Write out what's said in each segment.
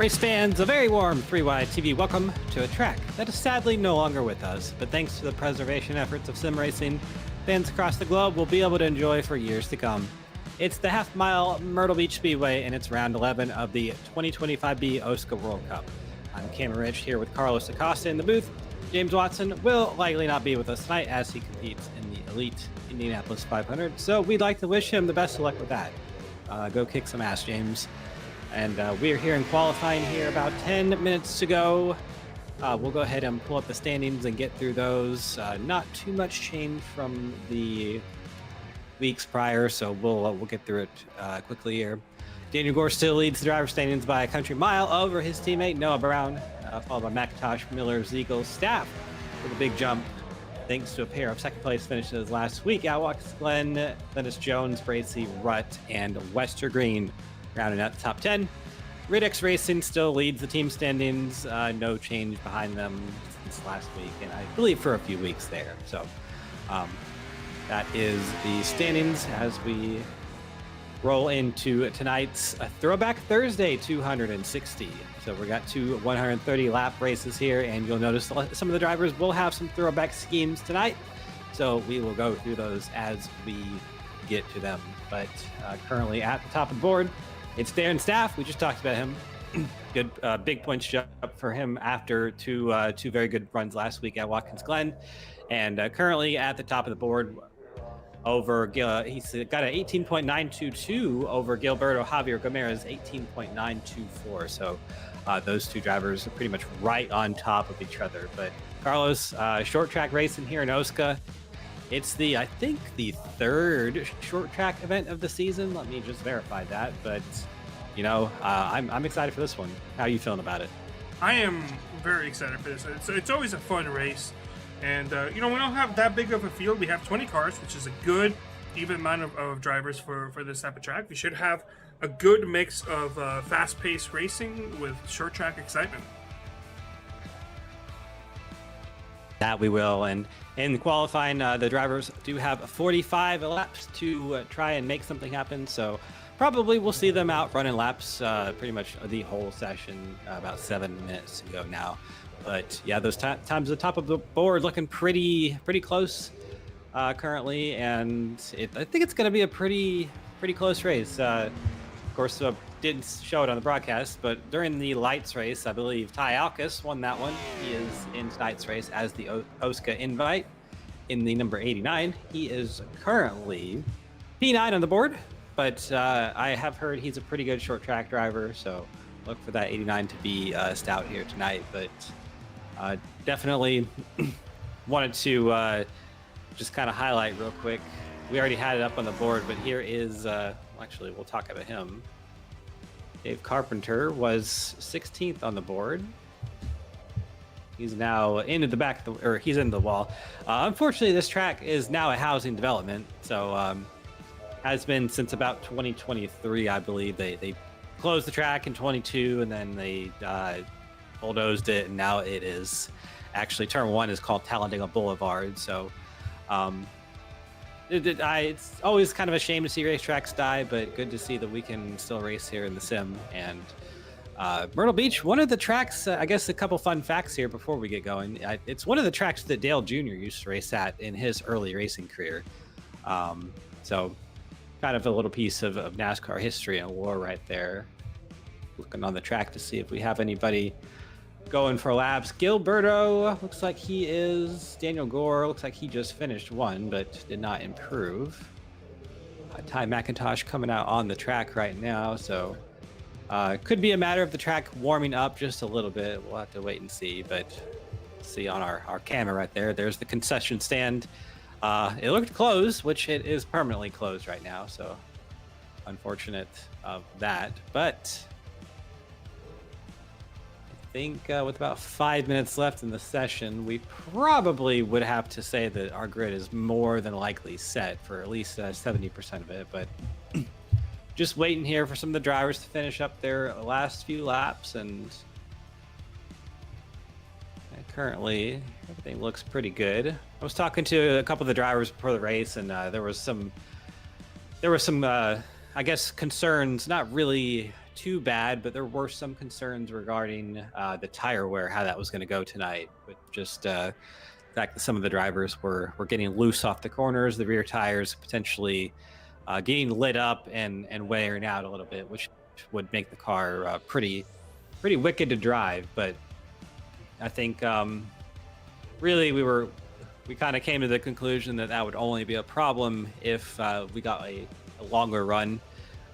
Race fans, a very warm 3Y TV welcome to a track that is sadly no longer with us, but thanks to the preservation efforts of sim racing, fans across the globe will be able to enjoy for years to come. It's the half-mile Myrtle Beach Speedway, and it's round 11 of the 2025B OSCA World Cup. I'm Cameron Rich here with Carlos Acosta in the booth. James Watson will likely not be with us tonight as he competes in the Elite Indianapolis 500, so we'd like to wish him the best of luck with that. Go kick some ass, James. And we're here in qualifying here, about 10 minutes to go. We'll go ahead and pull up the standings and get through those. Not too much change from the weeks prior, so we'll get through it quickly here. Daniel Gore still leads the driver standings by a country mile over his teammate Noah Brown, followed by McIntosh, Miller, Ziegel, Staff with a big jump, thanks to a pair of second place finishes last week. Out walks Glenn, Dennis Jones, Bracy, Rutt, and Westergreen rounding out the top 10. Ridix Racing still leads the team standings. No change behind them since last week, and I believe for a few weeks there. So that is the standings as we roll into tonight's Throwback Thursday 260. So we got two 130 lap races here, and you'll notice some of the drivers will have some throwback schemes tonight. So we will go through those as we get to them. But currently at the top of the board, it's Darren Staff. We just talked about him. Good big points jump for him after two very good runs last week at Watkins Glen. And currently at the top of the board over he's got an 18.922 over Gilberto Javier Gomera's 18.924. So those two drivers are pretty much right on top of each other. But Carlos, short track racing here in OSCA. It's I think the third short track event of the season. Let me just verify that. But, you know, I'm excited for this one. How are you feeling about it? I am very excited for this. It's always a fun race. And, you know, we don't have that big of a field. We have 20 cars, which is a good, even amount of drivers for this type of track. We should have a good mix of fast-paced racing with short track excitement. That we will. And in qualifying, the drivers do have 45 laps to try and make something happen. So probably we'll see them out running laps pretty much the whole session, about 7 minutes to go now. But yeah, those times at the top of the board looking pretty close currently. And I think it's going to be a pretty close race. Of course, didn't show it on the broadcast, but during the lights race, I believe Ty Alkus won that one. He is in tonight's race as the OSCA invite in the number 89. He is currently P9 on the board, but I have heard he's a pretty good short track driver, so look for that 89 to be stout here tonight. But definitely wanted to just kind of highlight real quick. We already had it up on the board, but here is actually, we'll talk about him. Dave Carpenter was 16th on the board. He's now into the back, he's in the wall. Unfortunately, this track is now a housing development, so has been since about 2023, I believe. They closed the track in 22, and then they bulldozed it, and now it is actually turn one is called Talladega Boulevard. So it's always kind of a shame to see racetracks die, but good to see that we can still race here in the sim. And Myrtle Beach, one of the tracks, I guess a couple fun facts here before we get going. It's one of the tracks that Dale Jr. used to race at in his early racing career. So kind of a little piece of NASCAR history and lore right there. Looking on the track to see if we have anybody going for laps. Gilberto looks like he is. Daniel Gore looks like he just finished one, but did not improve. Ty McIntosh coming out on the track right now, so could be a matter of the track warming up just a little bit. We'll have to wait and see, but see on our camera right there, there's the concession stand. It looked closed, which it is permanently closed right now, so unfortunate of that. But I think with about 5 minutes left in the session, we probably would have to say that our grid is more than likely set for at least 70% of it. But just waiting here for some of the drivers to finish up their last few laps, and currently everything looks pretty good. I was talking to a couple of the drivers before the race, and there was some I guess concerns, not really too bad, but there were some concerns regarding the tire wear, how that was going to go tonight. With just the fact that some of the drivers were getting loose off the corners, the rear tires potentially getting lit up and wearing out a little bit, which would make the car pretty wicked to drive. But I think really we kind of came to the conclusion that that would only be a problem if we got a longer run,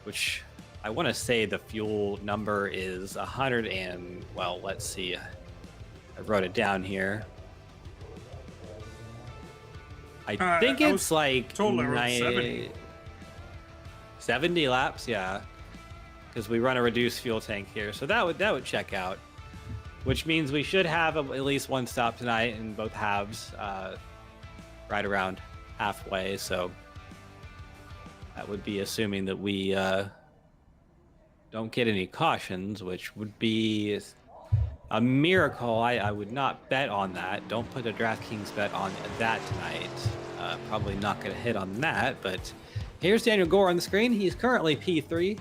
which I want to say the fuel number is 100 and, well, let's see. I wrote it down here. I think it's like 70 laps, yeah, because we run a reduced fuel tank here, so that would check out, which means we should have at least one stop tonight in both halves, right around halfway. So that would be assuming that we don't get any cautions, which would be a miracle. I would not bet on that. Don't put a DraftKings bet on that tonight. Probably not going to hit on that, but here's Daniel Gore on the screen. He's currently P3,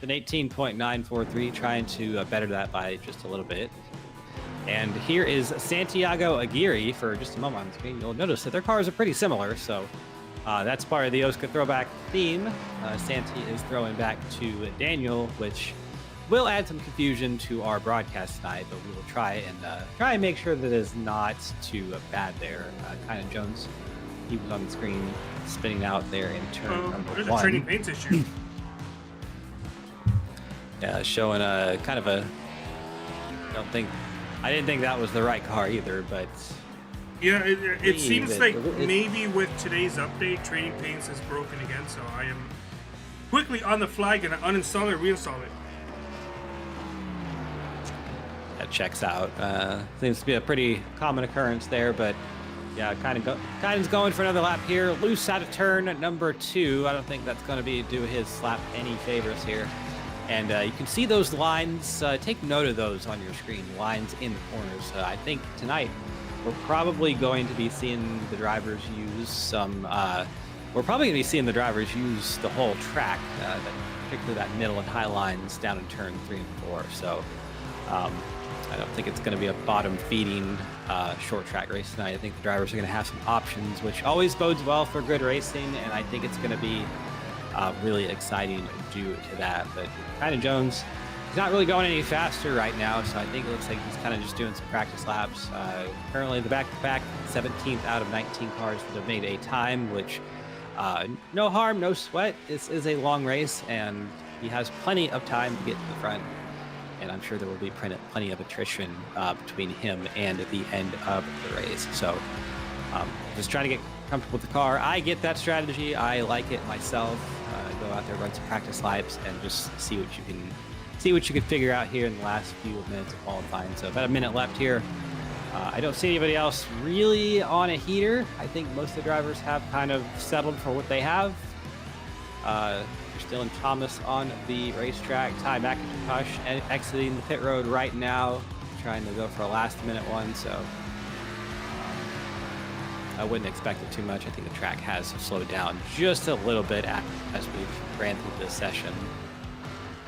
an 18.943, trying to better that by just a little bit. And here is Santiago Aguirre for just a moment on the screen. You'll notice that their cars are pretty similar, so that's part of the OSCA Throwback theme. Santi is throwing back to Daniel, which will add some confusion to our broadcast tonight, but we will try and make sure that it is not too bad there. Kind of Jones, he was on the screen spinning out there in turn number there's one. A training paints issue. Yeah, showing a kind of a. I didn't think that was the right car either, but. Yeah, it seems like maybe with today's update, Training Paints is broken again, so I am quickly on the fly gonna uninstall it, reinstall it. That checks out. Seems to be a pretty common occurrence there, but yeah, Kyden's going for another lap here. Loose out of turn number 2. I don't think that's going to do his lap any favors here. And you can see those lines. Take note of those on your screen. Lines in the corners. I think tonight we're probably going to be seeing the drivers use some. We're probably going to be seeing the drivers use the whole track, particularly that middle and high lines down in turn 3 and 4. So I don't think it's going to be a bottom feeding short track race tonight. I think the drivers are going to have some options, which always bodes well for good racing. And I think it's going to be really exciting due to that. But kind of Jones, he's not really going any faster right now, so I think it looks like he's kind of just doing some practice laps. Currently the back-to-back 17th out of 19 cars that have made a time, which no harm, no sweat. This is a long race, and he has plenty of time to get to the front, and I'm sure there will be plenty of attrition between him and the end of the race. So just trying to get comfortable with the car. I get that strategy. I like it myself. Go out there, run some practice laps, and just see what you can figure out here in the last few minutes of qualifying. So about a minute left here. I don't see anybody else really on a heater. I think most of the drivers have kind of settled for what they have. Still in Thomas on the racetrack. Ty McIntosh exiting the pit road right now, trying to go for a last minute one. So I wouldn't expect it too much. I think the track has slowed down just a little bit as we've ran through this session.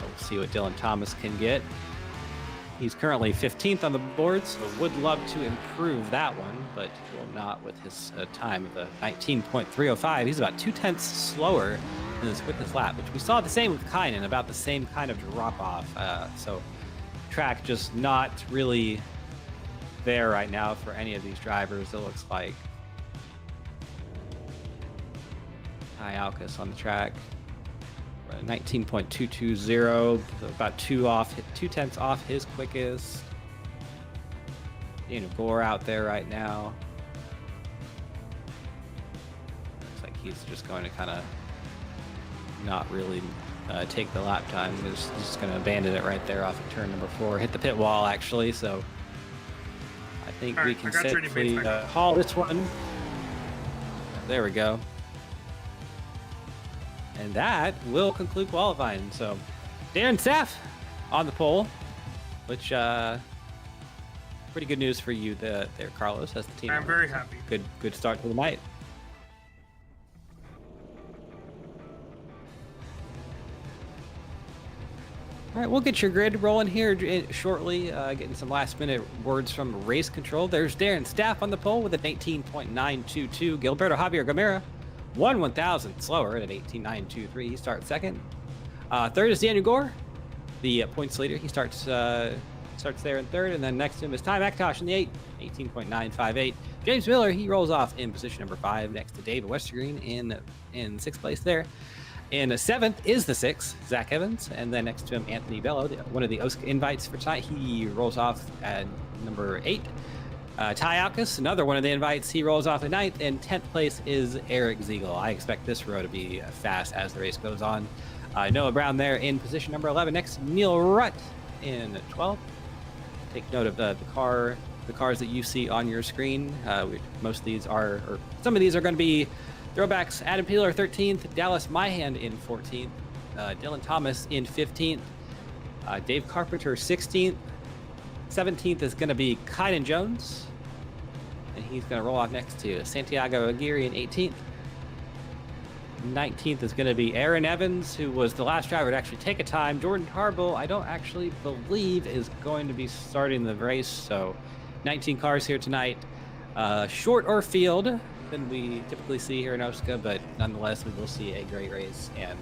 We'll see what Dylan Thomas can get. He's currently 15th on the board, so would love to improve that one, but will not with his time of the 19.305. He's about 0.2 slower than his quickest lap, which we saw the same with Kynan, about the same kind of drop-off. So track just not really there right now for any of these drivers, it looks like. Ty Alcus on the track. 19.220, about 0.2 off his quickest. Daniel Gore out there right now. Looks like he's just going to kind of not really take the lap time. He's just going to abandon it right there off of turn number 4. Hit the pit wall actually, so I think we can safely haul this one. There we go. And that will conclude qualifying. So, Darren Saff on the pole, which pretty good news for you there, Carlos, as the team. I'm very happy. Good start to the night. All All right, we'll get your grid rolling here shortly. Getting some last-minute words from race control. There's Darren Staff on the pole with an 18.922. Gilberto Javier Gamera, 1/1000 slower at an 18.923. He starts second. Third is Daniel Gore, the points leader. He starts there in third, and then next to him is Ty McIntosh in the 18.958. James Miller, he rolls off in position number 5 next to David Westergreen in 6th place there. In 7th is the 6th, Zach Evans, and then next to him, Anthony Bello, one of the OSCA invites for tonight. He rolls off at number 8. Ty Alkus, another one of the invites, he rolls off at 9th, and 10th place is Eric Ziegel. I expect this row to be fast as the race goes on. Noah Brown there in position number 11, next to Neil Rutt in 12th. Take note of the cars that you see on your screen. Most of these are, or some of these are going to be Throwbacks. Adam Peeler 13th, Dallas Myhand in 14th, Dylan Thomas in 15th, Dave Carpenter 16th, 17th is going to be Kynan Jones, and he's going to roll off next to Santiago Aguirre in 18th. 19th is going to be Aaron Evans, who was the last driver to actually take a time. Jordan Harbaugh, I don't actually believe is going to be starting the race, so 19 cars here tonight. Shorter field than we typically see here in OSCA, but nonetheless, we will see a great race, and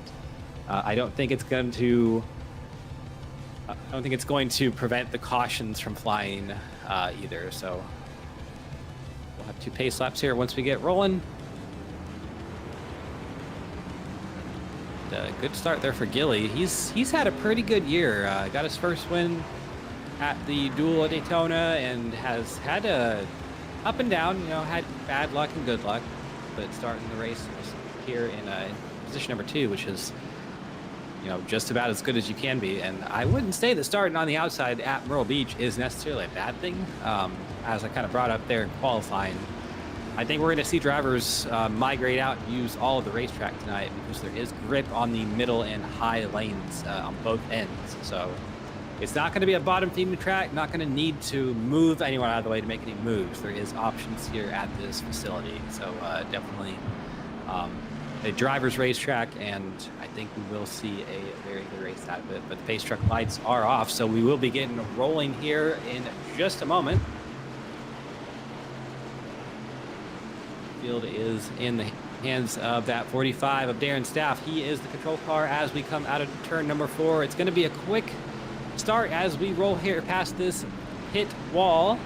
I don't think it's going to prevent the cautions from flying either. So we'll have 2 pace laps here once we get rolling. Good start there for Gilly. He's had a pretty good year. Got his first win at the Duel at Daytona and has had a up and down, had bad luck and good luck, but starting the race here in position number 2, which is, just about as good as you can be. And I wouldn't say that starting on the outside at Myrtle Beach is necessarily a bad thing. As I kind of brought up there in qualifying, I think we're going to see drivers migrate out and use all of the racetrack tonight because there is grip on the middle and high lanes on both ends. So it's not going to be a bottom themed track, not going to need to move anyone out of the way to make any moves. There is options here at this facility. So definitely a driver's racetrack, and I think we will see a very good race out of it. But the pace truck lights are off, so we will be getting rolling here in just a moment. Field is in the hands of that 45 of Darren Staff. He is the control car as we come out of turn number 4. It's going to be a quick start as we roll here past this pit wall.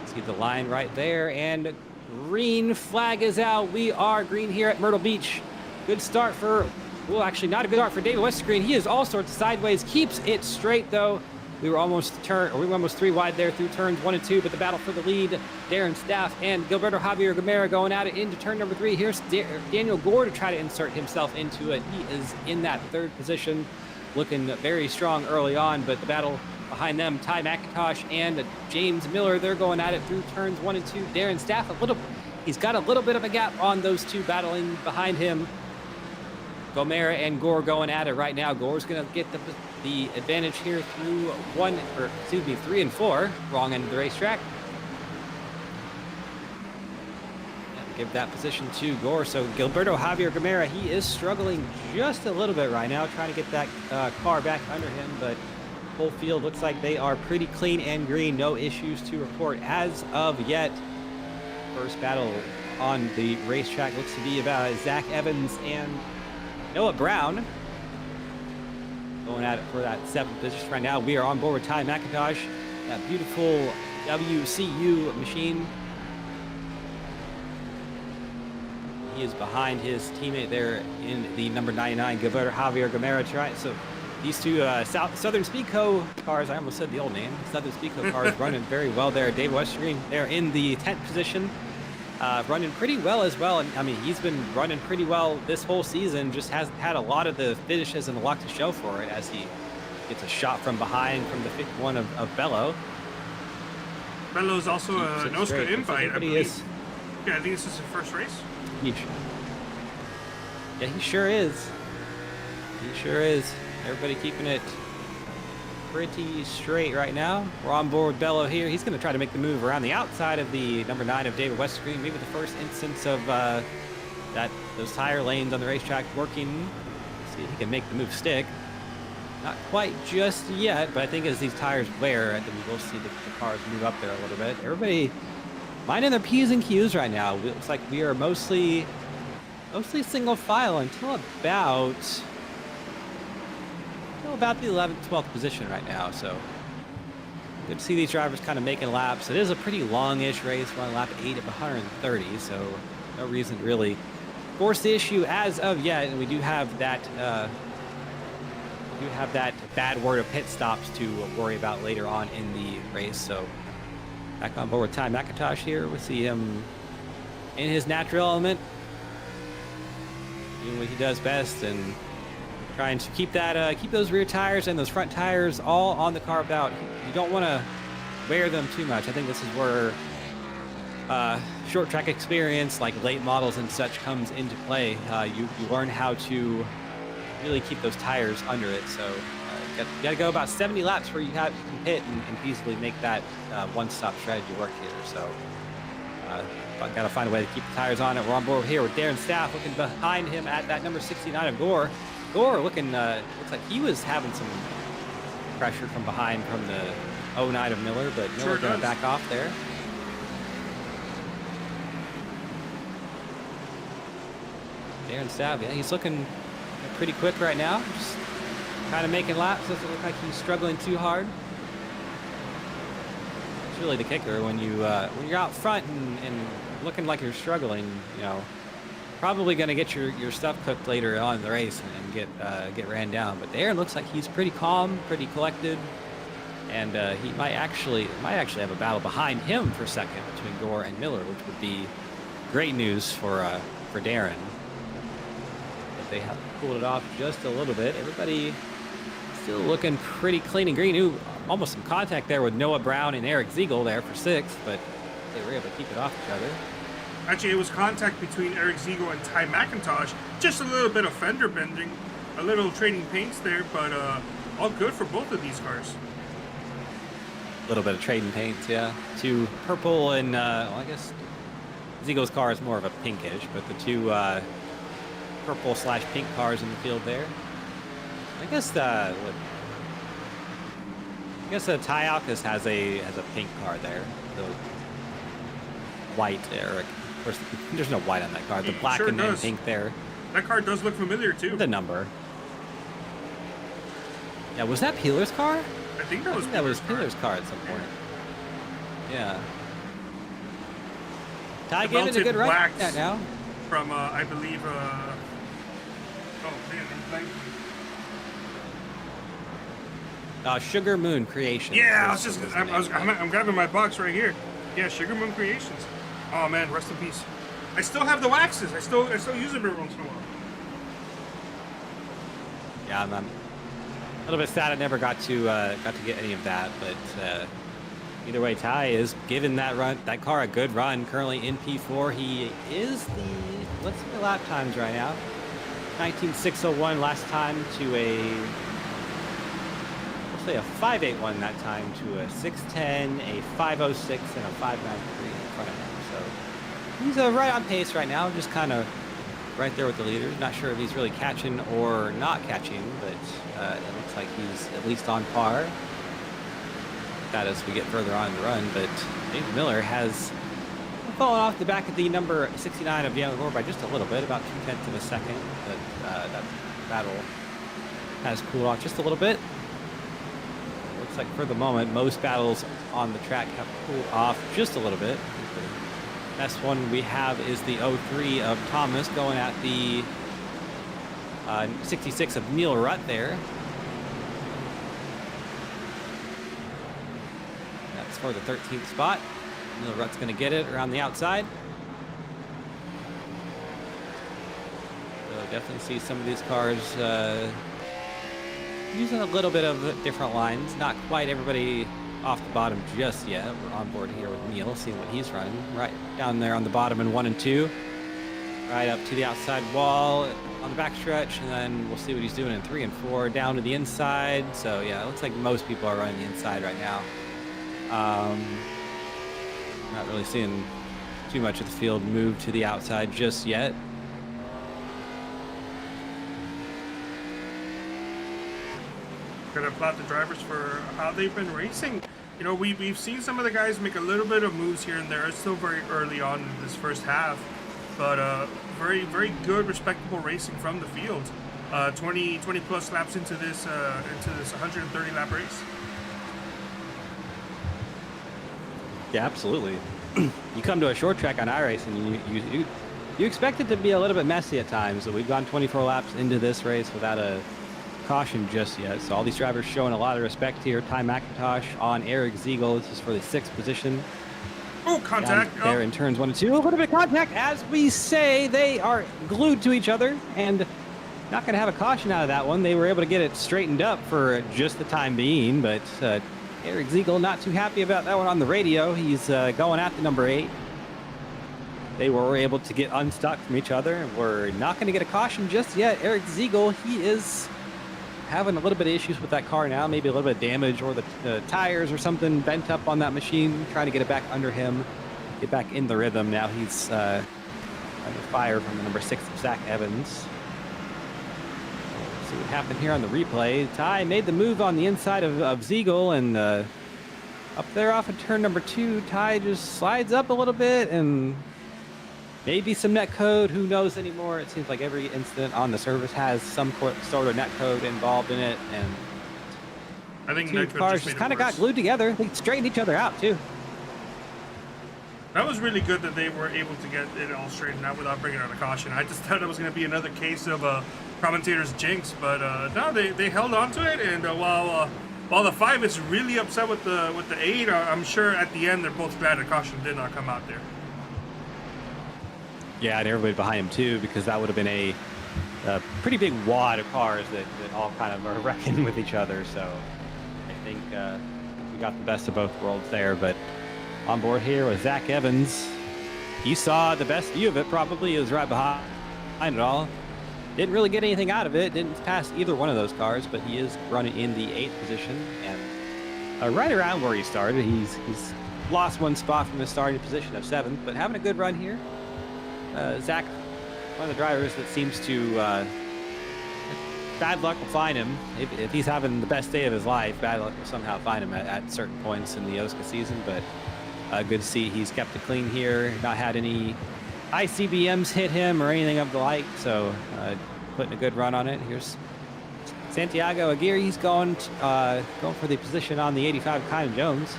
See the line right there, and green flag is out. We are green here at Myrtle Beach. Good start for, well, actually not a good start for David Westergreen. He is all sorts of sideways, keeps it straight though. We were almost 3 wide there through turns 1 and 2, but the battle for the lead, Darren Staff and Gilberto Javier Gamera going at it into turn number 3. Here's Daniel Gore to try to insert himself into it. He is in that 3rd position, looking very strong early on, but the battle behind them, Ty McIntosh and James Miller, they're going at it through turns 1 and 2. Darren Staff, he's got a little bit of a gap on those 2 battling behind him. Gamera and Gore going at it right now. Gore's going to get the advantage here through 3 and 4, wrong end of the racetrack. And give that position to Gore. So Gilberto Javier Gamera, he is struggling just a little bit right now, trying to get that car back under him, but whole field looks like they are pretty clean and green. No issues to report as of yet. First battle on the racetrack looks to be about Zach Evans and Noah Brown going at it for that 7th position right now. We are on board with Ty McIntosh, that beautiful WCU machine. He is behind his teammate there in the number 99, Gilberto Javier Gamera. So these 2 Southern Speedco cars, I almost said the old name, Southern Speedco cars running very well there. Dave Westergreen there in the 10th position. Running pretty well as well. And I mean, he's been running pretty well this whole season, just has had a lot of the finishes and the luck to show for it as he gets a shot from behind from the 51 of Bello. Bello's also an OSCA invite, I believe. Yeah, I think this is his first race. Yeah, he sure is. He sure is. Everybody keeping it pretty straight right now. We're on board with Bello here. He's going to try to make the move around the outside of the number 9 of David Westergreen. Maybe the first instance of those tire lanes on the racetrack working. See if he can make the move stick. Not quite just yet, but I think as these tires wear, I think we will see the cars move up there a little bit. Everybody minding their P's and Q's right now. It looks like we are mostly single file until about the 11th, 12th position right now. So good to see these drivers kind of making laps. It is a pretty long-ish race. We're on lap 8 of 130, so no reason to really force the issue as of yet. And we do have that bad word of pit stops to worry about later on in the race. So back on board with Ty McIntosh here. We see him in his natural element, doing what he does best and trying to keep those rear tires and those front tires all on the carved out. You don't want to wear them too much. I think this is where short track experience, like late models and such, comes into play. You learn how to really keep those tires under it. So you got to go about 70 laps where you can pit and feasibly make that one-stop strategy work here. So got to find a way to keep the tires on it. We're on board here with Darren Staff looking behind him at that number 69 of Gore. Gore looking, looks like he was having some pressure from behind from the 09 of Miller, but Miller going to back off there. Darren Staff, yeah, he's looking pretty quick right now. Just kind of making laps. Doesn't look like he's struggling too hard. It's really the kicker when you're out front and looking like you're struggling. You know, probably going to get your stuff cooked later on in the race and get ran down. But Aaron looks like he's pretty calm, pretty collected, and he might actually have a battle behind him for second between Gore and Miller, which would be great news for Darren. But they have cooled it off just a little bit. Everybody still looking pretty clean and green. Ooh, almost some contact there with Noah Brown and Eric Ziegel there for sixth, but they were able to keep it off each other. Actually, it was contact between Eric Ziegel and Ty McIntosh. Just a little bit of fender bending, a little trading paints there, but all good for both of these cars. A little bit of trading paints, yeah. Two purple and, well, I guess Ziegel's car is more of a pinkish, but the two purple/pink cars in the field there. I guess Ty Alcas has a pink car there. The white there. Of course, there's no white on that car. The black and pink there. That car does look familiar too. The number. Yeah, was that Peeler's car? I think that was Peeler's car at some point. Yeah. Ty gave it a good run. Yeah, now. From I believe. Sugar Moon Creations. Yeah, I'm grabbing my box right here. Yeah, Sugar Moon Creations. Oh man, rest in peace. I still have the waxes. I still use them every once in a while. Yeah, I'm a little bit sad I never got to get any of that, but either way, Ty is giving that car a good run. Currently in P4, he is let's see the lap times right now. 19.601 last time to a 5.81 that time to a 6.10, a 5.06, and a 5.93 in front of him. So he's right on pace right now, just kind of right there with the leaders. Not sure if he's really catching or not catching, but it looks like he's at least on par. That as we get further on in the run, but Dave Miller has fallen off the back of the number 69 of Daniel Gore by just a little bit, about 0.2 of a second. But that battle has cooled off just a little bit. Looks like for the moment, most battles on the track have cooled off just a little bit. The best one we have is the 03 of Thomas going at the 66 of Neil Rutt there. That's for the 13th spot. Neil Rutt's going to get it around the outside. So definitely see some of these cars using a little bit of different lines. Not quite everybody off the bottom just yet. We're on board here with Neil, seeing what he's running. Right down there on the bottom in 1 and 2. Right up to the outside wall on the backstretch, and then we'll see what he's doing in 3 and 4. Down to the inside. So yeah, it looks like most people are running the inside right now. Not really seeing too much of the field move to the outside just yet. gonna applaud the drivers for how they've been racing. You know, we've seen some of the guys make a little bit of moves here and there. It's still very early on in this first half, but very good, respectable racing from the field. 20 plus laps into this 130 lap race. Yeah, absolutely. You come to a short track on iRacing, you expect it to be a little bit messy at times. So we've gone 24 laps into this race without a caution just yet. So all these drivers showing a lot of respect here. Ty McIntosh on Eric Ziegel. This is for the 6th position. Oh, contact. There in turns 1 and 2. A little bit of contact. As we say, they are glued to each other and not going to have a caution out of that one. They were able to get it straightened up for just the time being, but Eric Ziegel not too happy about that one on the radio. He's going at the number 8. They were able to get unstuck from each other. We're not going to get a caution just yet. Eric Ziegel, he is having a little bit of issues with that car now, maybe a little bit of damage or the tires or something bent up on that machine, trying to get it back under him, get back in the rhythm. Now he's under fire from the number 6, Zach Evans. See what happened here on the replay. Ty made the move on the inside of Ziegel, and up there off of turn number 2, Ty just slides up a little bit, and maybe some net code, who knows anymore. It seems like every incident on the service has some sort of net code involved in it, and I think two cars just kind of got glued together. They straightened each other out too. That was really good that they were able to get it all straightened out without bringing out a caution. I just thought it was going to be another case of commentator's jinx, but no, they held on to it, and while the 5 is really upset with the 8, I'm sure at the end they're both glad a caution did not come out there. Yeah, and everybody behind him too, because that would have been a pretty big wad of cars that all kind of are wrecking with each other. So I think we got the best of both worlds there. But on board here with Zach Evans, he saw the best view of it probably. He was right behind it all. Didn't really get anything out of it. Didn't pass either one of those cars, but he is running in the 8th position. And right around where he started, he's lost 1 spot from his starting position of 7th, but having a good run here. Zach, one of the drivers that seems to, bad luck will find him. If he's having the best day of his life, bad luck will somehow find him at certain points in the OSCA season, but good to see he's kept it clean here, not had any ICBMs hit him or anything of the like, so putting a good run on it. Here's Santiago Aguirre. He's going for the position on the 85, Kynan Jones.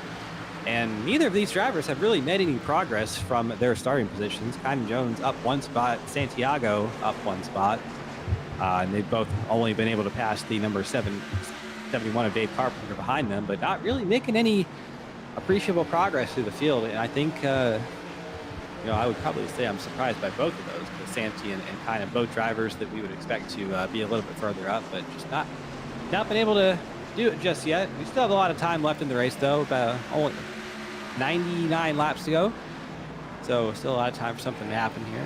And neither of these drivers have really made any progress from their starting positions. Kynan Jones up 1 spot, Santiago up 1 spot. And they've both only been able to pass the number 71 of Dave Carpenter behind them, but not really making any appreciable progress through the field. And I think, I would probably say I'm surprised by both of those, because Santi and kind of both drivers that we would expect to be a little bit further up, but just not been able to do it just yet. We still have a lot of time left in the race, though. About only 99 laps to go, so still a lot of time for something to happen here.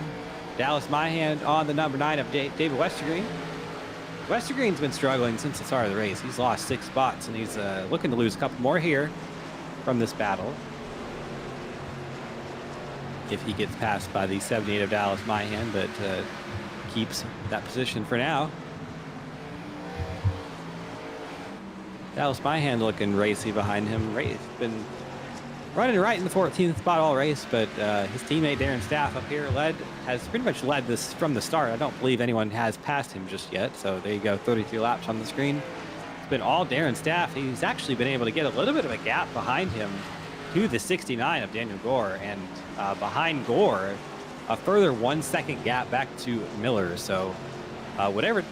Dallas Myhand on the number 9 of David Westergreen. Westergreen's been struggling since the start of the race. He's lost 6 spots, and he's looking to lose a couple more here from this battle if he gets passed by the 78 of Dallas Myhand, but keeps that position for now. Dallas Myhand looking racy behind him. He's been running right in the 14th spot all race, but his teammate Darren Staff up here has pretty much led this from the start. I don't believe anyone has passed him just yet, so there you go, 33 laps on the screen. It's been all Darren Staff. He's actually been able to get a little bit of a gap behind him to the 69 of Daniel Gore, and behind Gore, a further 1 second gap back to Miller. So whatever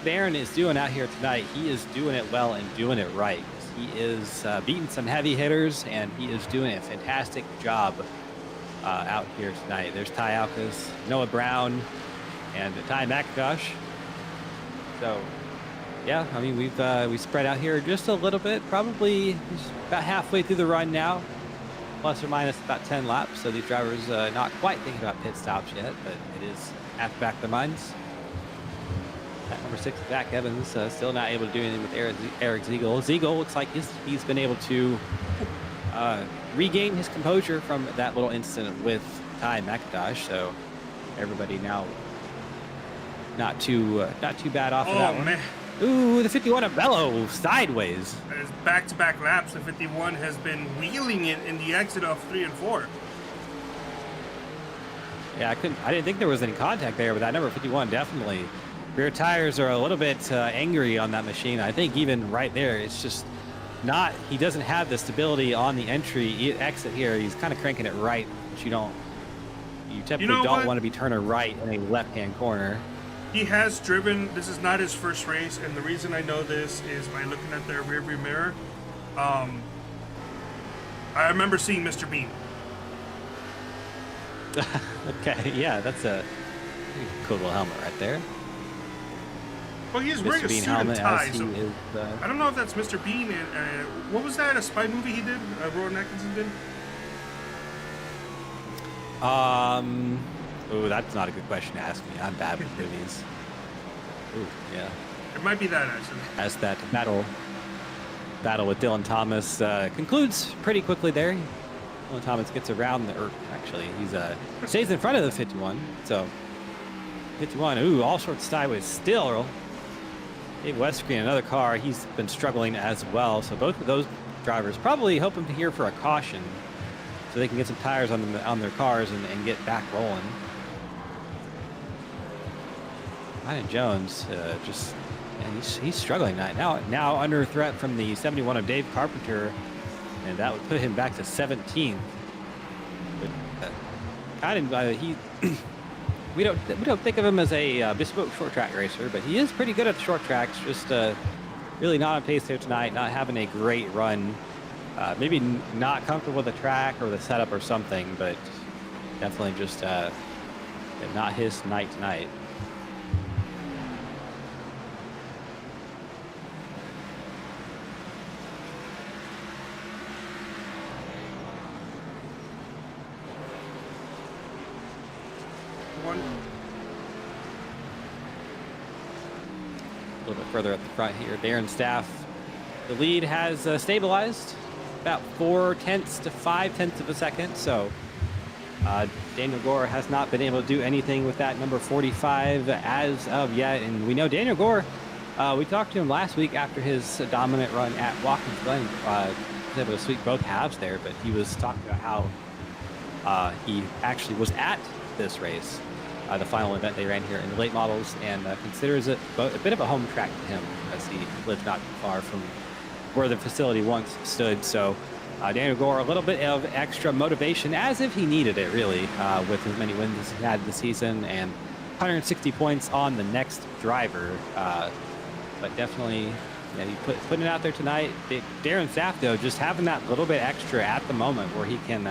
Darren is doing out here tonight, he is doing it well and doing it right. He is beating some heavy hitters, and he is doing a fantastic job out here tonight. There's Ty Alkas, Noah Brown, and Ty McIntosh. So, yeah, I mean, we spread out here just a little bit, probably about halfway through the run now, plus or minus about 10 laps. So these drivers not quite thinking about pit stops yet, but it is at the back of their minds. At number 6, Zach Evans, still not able to do anything with Eric Ziegel. Ziegel looks like he's been able to regain his composure from that little incident with Ty McIntosh. So everybody now not too bad off of that one. Man. Ooh, the 51 of Bello sideways. As back-to-back laps, the 51 has been wheeling it in the exit of 3 and 4. Yeah, I didn't think there was any contact there, but that number 51 definitely. Rear tires are a little bit angry on that machine. I think even right there, it's just not. He doesn't have the stability on the exit here. He's kind of cranking it right, which you typically don't want to be turning right in a left-hand corner. He has driven. This is not his first race, and the reason I know this is by looking at their rearview mirror. I remember seeing Mr. Bean. Okay, yeah, that's a cool little helmet right there. Well, he's wearing a suit and tie, so I don't know if that's Mr. Bean. What was that? A spy movie he did? Rowan Atkinson did? Oh, that's not a good question to ask me. I'm bad with movies. Ooh, yeah. It might be that, actually. As that battle with Dylan Thomas concludes pretty quickly there. Dylan Thomas gets around actually, he's stays in front of the 51. So 51, ooh, all sorts sideways still. Dave Westgreen, another car, he's been struggling as well. So both of those drivers probably hoping to hear for a caution so they can get some tires on their cars and get back rolling. Ryan Jones he's struggling now under threat from the 71 of Dave Carpenter, and that would put him back to 17th. But we don't think of him as a bespoke short track racer, but he is pretty good at the short tracks. Just really not on pace there tonight, not having a great run. Maybe not comfortable with the track or the setup or something, but definitely just not his night tonight. A little bit further up the front here, Darren Staff. The lead has stabilized about 0.4 to 0.5 of a second. So Daniel Gore has not been able to do anything with that number 45 as of yet. And we know Daniel Gore, we talked to him last week after his dominant run at Watkins Glen. He was able to sweep both halves there, but he was talking about how he actually was at this race, the final event they ran here in the late models, and considers it a bit of a home track to him as he lived not too far from where the facility once stood. So Daniel Gore, a little bit of extra motivation, as if he needed it, really, with as many wins as he had this season, and 160 points on the next driver. But definitely, yeah, he putting it out there tonight. Darren Saff, though, just having that little bit extra at the moment where he can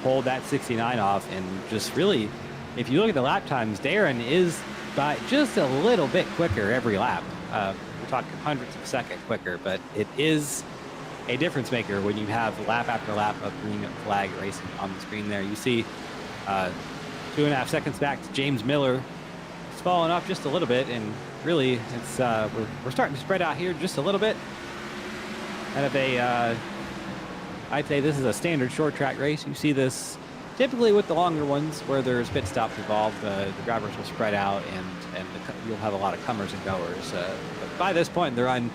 hold that 69 off, and just really, if you look at the lap times, Darren is by just a little bit quicker every lap. We're talking hundreds of seconds quicker, but it is a difference maker when you have lap after lap of green flag racing on the screen there. You see 2.5 seconds back to James Miller. It's falling off just a little bit, and really it's we're starting to spread out here just a little bit. Kind of a I'd say this is a standard short track race. You see this typically with the longer ones where there's pit stops involved. The drivers will spread out, and you'll have a lot of comers and goers. But by this point in the run,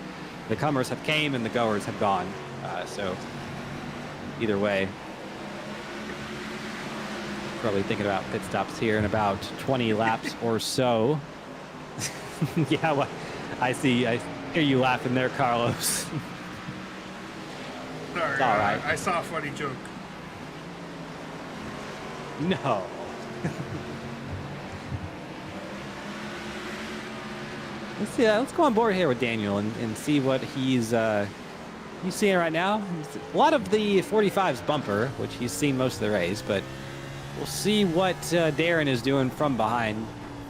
the comers have came and the goers have gone. So either way, probably thinking about pit stops here in about 20 laps or so. Yeah, well, I hear you laughing there, Carlos. Sorry, it's all right. I saw a funny joke. No. Let's go on board here with Daniel and see what he's seeing right now. A lot of the 45's bumper, which he's seen most of the race, but we'll see what Darren is doing from behind.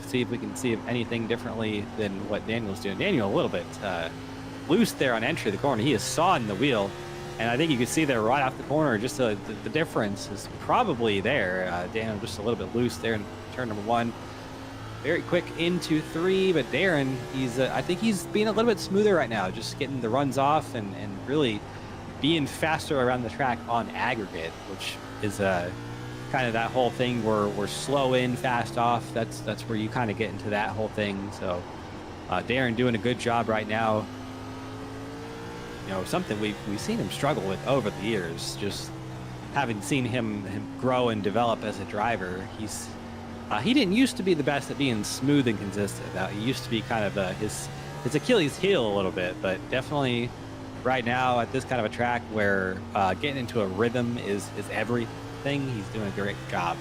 See if we can see anything differently than what Daniel's doing. Daniel a little bit loose there on entry of the corner. He is sawing the wheel, and I think you can see there right off the corner, just the difference is probably there. Daniel just a little bit loose there in turn number 1. Very quick into 3, but Darren, I think he's being a little bit smoother right now, just getting the runs off and really being faster around the track on aggregate, which is kind of that whole thing where we're slow in, fast off. That's where you kind of get into that whole thing. So Darren doing a good job right now. You know, something we've seen him struggle with over the years. Just having seen him grow and develop as a driver, he didn't used to be the best at being smooth and consistent. He used to be kind of his Achilles heel a little bit, but definitely right now at this kind of a track where getting into a rhythm is everything, he's doing a great job.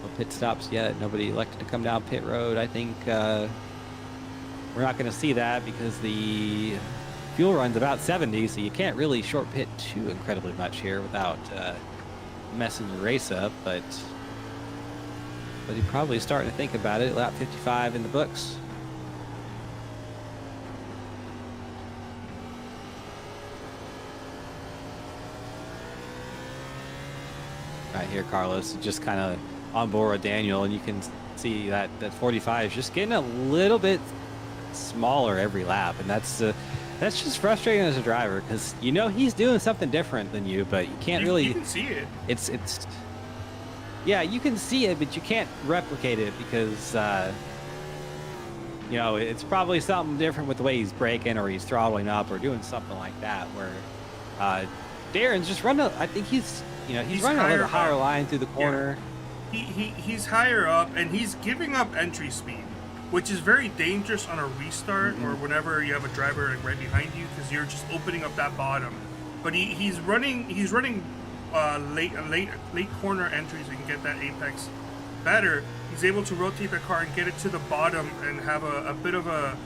No pit stops yet. Nobody elected to come down pit road. I think we're not going to see that because the fuel run's about 70, so you can't really short pit too incredibly much here without messing your race up, but he's probably starting to think about it. Lap 55 in the books. Right here, Carlos just kind of on board with Daniel, and you can see that 45 is just getting a little bit smaller every lap, and that's just frustrating as a driver because you know he's doing something different than you, but you can't really. You can see it. It's yeah, you can see it, but you can't replicate it because you know it's probably something different with the way he's braking or he's throttling up or doing something like that. Where Darren's just running. I think he's running a little higher line through the corner. Yeah. He's higher up and he's giving up entry speed, which is very dangerous on a restart or whenever you have a driver like right behind you because you're just opening up that bottom. But he's running late corner entries so you can get that apex better. He's able to rotate the car and get it to the bottom and have a bit of an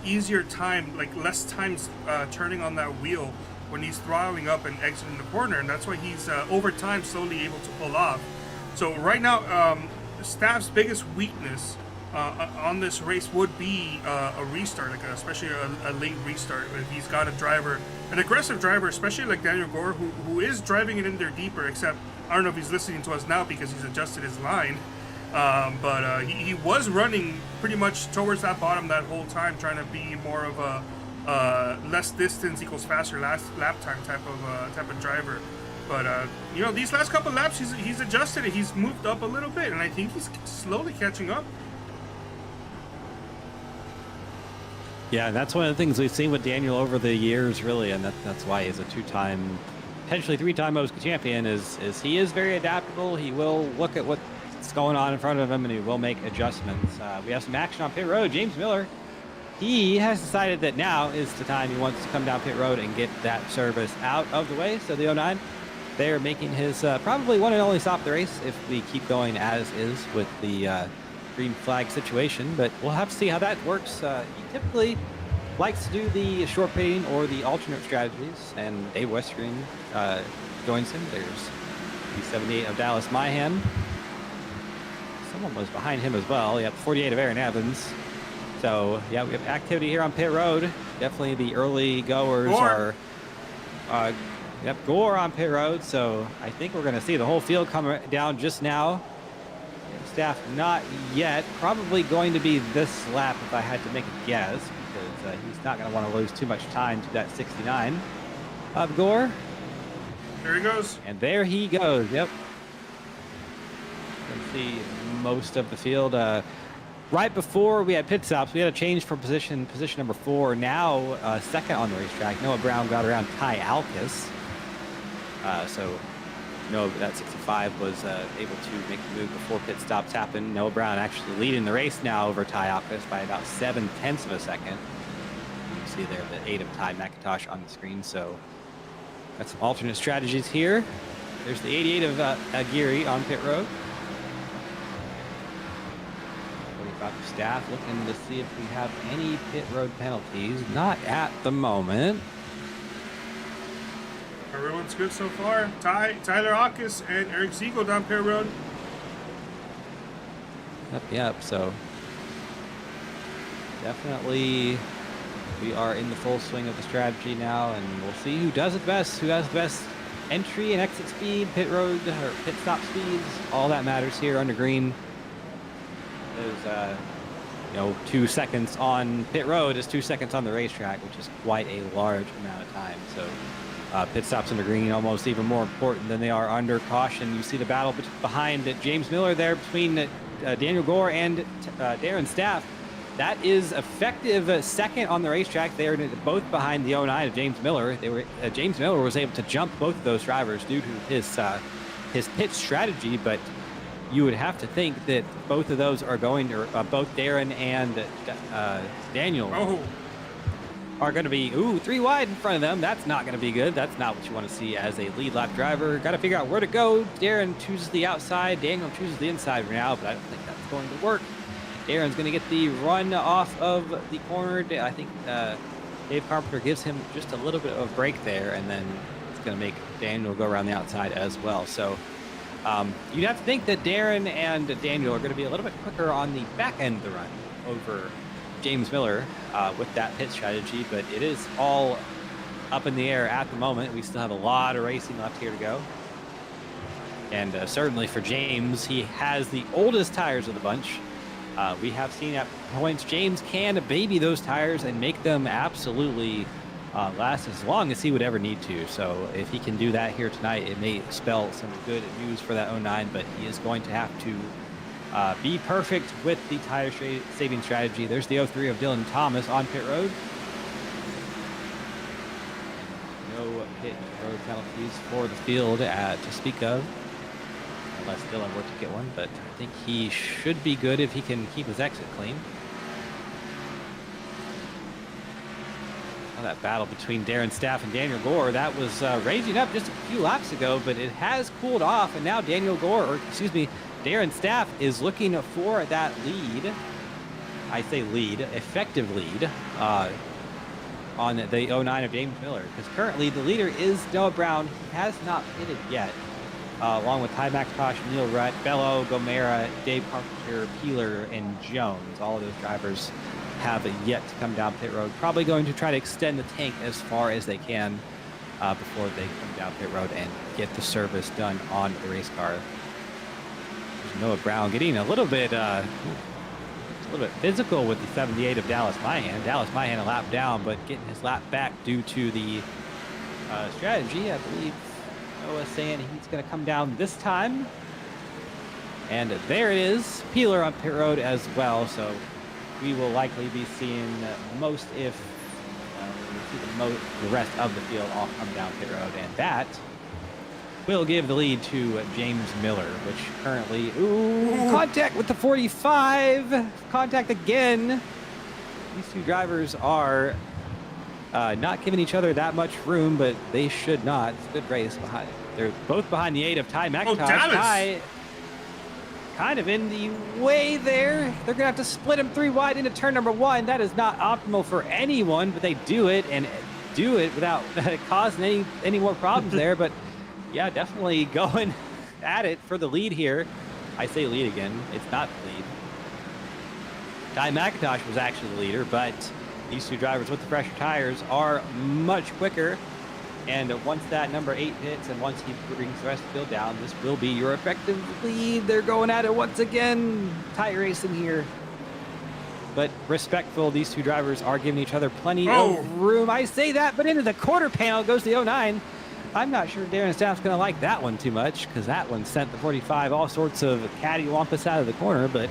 easier time, like less times turning on that wheel when he's throttling up and exiting the corner, and that's why he's over time slowly able to pull off. So right now, Staff's biggest weakness on this race would be a restart, like especially a late restart. If he's got a driver, an aggressive driver, especially like Daniel Gore, who is driving it in there deeper. Except I don't know if he's listening to us now because he's adjusted his line. But he was running pretty much towards that bottom that whole time, trying to be more of a less distance equals faster lap time type of driver. But you know, these last couple laps, he's adjusted it. He's moved up a little bit, and I think he's slowly catching up. Yeah, and that's one of the things we've seen with Daniel over the years, really, and that's why he's a two-time, potentially three-time OSCA champion. Is he is very adaptable. He will look at what's going on in front of him, and he will make adjustments. We have some action on pit road. James Miller, he has decided that now is the time he wants to come down pit road and get that service out of the way. So the 09, they're making his probably one and only stop of the race if we keep going as is with the green flag situation, but we'll have to see how that works. He typically likes to do the short pitting or the alternate strategies, and Dave Westergreen joins him. There's the 78 of Dallas Myhan. Someone was behind him as well. Yep, 48 of Aaron Evans. So yeah, we have activity here on pit road. Definitely the early goers are Gore on pit road. So I think we're going to see the whole field come down just now. Staff not yet. Probably going to be this lap if I had to make a guess, because he's not going to want to lose too much time to that 69 of Gore. There he goes. And there he goes. Yep. You can see most of the field. Right before we had pit stops, we had a change for position number 4. Now second on the racetrack. Noah Brown got around Ty Alkis. So Noah, that 65 was able to make the move before pit stops happened. Noah Brown actually leading the race now over Ty Alkis by about 0.7 of a second. You can see there the 8 of Ty McIntosh on the screen. So got some alternate strategies here. There's the 88 of Aguirre on pit road. 45 of Staff looking to see if we have any pit road penalties. Not at the moment. Everyone's good so far. Tyler Hawkins and Eric Ziegel down pit road. Yep. So definitely we are in the full swing of the strategy now, and we'll see who does it best, who has the best entry and exit speed, pit road or pit stop speeds. All that matters here under green. There's 2 seconds on pit road is 2 seconds on the racetrack, which is quite a large amount of time. So pit stops under green almost even more important than they are under caution. You see the battle behind James Miller there between Daniel Gore and Darren Staff. That is effective second on the racetrack. They are both behind the 09 of James Miller. James Miller was able to jump both of those drivers due to his pit strategy, but you would have to think that both of those are going to, both Darren and Daniel are going to be, 3 wide in front of them. That's not going to be good. That's not what you want to see as a lead lap driver. Got to figure out where to go. Darren chooses the outside. Daniel chooses the inside for now, but I don't think that's going to work. Darren's going to get the run off of the corner. I think Dave Carpenter gives him just a little bit of a break there, and then it's going to make Daniel go around the outside as well. So you'd have to think that Darren and Daniel are going to be a little bit quicker on the back end of the run over James Miller with that pit strategy, but it is all up in the air at the moment. We still have a lot of racing left here to go. And certainly for James, he has the oldest tires of the bunch. We have seen at points James can baby those tires and make them absolutely last as long as he would ever need to. So if he can do that here tonight, it may spell some good news for that 09, but he is going to have to be perfect with the tire saving strategy. There's the 03 of Dylan Thomas on pit road. No pit road penalties for the field to speak of, unless Dylan were to get one, but I think he should be good if he can keep his exit clean. Well, that battle between Darren Staff and Daniel Gore, that was raging up just a few laps ago, but it has cooled off, and now Darren Staff is looking for that lead. I say lead, effective lead on the 09 of James Miller, because currently the leader is Noah Brown. He has not pitted yet, along with Ty McIntosh, Neil Rutt, Bello, Gomera, Dave Carpenter, Peeler, and Jones. All of those drivers have yet to come down pit road. Probably going to try to extend the tank as far as they can before they come down pit road and get the service done on the race car. Noah Brown getting a little bit physical with the 78 of Dallas Myhan. Dallas Myhan a lap down, but getting his lap back due to the strategy. I believe Noah saying he's going to come down this time. And there it is. Peeler on pit road as well. So we will likely be seeing most, if the rest of the field all come down pit road. And that will give the lead to James Miller, which currently, contact with the 45, contact again. These two drivers are not giving each other that much room, but they should not. It's a good race behind. They're both behind the 8 of Ty McIntosh. Ty kind of in the way there. They're gonna have to split him 3 wide into turn number 1. That is not optimal for anyone, but they do it, and do it without causing any more problems there. But yeah, definitely going at it for the lead here. I say lead again. It's not the lead. Ty McIntosh was actually the leader, but these two drivers with the fresher tires are much quicker. And once that number 8 hits, and once he brings the rest of the field down, this will be your effective lead. They're going at it once again. Tight racing here. But respectful, these two drivers are giving each other plenty of room. I say that, but into the quarter panel goes the 09. I'm not sure Darren Staff's going to like that one too much, because that one sent the 45 all sorts of cattywampus out of the corner, but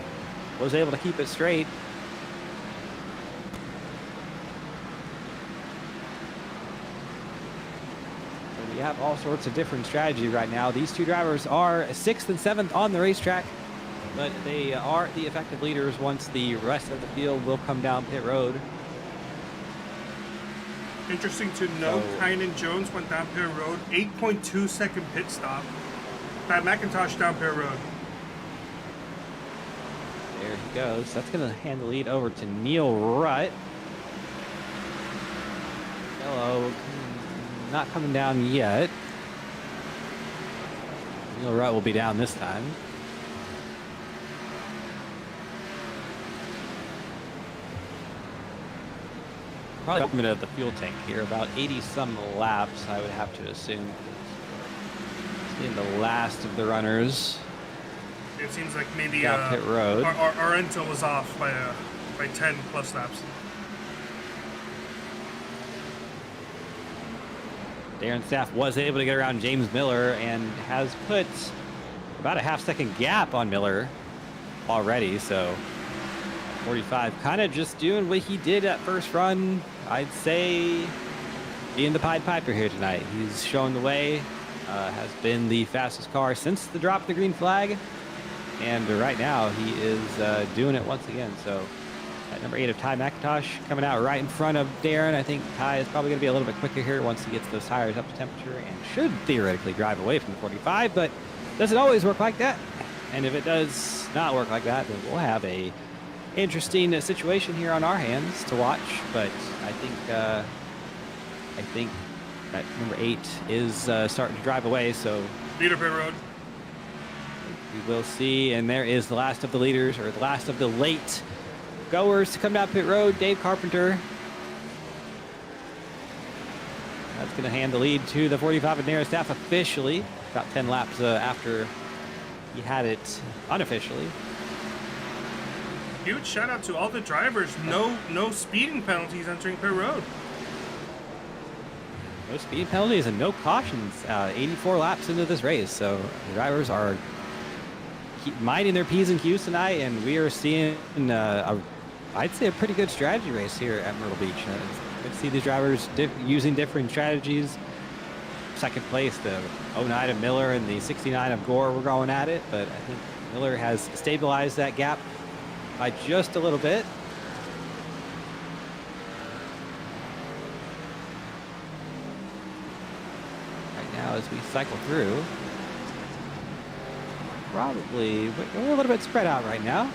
was able to keep it straight. So we have all sorts of different strategy right now. These two drivers are 6th and 7th on the racetrack, but they are the effective leaders once the rest of the field will come down pit road. Interesting to note, Kynan Jones went down pit road, 8.2 second pit stop. Pat McIntosh down pit road. There he goes. That's going to hand the lead over to Neil Rutt. Hello, not coming down yet. Neil Rutt will be down this time. Probably of the fuel tank here, about 80 some laps, I would have to assume. In the last of the runners. It seems like maybe pit road. Our Ento was off by 10 plus laps. Darren Staff was able to get around James Miller and has put about a half-second gap on Miller. already, so 45 kind of just doing what he did at first run. I'd say being the Pied Piper here tonight. He's showing the way, has been the fastest car since the drop of the green flag, and right now he is doing it once again. So at number 8 of Ty McIntosh coming out right in front of Darren. I think Ty is probably going to be a little bit quicker here once he gets those tires up to temperature and should theoretically drive away from the 45, but doesn't always work like that. And if it does not work like that, then we'll have a interesting situation here on our hands to watch. But I think that number 8 is starting to drive away, so Leader pit road. we will see. And there is the last of the leaders, or the last of the late goers to come down pit road. Dave Carpenter. That's going to hand the lead to the 45 of Narrow Staff officially. About 10 laps after he had it unofficially. Huge shout out to all the drivers. No speeding penalties entering pit road. No speed penalties and no cautions. 84 laps into this race, so the drivers are minding their P's and Q's tonight, and we are seeing I'd say a pretty good strategy race here at Myrtle Beach. Good to see these drivers using different strategies. Second place, the 09 of Miller and the 69 of Gore were going at it, but I think Miller has stabilized that gap by just a little bit. Right now, as we cycle through, probably we're a little bit spread out right now.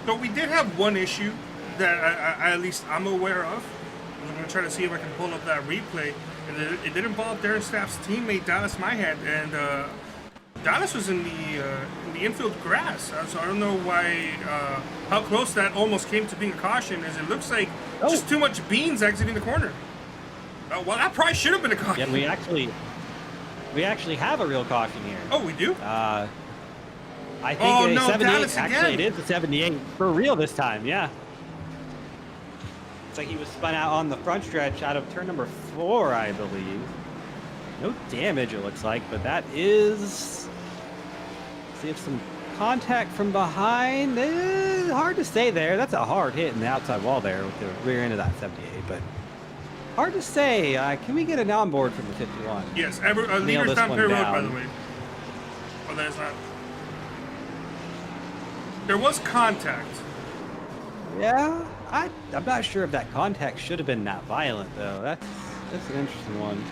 So we did have one issue that at least I'm aware of. I'm going to try to see if I can pull up that replay. And it did involve Darren Staff's teammate Dallas Myhead, and Dallas was in the infield grass. So I don't know why how close that almost came to being a caution, as it looks like just too much beans exiting the corner. Well, that probably should have been a caution. Yeah, we actually have a real caution here. Oh, we do? I think 78. Dallas actually, again. it is a 78 for real this time. Yeah. It's like he was spun out on the front stretch out of turn number 4, I believe. No damage, it looks like, but that is. See if some contact from behind. Hard to say there. That's a hard hit in the outside wall there with the rear end of that 78, but hard to say. Can we get an onboard from the 51? Yes, leaders down pit road, by the way. Oh, there's not. There was contact. Yeah, I'm not sure if that contact should have been that violent, though. That's an interesting one.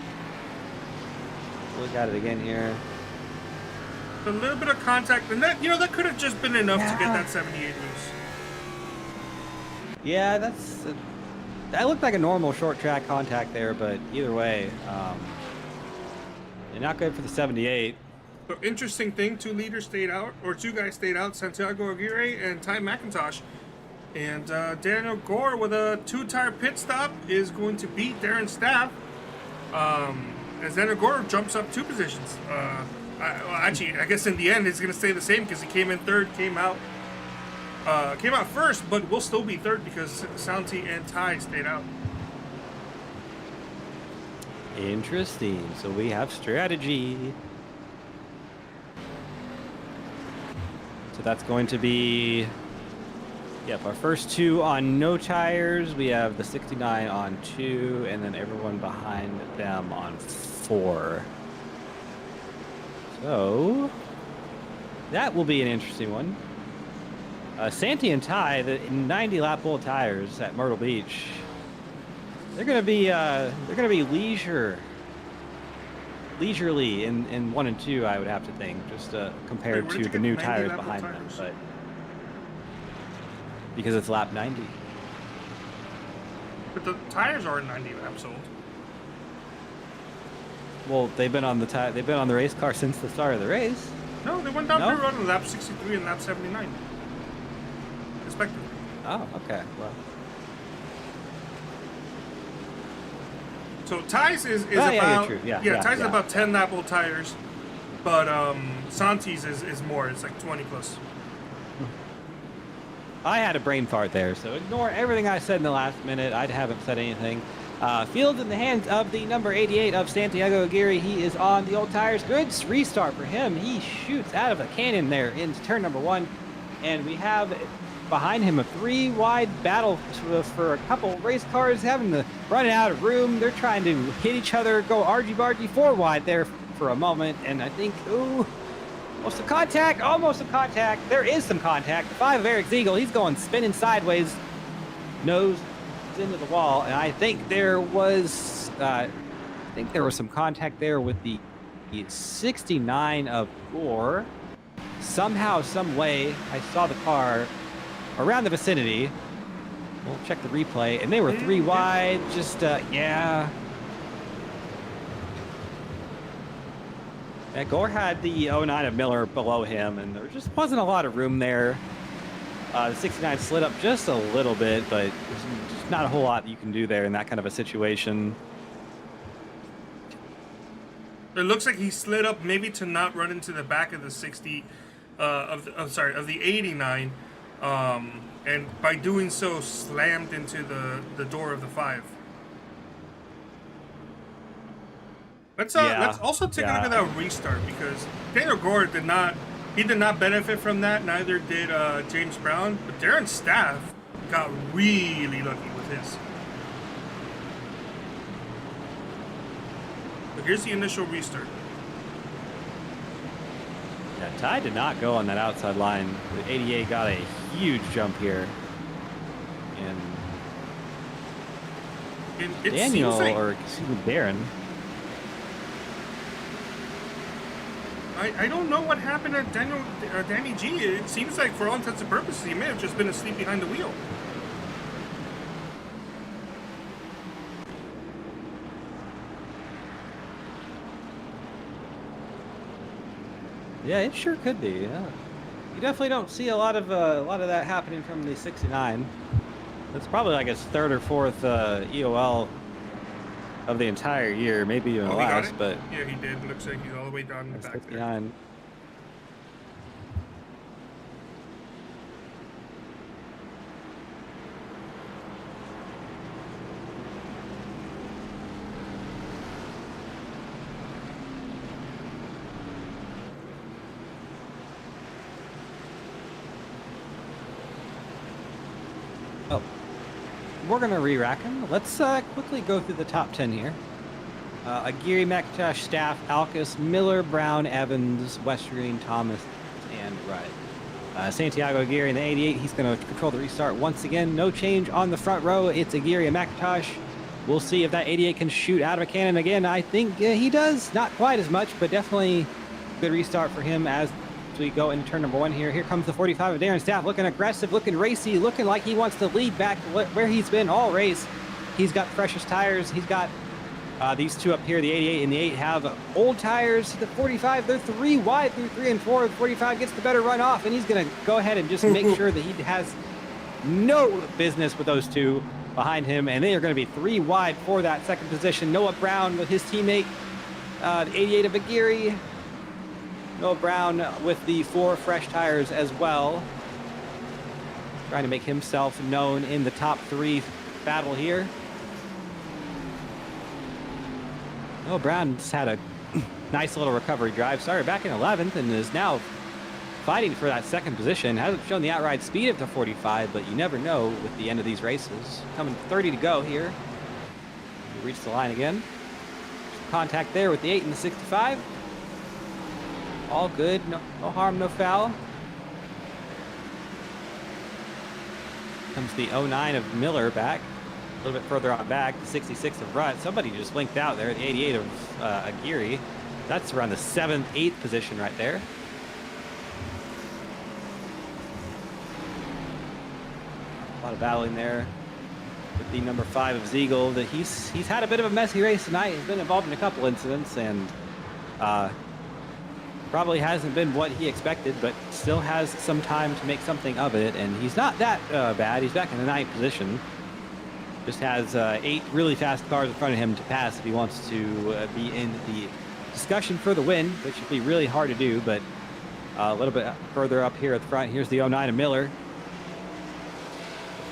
Look at it again here. A little bit of contact, and that that could have just been enough to get that 78 loose. Yeah, that looked like a normal short track contact there, but either way, not good for the 78. So interesting thing, two guys stayed out, Santiago Aguirre and Ty McIntosh. And Daniel Gore with a 2-tire pit stop is going to beat Darren Staff. As Daniel Gore jumps up 2 positions. Actually, I guess in the end it's going to stay the same because he came in third, came out first, but will still be third because Santi and Ty stayed out. Interesting. So we have strategy. So that's going to be, yep, our first 2 on no tires. We have the 69 on 2, and then everyone behind them on 4. So that will be an interesting one. Santi and Ty, the 90-lap old tires at Myrtle Beach. They're gonna be leisurely in 1 and 2, I would have to think, just compared to the new tires behind them, but because it's lap 90. But the tires are 90 laps old. Well, they've been on the race car since the start of the race. No, they went down pit road on lap 63 and lap 79, respectively. Oh, okay. Well. So Ty's is about Ty's is about 10 lap old tires, but Santi's is more. It's like 20 plus. I had a brain fart there, so ignore everything I said in the last minute. I haven't said anything. Field in the hands of the number 88 of Santiago Aguirre. He is on the old tires. Good restart for him. He shoots out of a cannon there into turn number 1. And we have behind him a 3-wide battle for a couple race cars having to run out of room. They're trying to hit each other, go argy-bargy 4-wide there for a moment. And I think, ooh, almost a contact. There is some contact. The 5 of Eric Ziegel, he's going spinning sideways, nose into the wall. And I think there was some contact there with the 69 of Gore. Somehow, some way, I saw the car around the vicinity. We'll check the replay, and they were 3 wide. Just yeah. Yeah, Gore had the 09 of Miller below him, and there just wasn't a lot of room there. The 69 slid up just a little bit, but there's just not a whole lot you can do there in that kind of a situation. It looks like he slid up maybe to not run into the back of the 60, of the 89, and by doing so slammed into the door of the 5. Let's also take a look at that restart, because Daniel Gore did not benefit from that. Neither did James Brown, but Darren Staff got really lucky with his. Here's the initial restart. Yeah, Ty did not go on that outside line. The 88 got a huge jump here. And Daniel, or excuse me, Darren. I don't know what happened to Danny G. It seems like for all intents and purposes, he may have just been asleep behind the wheel. Yeah, it sure could be. Yeah, you definitely don't see a lot of that happening from the 69. That's probably like his 3rd or 4th EOL of the entire year, maybe even less. But yeah, he did. Looks like he's all the way down in the back 69. there. Oh, we're gonna re-rack them. Let's quickly go through the top 10 here. Aguirre, McIntosh, Staff, Alcus, Miller, Brown, Evans, Westergreen, Thomas, and Rudd. Santiago Aguirre in the 88, he's going to control the restart once again. No change on the front row. It's Aguirre and McIntosh. We'll see if that 88 can shoot out of a cannon again. I think he does. Not quite as much, but definitely good restart for him as we go into turn number 1 here. Here comes the 45 of Darren Staff, looking aggressive, looking racy, looking like he wants to lead back to where he's been all race. He's got freshest tires. He's got these 2 up here, the 88 and the 8, have old tires. The 45, they're 3 wide through 3 and 4. The 45 gets the better run off, and he's going to go ahead and just make sure that he has no business with those 2 behind him, and they are going to be 3 wide for that second position. Noah Brown with his teammate, the 88 of Aguirre. Noah Brown with the 4 fresh tires as well. Trying to make himself known in the top 3 battle here. Noah Brown's had a nice little recovery drive. Started back in 11th and is now fighting for that second position. Hasn't shown the outright speed of the 45, but you never know with the end of these races. Coming 30 to go here. We reach the line again. Contact there with the 8 and the 65. All good, no harm, no foul. Comes the 09 of Miller back. A little bit further on back, the 66 of Rutt. Somebody just linked out there, the 88 of Aguirre. That's around the 7th, 8th position right there. A lot of battling there with the number 5 of Ziegel. That he's had a bit of a messy race tonight. He's been involved in a couple incidents and probably hasn't been what he expected, but still has some time to make something of it. And he's not that bad. He's back in the 9th position. Just has 8 really fast cars in front of him to pass if he wants to be in the discussion for the win, which would be really hard to do. But a little bit further up here at the front, here's the 09 of Miller.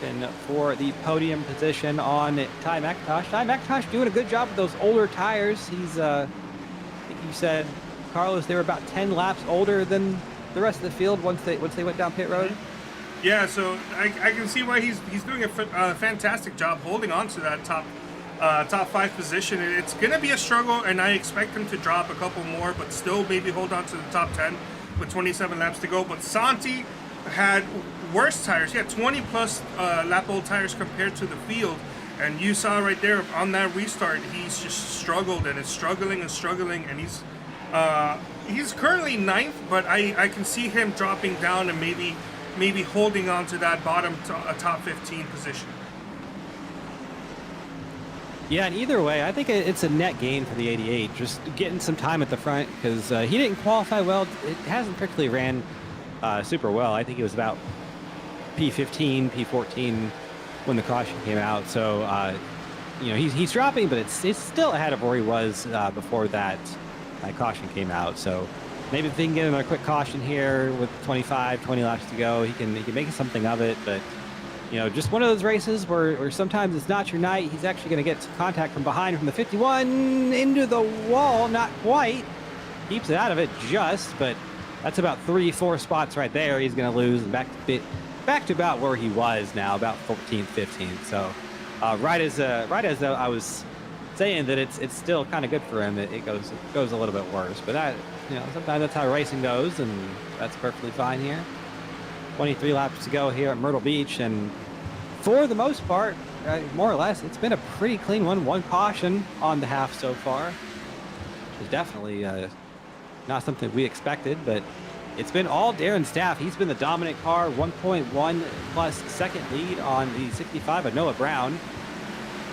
And for the podium position on Ty McIntosh. Ty McIntosh doing a good job with those older tires. He's, I think you said, Carlos, they were about 10 laps older than the rest of the field once they went down pit road. Yeah, so I can see why he's doing a fantastic job holding on to that top 5 position. It's going to be a struggle, and I expect him to drop a couple more, but still maybe hold on to the top 10 with 27 laps to go. But Santi had worse tires. He had 20 plus lap old tires compared to the field, and you saw right there on that restart, he's just struggled and is struggling, and he's currently 9th, but I can see him dropping down and maybe holding on to that bottom top 15 position. Yeah, and either way, I think it's a net gain for the 88, just getting some time at the front, because he didn't qualify well. It hasn't particularly ran super well. I think it was about P15, P14 when the caution came out. So, he's dropping, but it's still ahead of where he was before that caution came out. So maybe if they can get another quick caution here with 20 laps to go, he can make something of it. But just one of those races where sometimes it's not your night. He's actually going to get some contact from behind from the 51 into the wall. Not quite. Keeps it out of it just, but that's about 3-4 spots right there. He's going to lose and back to about where he was now, about 14th, 15th. So right as I was saying that it's still kind of good for him, it goes a little bit worse. But that sometimes that's how racing goes, and that's perfectly fine here. 23 laps to go here at Myrtle Beach, and for the most part, more or less, it's been a pretty clean one. One caution on the half so far, which is definitely not something we expected, but it's been all Darren's staff. He's been the dominant car, 1.1 plus second lead on the 65 of Noah Brown.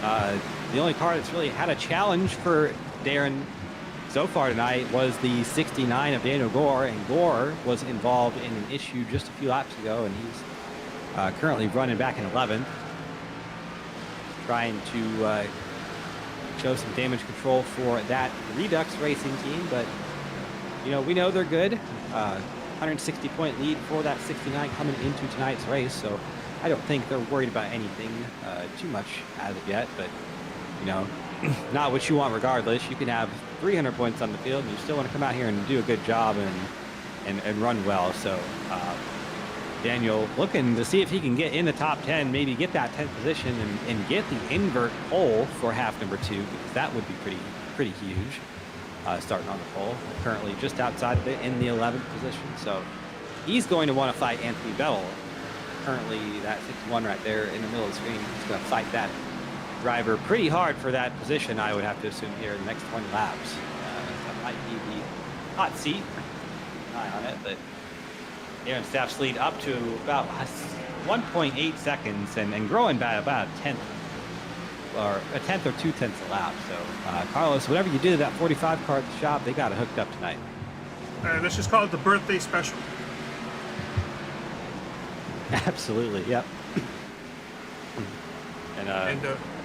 The only car that's really had a challenge for Darren so far tonight was the 69 of Daniel Gore, and Gore was involved in an issue just a few laps ago, and he's currently running back in 11th, trying to show some damage control for that Redux Racing team. But we know they're good. 160-point lead for that 69 coming into tonight's race, so I don't think they're worried about anything too much as of yet. But not what you want regardless. You can have 300 points on the field and you still want to come out here and do a good job and run well. So Daniel looking to see if he can get in the top 10, maybe get that 10th position and get the invert pole for half number 2, because that would be pretty huge. Starting on the pole, currently just outside of it in the 11th position. So he's going to want to fight Anthony Bell. Currently that 61 right there in the middle of the screen. He's going to fight that driver pretty hard for that position, I would have to assume, here in the next 20 laps. That might be the hot seat. Keep an eye on it, but Aaron Staff's lead up to about 1.8 seconds and growing by about a tenth or 2/10 a lap. So Carlos, whatever you do to that 45 car at the shop, they got it hooked up tonight. Let's just call it the birthday special. Absolutely, yep. And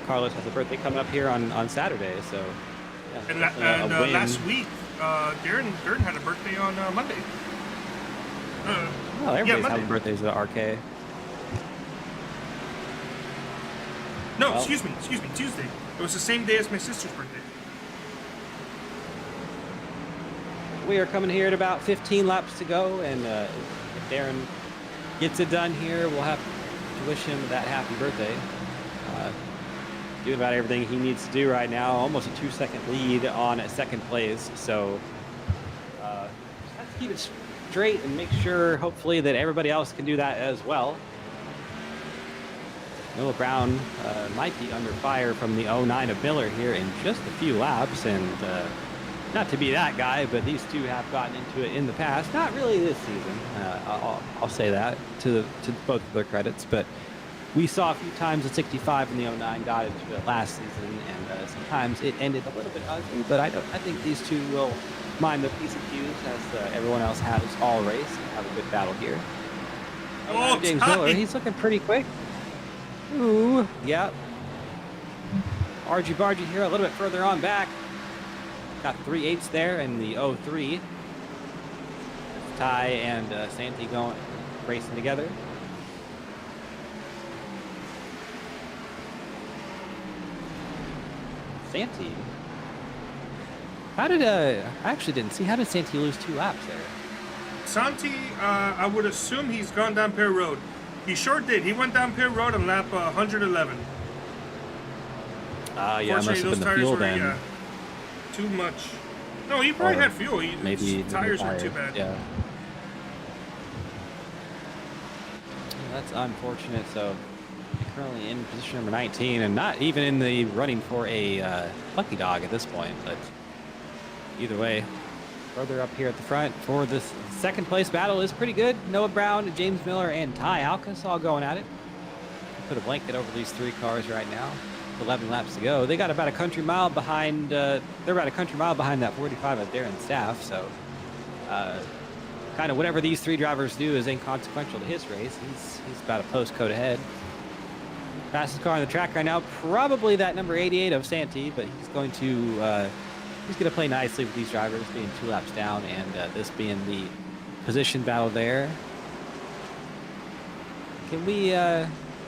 Carlos has a birthday coming up here on Saturday, so yeah, and last week Darren had a birthday on Monday. Everybody's having birthdays at RK. No, excuse me, Tuesday. It was the same day as my sister's birthday. We are coming here at about 15 laps to go, and if Darren gets it done here, we'll have to wish him that happy birthday. Doing about everything he needs to do right now, almost a 2-second lead on a second place, so just have to keep it straight and make sure, hopefully, that everybody else can do that as well. Noah Brown might be under fire from the 09 of Miller here in just a few laps, and not to be that guy, but these two have gotten into it in the past. Not really this season, I'll say that to both of their credits, but we saw a few times the 65 and the 09 got into it last season, and sometimes it ended a little bit ugly, but I think these two will mind the P's and Q's as everyone else has all race and have a good battle here. James Miller, he's looking pretty quick. Ooh, yep. Argy-bargy here a little bit further on back. Got 3/8 there in the 03. Ty and Santi going racing together. Santi. How did I actually didn't see. How did Santi lose 2 laps there? Santi, I would assume he's gone down Pier Road. He sure did. He went down Pier Road on lap 111. Yeah, must have Fortunately, been those the tires fuel were then. too much. No, he probably Or had fuel. Maybe His tires weren't too bad. Yeah. That's unfortunate. So currently in position number 19 and not even in the running for a lucky dog at this point. But either way, further up here at the front for this second place battle is pretty good. Noah Brown, James Miller, and Ty Alkus all going at it. Put a blanket over these three cars right now. 11 laps to go. They got about a country mile behind. They're about a country mile behind that 45 of Darren Staff. So, kind of whatever these three drivers do is inconsequential to his race. He's about a postcode ahead. Fastest car on the track right now, probably that number 88 of Santi, but he's going to play nicely with these drivers, being 2 laps down, and this being the position battle there. Can we?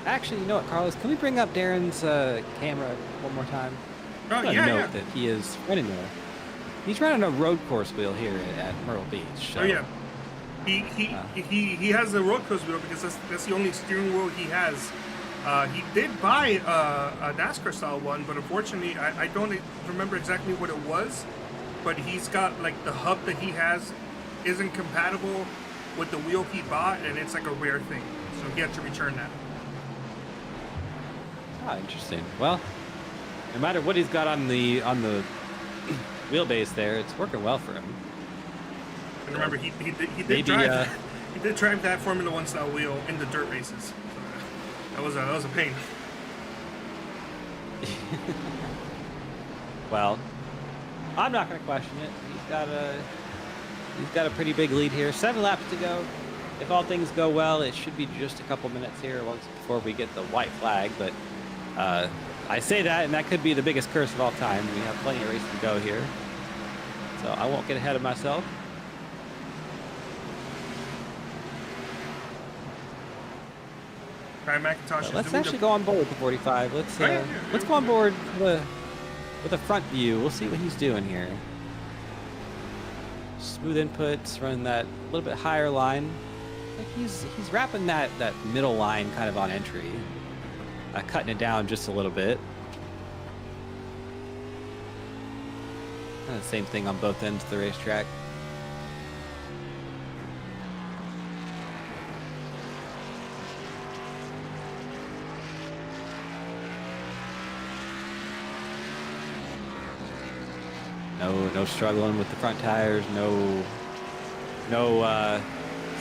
Actually, you know what, Carlos? Can we bring up Darren's camera one more time? Oh, yeah. That he is running he's running a road course wheel here at Myrtle Beach. So, Oh yeah, he has a road course wheel because that's the only steering wheel he has. He did buy a NASCAR style one, but unfortunately, I don't remember exactly what it was. But he's got like the hub that he has isn't compatible with the wheel he bought, and it's like a rare thing, so he had to return that. Ah, interesting. Well, no matter what he's got on the wheelbase there, it's working well for him. And remember, he did drive that Formula One style wheel in the dirt races. So that was a pain. Well, I'm not going to question it. He's got a pretty big lead here. 7 laps to go. If all things go well, it should be just a couple minutes here before we get the white flag. But I say that, and that could be the biggest curse of all time. We have plenty of race to go here, so I won't get ahead of myself. Brian McIntosh. Let's actually go on board with the 45. Let's go on board with a front view. We'll see what he's doing here. Smooth inputs, running that little bit higher line. Like he's wrapping that middle line kind of on entry, cutting it down just a little bit. Same thing on both ends of the racetrack. No struggling with the front tires. No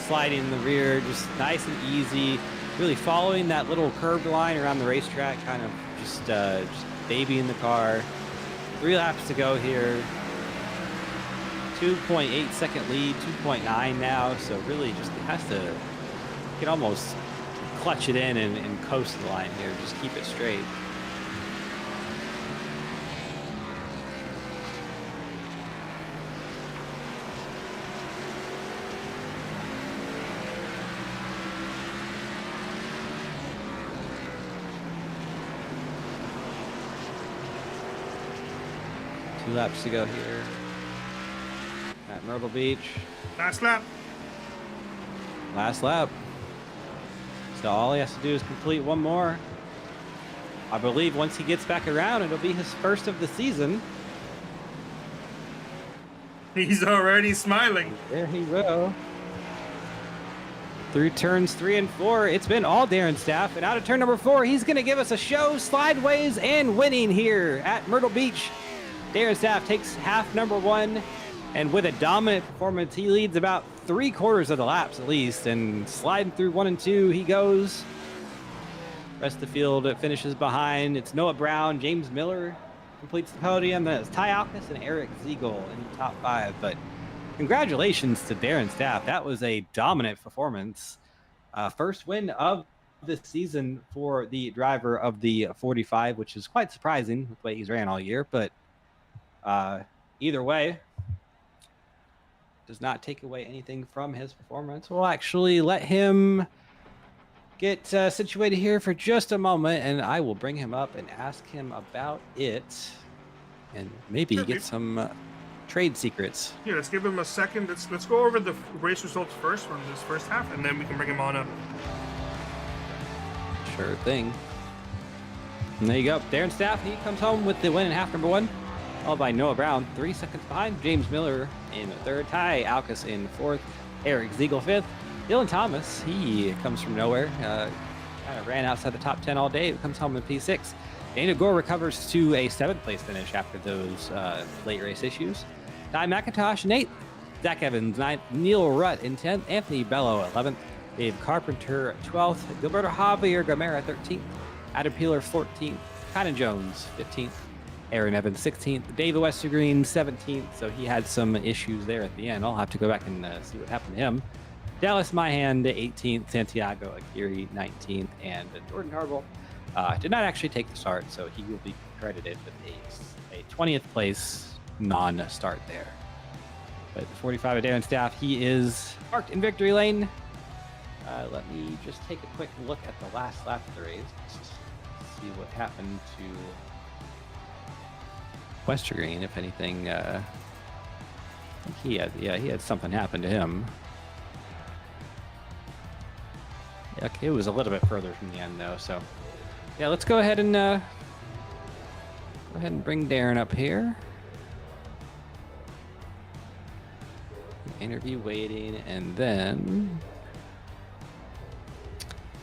sliding in the rear. Just nice and easy. Really following that little curved line around the racetrack. Kind of just babying the car. 3 laps to go here. 2.8 second lead. 2.9 now. So really just has to. You can almost clutch it in and coast the line here. Just keep it straight. Two laps to go here at Myrtle Beach. Last lap. Last lap. So all he has to do is complete one more. I believe once he gets back around, it'll be his first of the season. He's already smiling. There he will. Through turns 3 and 4, it's been all Darren Staff. And out of turn number 4, he's going to give us a show, slideways, and winning here at Myrtle Beach. Darren Staff takes half number 1, and with a dominant performance, he leads about 3/4 of the laps at least, and sliding through 1 and 2 he goes. Rest of the field finishes behind. It's Noah Brown, James Miller completes the podium. Then it's Ty Alkus and Eric Ziegel in the top 5. But congratulations to Darren Staff. That was a dominant performance. First win of the season for the driver of the 45, which is quite surprising with the way he's ran all year. But either way, does not take away anything from his performance. We'll actually let him get situated here for just a moment, and I will bring him up and ask him about it, and maybe get some trade secrets. Yeah, let's give him a second. Let's go over the race results first from this first half, and then we can bring him on up. Sure thing. And there you go. Darren Staff, he comes home with the win in half number 1. Followed by Noah Brown, 3 seconds behind. James Miller in 3rd. Ty Alkus in 4th. Eric Ziegel 5th. Dylan Thomas, he comes from nowhere. Kind of ran outside the top 10 all day. Comes home in P6. Daniel Gore recovers to a 7th place finish after those late race issues. Ty McIntosh in 8th. Zach Evans 9th. Neil Rutt in 10th. Anthony Bello 11th. Dave Carpenter 12th. Gilberto Javier Gamera 13th. Adam Peeler 14th. Conan Jones 15th. Aaron Evans 16th. David Westergreen 17th. So he had some issues there at the end. I'll have to go back and see what happened to him. Dallas Myhand 18th. Santiago Aguirre 19th. And Jordan Harville did not actually take the start, so he will be credited with a 20th place non-start there. But the 45 of Darren Staff, he is parked in victory lane. Let me just take a quick look at the last lap of the race. See what happened to Westergreen, if anything. I think he had something happen to him. Yeah, okay, it was a little bit further from the end though, so yeah, let's go ahead and bring Darren up here. Interview waiting, and then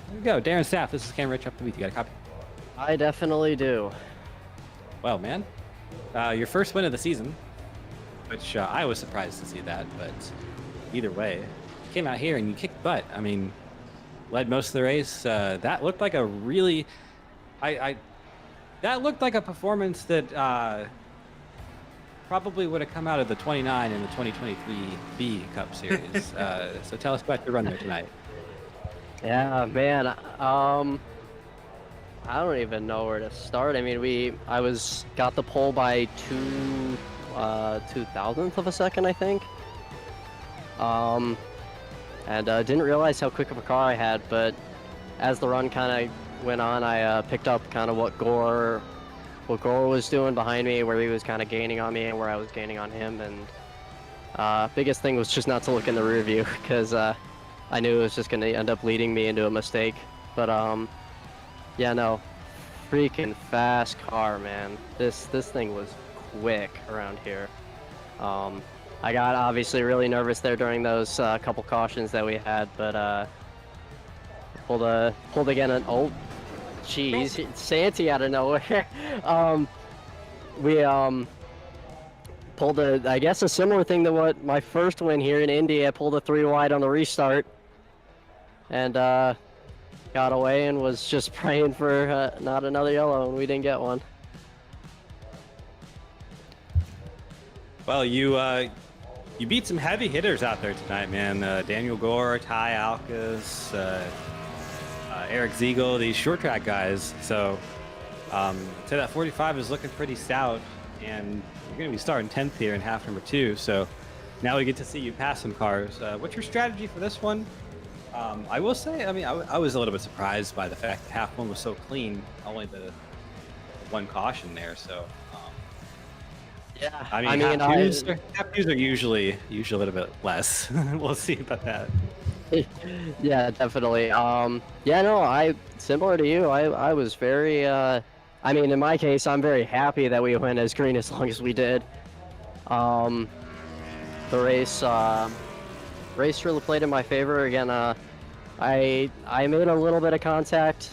there we go. Darren Staff, this is Cam Rich up the beat. You got a copy? I definitely do. Well, man, your first win of the season, which I was surprised to see that, but either way, you came out here and you kicked butt. I mean, led most of the race. That looked like a really, that looked like a performance that probably would have come out of the 29 in the 2023 B Cup Series. So tell us about your run there tonight. Yeah, man. I don't even know where to start. I mean, I got the pole by 2,000th of a second, I think. And didn't realize how quick of a car I had, but as the run kind of went on, I picked up kind of what Gore was doing behind me, where he was kind of gaining on me and where I was gaining on him. And biggest thing was just not to look in the rear view, because I knew it was just going to end up leading me into a mistake. But yeah, no, freaking fast car, man. This thing was quick around here. I got obviously really nervous there during those couple cautions that we had, but pulled again an jeez, Santi out of nowhere. We pulled I guess a similar thing to what my first win here in Indy. I pulled a 3 wide on the restart, and got away and was just praying for not another yellow, and we didn't get one. Well, you beat some heavy hitters out there tonight, man. Daniel Gore, Ty Alkus, Eric Ziegel, these short track guys. So that 45 is looking pretty stout, and you're going to be starting 10th here in half number 2. So now we get to see you pass some cars. What's your strategy for this one? I will say, I mean, I was a little bit surprised by the fact that half one was so clean, only the one caution there. So yeah, I mean half twos are usually a little bit less. We'll see about that. Yeah, definitely. Yeah, no, similar to you, I was very, I mean, in my case, I'm very happy that we went as green as long as we did. The race really played in my favor. Again, I made a little bit of contact.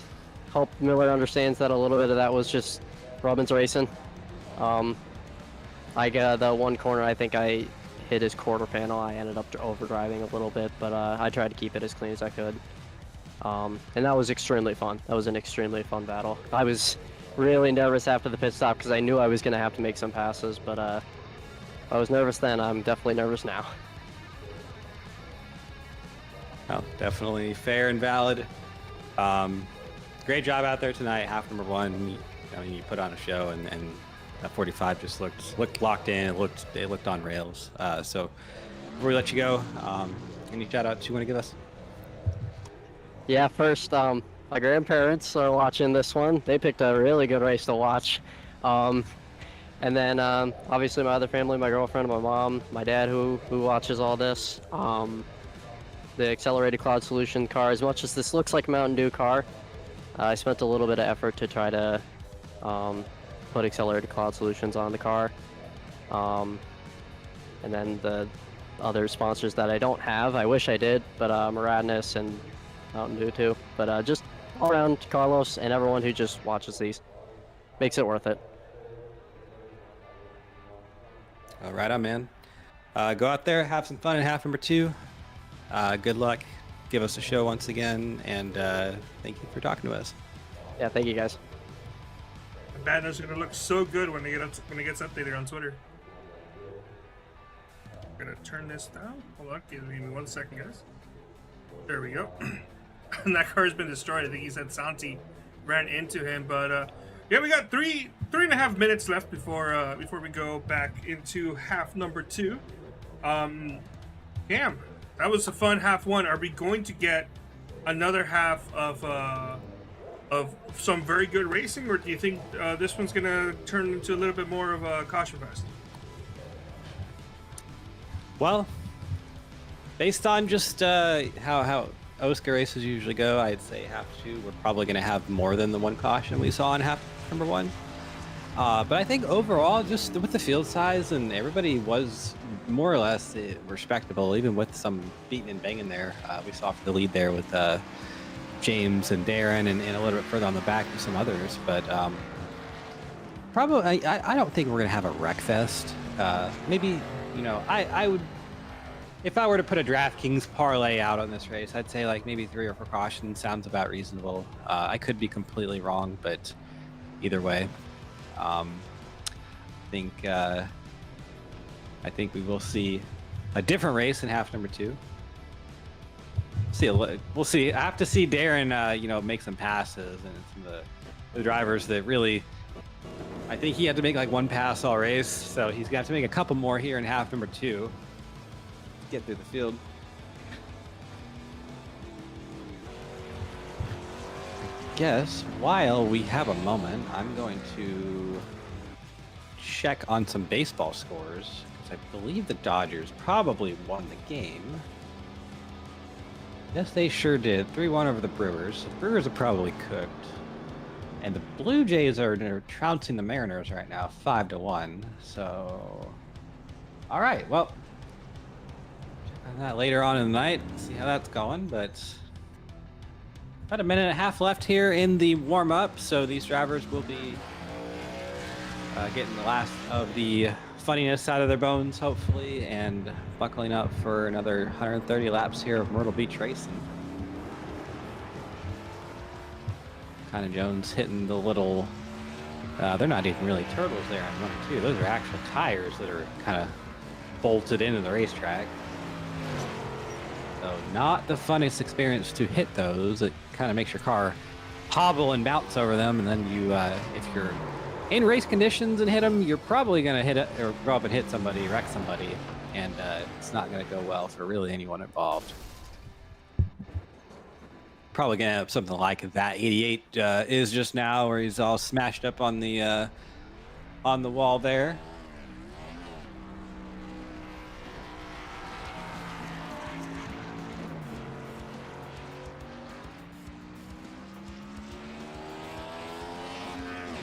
Hope Miller understands that a little bit of that was just Robin's racing. I got the one corner, I think I hit his quarter panel. I ended up overdriving a little bit, but I tried to keep it as clean as I could. And that was extremely fun. That was an extremely fun battle. I was really nervous after the pit stop because I knew I was going to have to make some passes, but I was nervous then. I'm definitely nervous now. Oh, definitely fair and valid. Great job out there tonight, half number 1. You put on a show, and that 45 just looked locked in. It looked on rails. So before we let you go, any shout outs you want to give us? Yeah, first, my grandparents are watching this one. They picked a really good race to watch. And then obviously my other family, my girlfriend, my mom, my dad, who watches all this. The accelerated cloud solution car. As much as this looks like a Mountain Dew car, I spent a little bit of effort to try to put accelerated cloud solutions on the car. And then the other sponsors that I don't have, I wish I did, but Muradness and Mountain Dew too. But just all around, Carlos and everyone who just watches these, makes it worth it. All right on, man. Go out there, have some fun in half number 2. Good luck. Give us a show once again, and thank you for talking to us. Yeah, thank you guys. The banners are gonna look so good when it gets updated on Twitter. I'm gonna turn this down. Hold on, give me 1 second, guys. There we go. And that car's been destroyed. I think he said Santi ran into him, but yeah, we got three and a half minutes left before we go back into half number 2. Cam, that was a fun half 1. Are we going to get another half of some very good racing, or do you think this one's gonna turn into a little bit more of a caution fest? Well, based on just how OSCA races usually go, I'd say half 2, we're probably going to have more than the 1 caution we saw in half number 1. But I think overall, just with the field size, and everybody was more or less respectable, even with some beating and banging there. We saw for the lead there with James and Darren, and a little bit further on the back with some others. But probably, I don't think we're going to have a wreck fest. Maybe, I would, if I were to put a DraftKings parlay out on this race, I'd say like maybe 3 or 4 cautions sounds about reasonable. I could be completely wrong, but either way, I think we will see a different race in half number 2. We'll see. I have to see Darren, make some passes, and some of the drivers that really. I think he had to make like 1 pass all race, so he's got to make a couple more here in half number 2. Get through the field. Guess while we have a moment, I'm going to check on some baseball scores, because I believe the Dodgers probably won the game. Yes, they sure did. 3-1 over the Brewers. The Brewers are probably cooked. And the Blue Jays are trouncing the Mariners right now, 5-1. So, all right, well, check on that later on in the night, see how that's going. But about a minute and a half left here in the warm-up, so these drivers will be getting the last of the funniness out of their bones, hopefully, and buckling up for another 130 laps here of Myrtle Beach racing. Kind of Jones hitting the little, they're not even really turtles there on 1 and 2. Those are actual tires that are kind of bolted into the racetrack. So not the funnest experience to hit those. It kind of makes your car hobble and bounce over them, and then you, if you're in race conditions and hit them, you're probably going to hit it or go up and hit somebody, wreck somebody, and it's not going to go well for really anyone involved. Probably going to have something like that 88 is just now, where he's all smashed up on the wall there.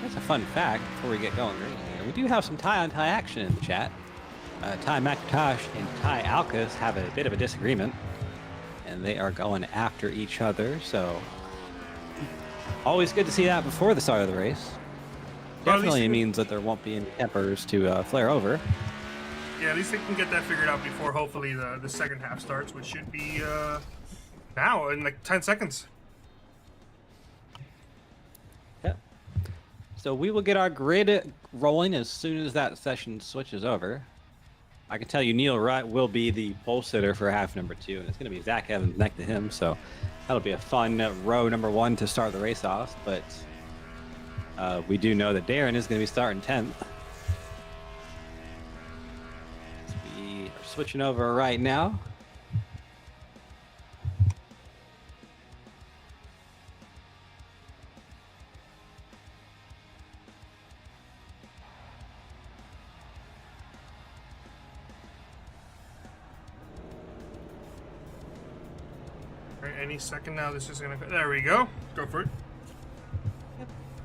That's a fun fact before we get going right here. We do have some tie-on-tie action in the chat. Ty McIntosh and Ty Alcas have a bit of a disagreement, and they are going after each other, so always good to see that before the start of the race. Definitely means that there won't be any tempers to flare over. Yeah, at least they can get that figured out before hopefully the second half starts, which should be now in like 10 seconds. So we will get our grid rolling as soon as that session switches over. I can tell you Neil Wright will be the pole sitter for half number 2, and it's going to be Zach Evans next to him, so that'll be a fun row number 1 to start the race off. But we do know that Darren is going to be starting 10th. We are switching over right now. Right, any second now, this is gonna. There we go. Go for it.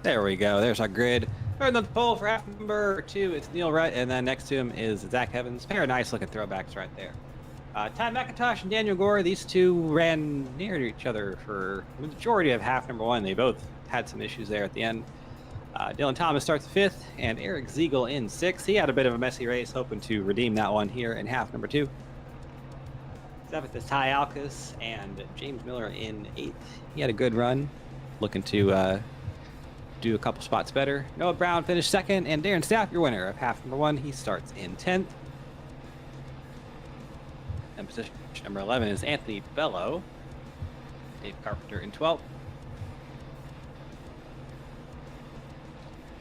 There we go. There's our grid. Third on the pole for half number 2, it's Neil Rutt, and then next to him is Zach Evans. Pair of nice looking throwbacks right there. Ty McIntosh and Daniel Gore, these two ran near to each other for the majority of half number 1. They both had some issues there at the end. Dylan Thomas starts 5th, and Eric Ziegel in 6th. He had a bit of a messy race, hoping to redeem that one here in half number 2. 7th is Ty Alkus, and James Miller in 8th. He had a good run, looking to do a couple spots better. Noah Brown finished 2nd, and Darren Staff, your winner of half number 1. He starts in 10th. And position number 11 is Anthony Bello. Dave Carpenter in 12th.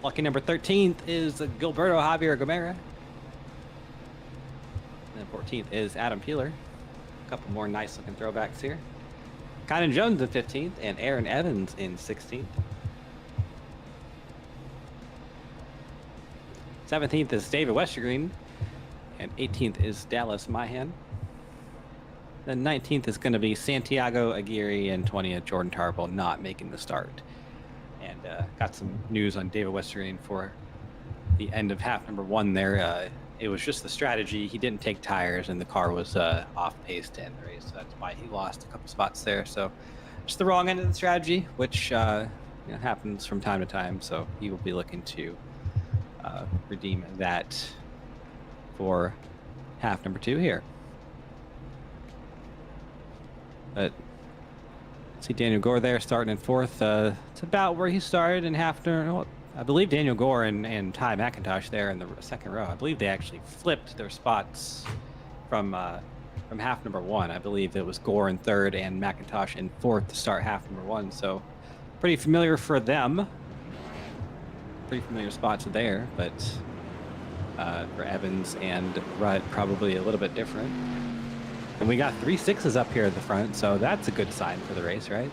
Lucky number 13th is Gilberto Javier Gomera. And 14th is Adam Peeler. A couple more nice looking throwbacks here. Kynan Jones in 15th, and Aaron Evans in 16th. 17th is David Westergreen, and 18th is Dallas Mahan. Then 19th is going to be Santiago Aguirre, and 20th Jordan Tarble not making the start. And got some news on David Westergreen for the end of half number 1 there. It was just the strategy. He didn't take tires, and the car was off pace to end the race. So that's why he lost a couple spots there. So just the wrong end of the strategy, which happens from time to time. So he will be looking to redeem that for half number 2 here. But see Daniel Gore there starting in 4th. It's about where he started in half. I believe Daniel Gore and Ty McIntosh there in the 2nd row. I believe they actually flipped their spots from half number 1. I believe it was Gore in 3rd and McIntosh in 4th to start half number 1. So pretty familiar for them. Pretty familiar spots there, but for Evans and Rudd, probably a little bit different. And we got 3 6s up here at the front, so that's a good sign for the race, right?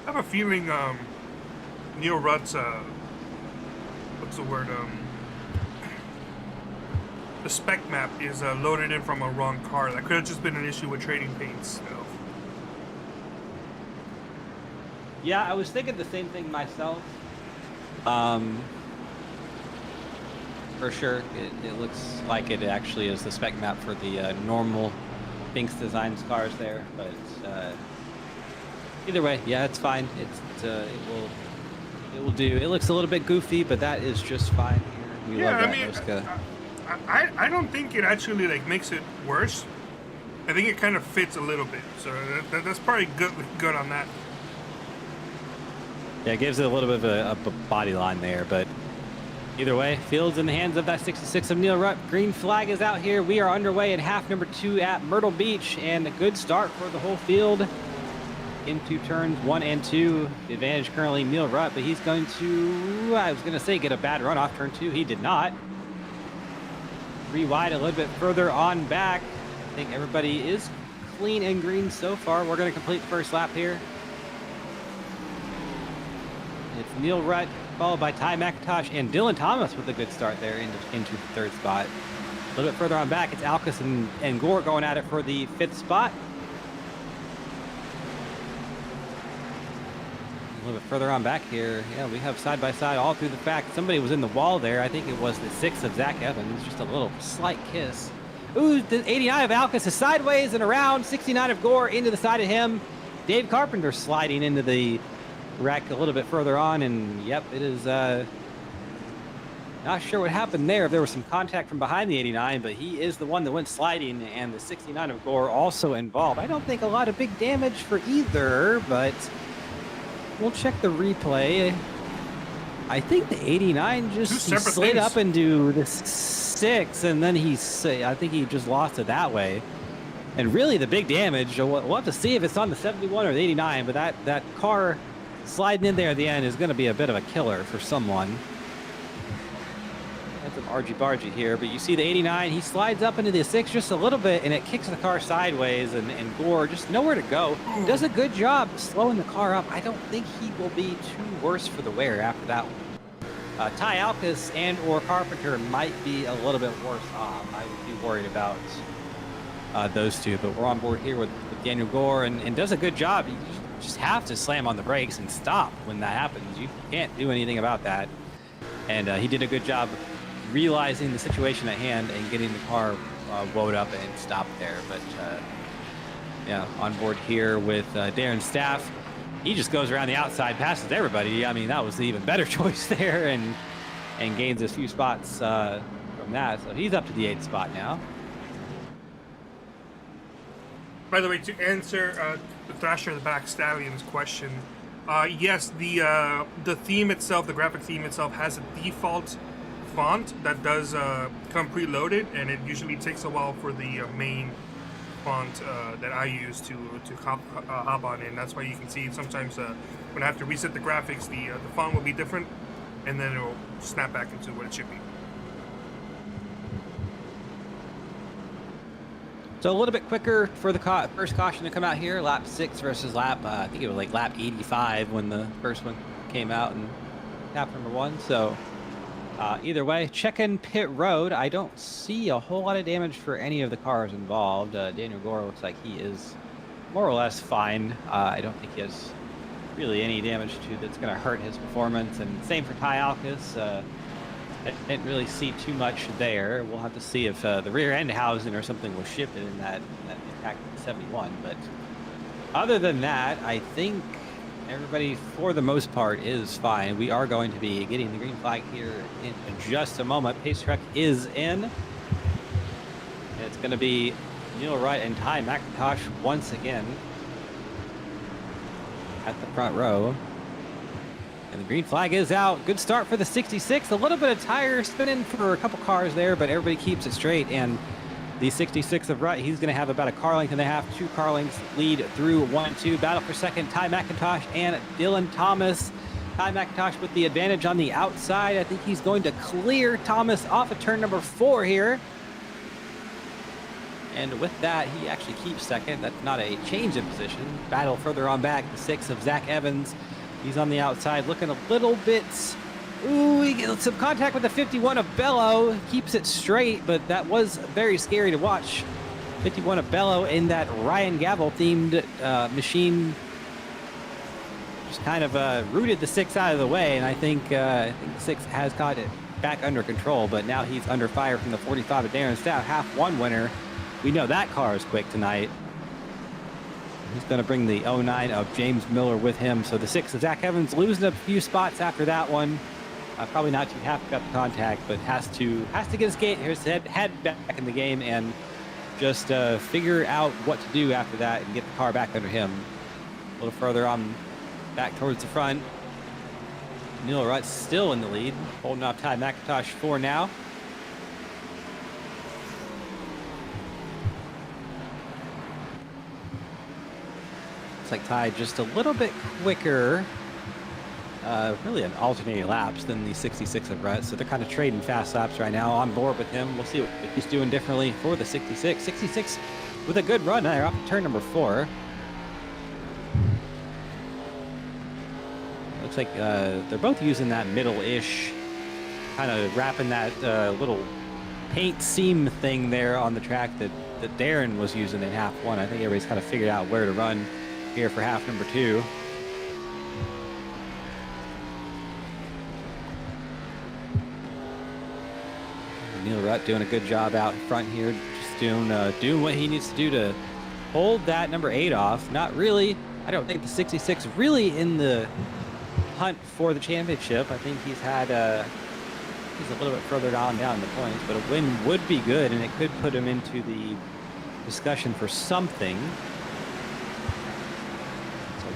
I have a feeling Neil Rudd's what's the word? The spec map is loaded in from a wrong car. That could have just been an issue with trading paints. You know? Yeah, I was thinking the same thing myself. For sure, it looks like it actually is the spec map for the normal Binks Designs cars there, but either way, yeah, it's fine. It will do. It looks a little bit goofy, but that is just fine here. We love that, OSCA. I don't think it actually makes it worse. I think it kind of fits a little bit, so that's probably good on that. Yeah, it gives it a little bit of a body line there, but either way, field's in the hands of that 66 of Neil Rutt. Green flag is out here. We are underway in half number 2 at Myrtle Beach, and a good start for the whole field into turns 1 and 2. The advantage currently Neil Rutt, but he's going to, I was going to say, get a bad run off turn 2. He did not. Wide a little bit further on back. I think everybody is clean and green so far. We're going to complete the first lap here. It's Neil Rutt, followed by Ty McIntosh and Dylan Thomas with a good start there into the 3rd spot. A little bit further on back, it's Alkus and Gore going at it for the 5th spot. A little bit further on back here, yeah, we have side by side all through the fact. Somebody was in the wall there. I think it was the 6th of Zach Evans. Just a little slight kiss. Ooh, the 89 of Alkus is sideways and around. 69 of Gore into the side of him. Dave Carpenter sliding into the wreck a little bit further on, and yep, it is not sure what happened there, if there was some contact from behind the 89, but he is the one that went sliding, and the 69 of Gore also involved. I don't think a lot of big damage for either, but we'll check the replay. I think the 89 just he slid up into the 6, and then I think he just lost it that way. And really the big damage, we'll have to see if it's on the 71 or the 89, but that car sliding in there at the end is going to be a bit of a killer for someone. Got some argy-bargy here, but you see the 89, he slides up into the 6 just a little bit, and it kicks the car sideways, and Gore just nowhere to go. Does a good job slowing the car up. I don't think he will be too worse for the wear after that one. Ty Alkus and or Carpenter might be a little bit worse off. I would be worried about those two, but we're on board here with Daniel Gore, and does a good job. You just have to slam on the brakes and stop when that happens. You can't do anything about that. And he did a good job realizing the situation at hand and getting the car wound up and stopped there. But yeah, on board here with Darren Staff. He just goes around the outside, passes everybody. I mean, that was the even better choice there, and gains a few spots from that. So he's up to the 8th spot now. By the way, to answer the Thrasher in the Back Stallion's question, yes, the theme itself, the graphic theme itself, has a default font that does come preloaded, and it usually takes a while for the main font that I use to hop on in. That's why you can see sometimes when I have to reset the graphics, the font will be different, and then it will snap back into what it should be. So a little bit quicker for the first caution to come out here. Lap 6 versus lap, I think it was like lap 85 when the first one came out and lap number 1. So either way, checking pit road. I don't see a whole lot of damage for any of the cars involved. Daniel Gore looks like he is more or less fine. I don't think he has really any damage that's going to hurt his performance. And same for Ty Alkus. I didn't really see too much there. We'll have to see if the rear end housing or something was shifted in that attack 71. But other than that, I think everybody, for the most part, is fine. We are going to be getting the green flag here in just a moment. Pace truck is in. It's going to be Neil Wright and Ty McIntosh once again at the front row. And the green flag is out. Good start for the 66. A little bit of tire spinning for a couple cars there, but everybody keeps it straight. And the 66 of Rutt, he's going to have about a car length and a half. 2 car lengths lead through 1 and 2. Battle for second, Ty McIntosh and Dylan Thomas. Ty McIntosh with the advantage on the outside. I think he's going to clear Thomas off of turn number 4 here. And with that, he actually keeps second. That's not a change in position. Battle further on back, the 6 of Zach Evans. He's on the outside, looking a little bit. Ooh, he gets some contact with the 51 of Bello. Keeps it straight, but that was very scary to watch. 51 of Bello in that Ryan Gavel-themed machine. Just kind of rooted the 6 out of the way, and I think the 6 has got it back under control, but now he's under fire from the 45 of Darren Stout, half 1 winner. We know that car is quick tonight. He's going to bring the 09 of James Miller with him. So the 6 of Zach Evans losing a few spots after that one. Probably not too happy about the contact, but has to get his head back in the game and just figure out what to do after that and get the car back under him. A little further on back towards the front. Neil Rutt still in the lead, holding off Ty McIntosh for now. Like Ty just a little bit quicker, really an alternating laps than the 66 of Brett, so they're kind of trading fast laps right now. On board with him, we'll see what he's doing differently for the 66. 66 with a good run there off of turn number 4. Looks like they're both using that middle-ish, kind of wrapping that little paint seam thing there on the track that Darren was using in half 1. I think everybody's kind of figured out where to run here for half number 2. Neil Rutt doing a good job out in front here, just doing what he needs to do to hold that number 8 off. Not really. I don't think the 66 really in the hunt for the championship. I think he's a little bit further down in the points, but a win would be good, and it could put him into the discussion for something.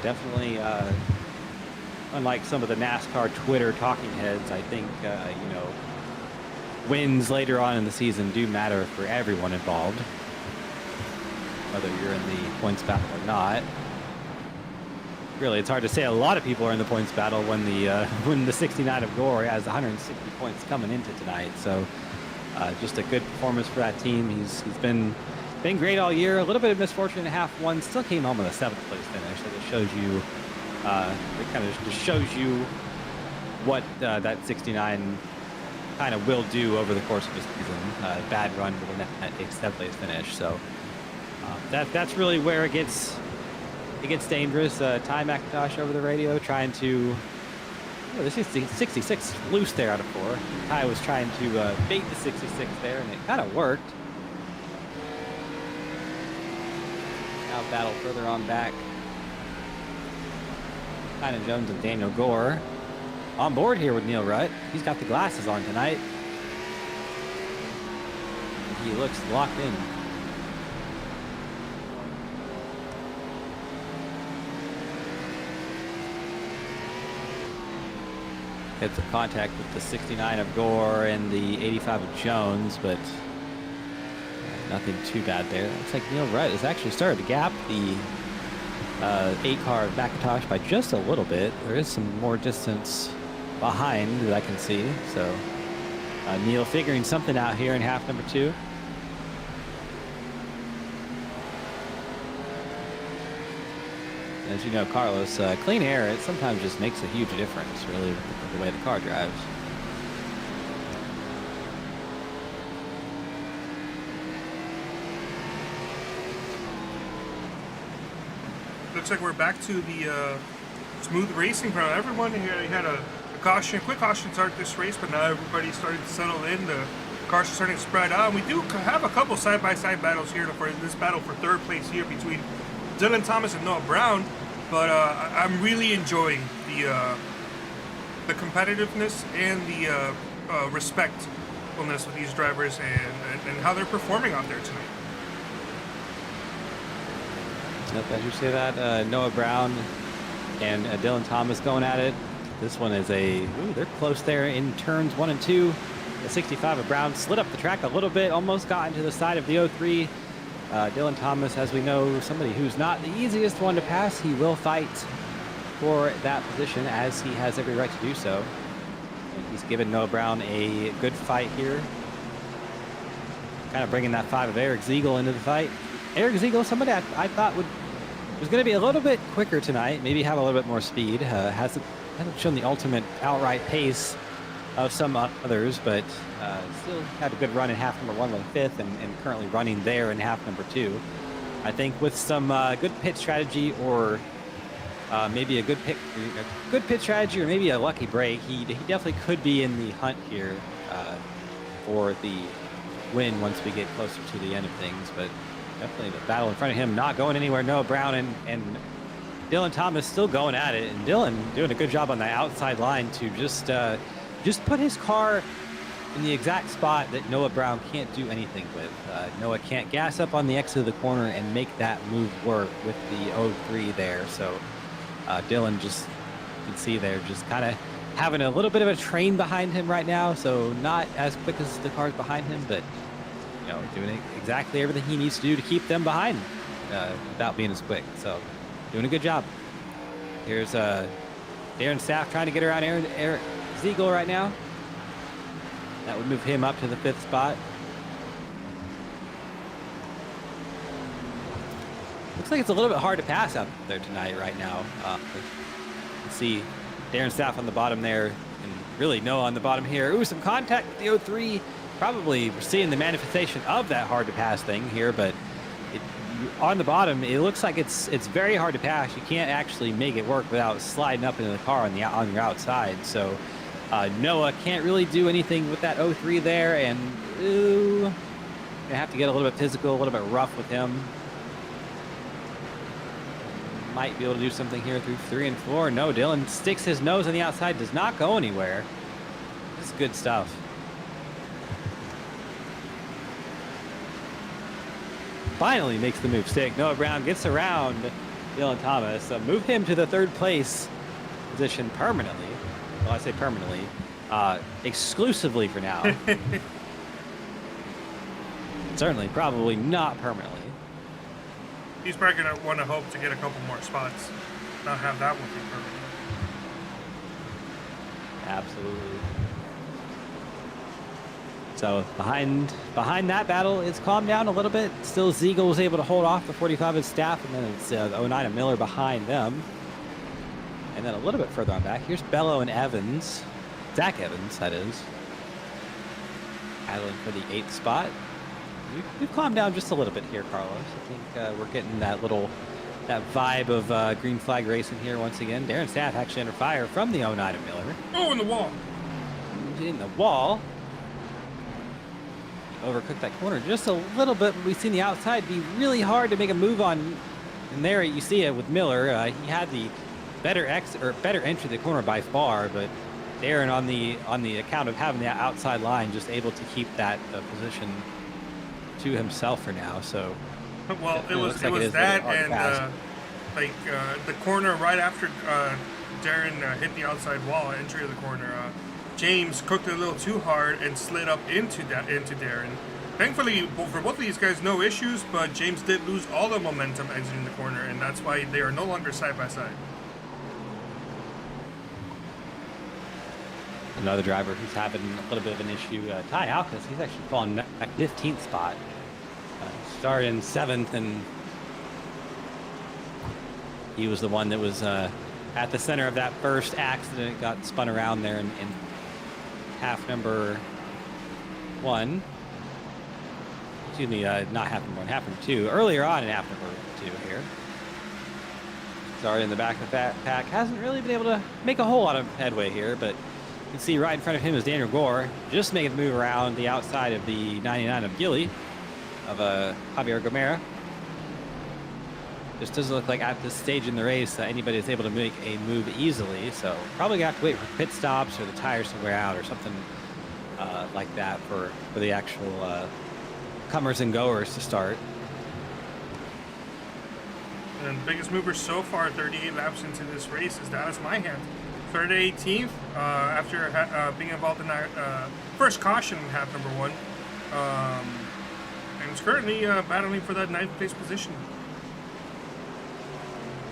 Definitely, unlike some of the NASCAR Twitter talking heads, I think, wins later on in the season do matter for everyone involved, whether you're in the points battle or not. really, it's hard to say a lot of people are in the points battle when the 69 of Gore has 160 points coming into tonight. So just a good performance for that team. He's been great all year. A little bit of misfortune in half one. Still came home with a 7th place finish. So it shows you, it kind of just shows you what that 69 kind of will do over the course of the season. Bad run with a 7th place finish. So that's really where it gets dangerous. Ty McIntosh over the radio trying to. Oh, this is 66 loose there out of 4. Ty was trying to bait the 66 there, and it kind of worked. Now battle further on back. Tynan Jones and Daniel Gore on board here with Neil Rutt. He's got the glasses on tonight. He looks locked in. Gets a contact with the 69 of Gore and the 85 of Jones, but nothing too bad there. Looks like Neil Rutt has actually started to gap the 8 car of McIntosh by just a little bit. There is some more distance behind that I can see. So Neil figuring something out here in half number 2. As you know, Carlos, clean air, it sometimes just makes a huge difference, really, with the way the car drives. Looks like we're back to the smooth racing from everyone. Here we had a quick caution start this race, but now everybody's starting to settle in. The cars are starting to spread out. And we do have a couple side-by-side battles here for this battle for 3rd place here between Dylan Thomas and Noah Brown, but I'm really enjoying the competitiveness and the respectfulness of these drivers and how they're performing out there tonight. Yep, as you say that, Noah Brown and Dylan Thomas going at it. This one is they're close there in turns 1 and 2. The 65 of Brown slid up the track a little bit, almost got into the side of the 03. Dylan Thomas, as we know, somebody who's not the easiest one to pass. He will fight for that position, as he has every right to do so. He's given Noah Brown a good fight here. Kind of bringing that 5 of Eric Ziegel into the fight. Eric Ziegel, somebody I thought was going to be a little bit quicker tonight, maybe have a little bit more speed. Hasn't shown the ultimate outright pace of some others, but still had a good run in half number 1 with a 5th, and currently running there in half number 2. I think with some good pit strategy, or maybe a good pit strategy, or maybe a lucky break, he definitely could be in the hunt here for the win once we get closer to the end of things. But definitely the battle in front of him not going anywhere. Noah Brown and Dylan Thomas still going at it, and Dylan doing a good job on the outside line to just put his car in the exact spot that Noah Brown can't do anything with. Noah can't gas up on the exit of the corner and make that move work with the 03 there. So Dylan, just you can see there, just kind of having a little bit of a train behind him right now. So not as quick as the cars behind him, but doing exactly everything he needs to do to keep them behind without being as quick. So doing a good job. Here's Darren Staff trying to get around Eric Ziegel right now. That would move him up to the 5th spot. Looks like it's a little bit hard to pass out there tonight right now. You can see Darren Staff on the bottom there, and really Noah on the bottom here. Ooh, some contact with the 03. Probably seeing the manifestation of that hard to pass thing here, but on the bottom, it looks like it's very hard to pass. You can't actually make it work without sliding up into the car on your outside. So Noah can't really do anything with that 03 there, and gonna have to get a little bit physical, a little bit rough with him. Might be able to do something here through 3 and 4. No, Dylan sticks his nose on the outside, does not go anywhere. This is good stuff. Finally makes the move stick. Noah Brown gets around Dylan Thomas. Move him to the 3rd place position permanently. Well, I say permanently. Exclusively for now. Certainly, probably not permanently. He's probably going to want to hope to get a couple more spots. not have that one be perfect. Absolutely. So behind that battle, it's calmed down a little bit. Still, Ziegel was able to hold off the 45 of staff, and then it's 09 and Miller behind them. And then a little bit further on back, here's Bello and Evans. Zach Evans, that is. Battling for the 8th spot. We've calmed down just a little bit here, Carlos. I think we're getting that vibe of green flag racing here once again. Darren Staff actually under fire from the 09 and Miller. Oh, in the wall. In the wall. Overcooked that corner just a little bit. We've seen the outside be really hard to make a move on. And there you see it with Miller. He had the better entry to the corner by far, but Darren on the account of having the outside line just able to keep that position to himself for now. So well, it was that and the corner right after Darren hit the outside wall entry of the corner. James cooked it a little too hard and slid up into Darren. Thankfully, for both of these guys, no issues, but James did lose all the momentum exiting the corner, and that's why they are no longer side by side. Another driver who's having a little bit of an issue, Ty Alcas, he's actually fallen back 15th spot. Started in 7th, and he was the one that was at the center of that first accident. Got spun around there in half number 1. Excuse me, not half number 1, half number 2. Earlier on in half number 2 here. Started in the back of the pack. Hasn't really been able to make a whole lot of headway here, but you can see right in front of him is Daniel Gore, just making the move around the outside of the 99 of Gilly, of Javier Gomera. Just doesn't look like at this stage in the race anybody is able to make a move easily, so probably gonna have to wait for pit stops or the tires to wear out or something like that for the actual comers and goers to start. And the biggest mover so far, 38 laps into this race, is Dallas Myhan. 3rd to 18th after being involved in that first caution in half number 1. And is currently battling for that 9th place position.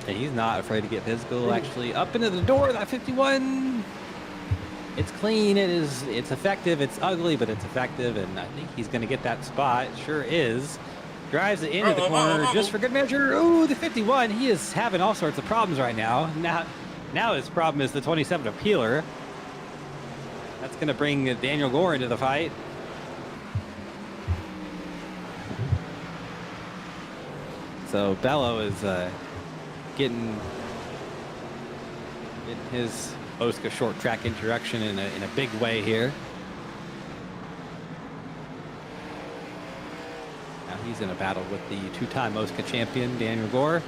And he's not afraid to get physical. Actually, up into the door, that 51. It's clean. It's effective. It's ugly, but it's effective. And I think he's going to get that spot. Sure is. Drives it into the corner just for good measure. Ooh, the 51. He is having all sorts of problems right now. Now his problem is the 27 of Peeler. That's going to bring Daniel Gore into the fight. So Bello is getting his OSCA short track introduction in a big way here. Now he's in a battle with the 2-time OSCA champion, Daniel Gore.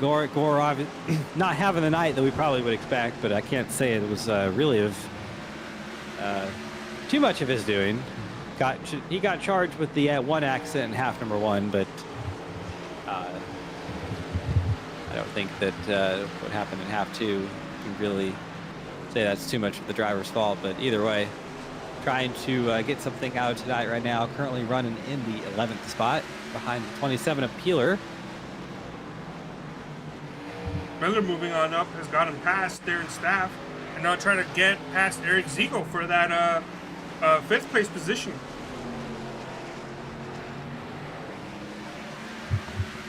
Gore not having the night that we probably would expect, but I can't say it was really of too much of his doing. He got charged with the one accident in half number 1, but I don't think that what happened in half 2 you can really say that's too much of the driver's fault. But either way, trying to get something out of tonight right now. Currently running in the 11th spot behind the 27 of Peeler. Miller moving on up has gotten past Darren Staff and now trying to get past Eric Ziegel for that 5th place position.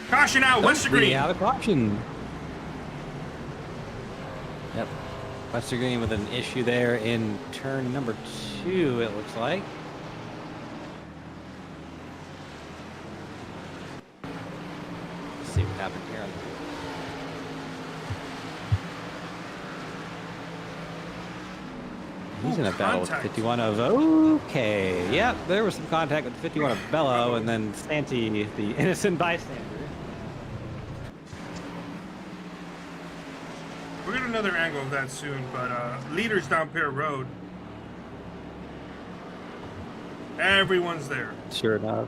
Caution out, Wester Green. Out of caution. Yep. Wester Green with an issue there in turn number 2, it looks like. Let's see what happened here. He's in a battle with the 51 of, okay. Yep, there was some contact with the 51 of Bello, and then Santi, the innocent bystander. We'll get another angle of that soon, but leaders down Pear Road. Everyone's there. Sure enough.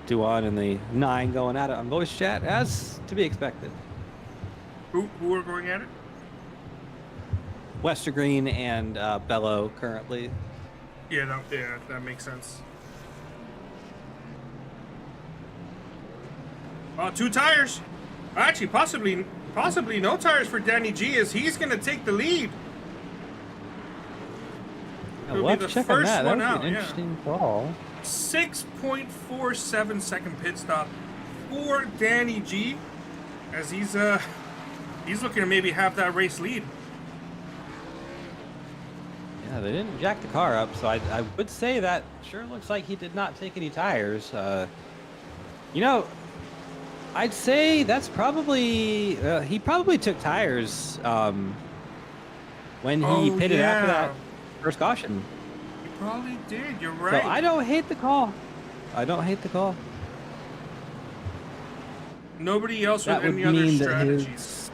Duan and the 9 going at it on voice chat, as to be expected. Who are going at it? Westergreen and Bellow currently. Yeah, that makes sense. 2 tires. Actually, possibly no tires for Danny G, as he's gonna take the lead. We'll have to check on that. That would be an interesting call. 6.47 second pit stop for Danny G, as he's looking to maybe have that race lead. Yeah, they didn't jack the car up, so I would say that sure looks like he did not take any tires. You know, I'd say that's probably he probably took tires when he pitted after that first caution. He probably did. You're right. So I don't hate the call. I don't hate the call. Nobody else That with would any other mean that strategies.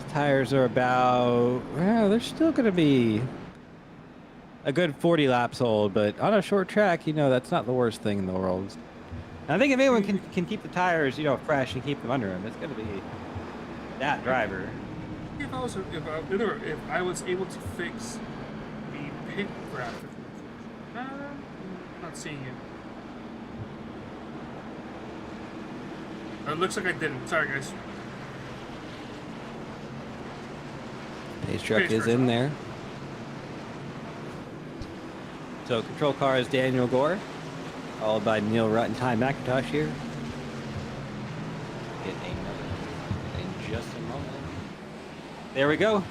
his tires are about, well, they're still going to be a good 40 laps old, but on a short track, you know, that's not the worst thing in the world. And I think if anyone can keep the tires, you know, fresh and keep them under him, it's going to be that driver. If I was able to fix the pit graphic, not seeing it. It looks like I didn't. Sorry, guys. Pace truck is in there. So control car is Daniel Gore, followed by Neil Rutt and Ty McIntosh here. Get another in just a moment. There we go.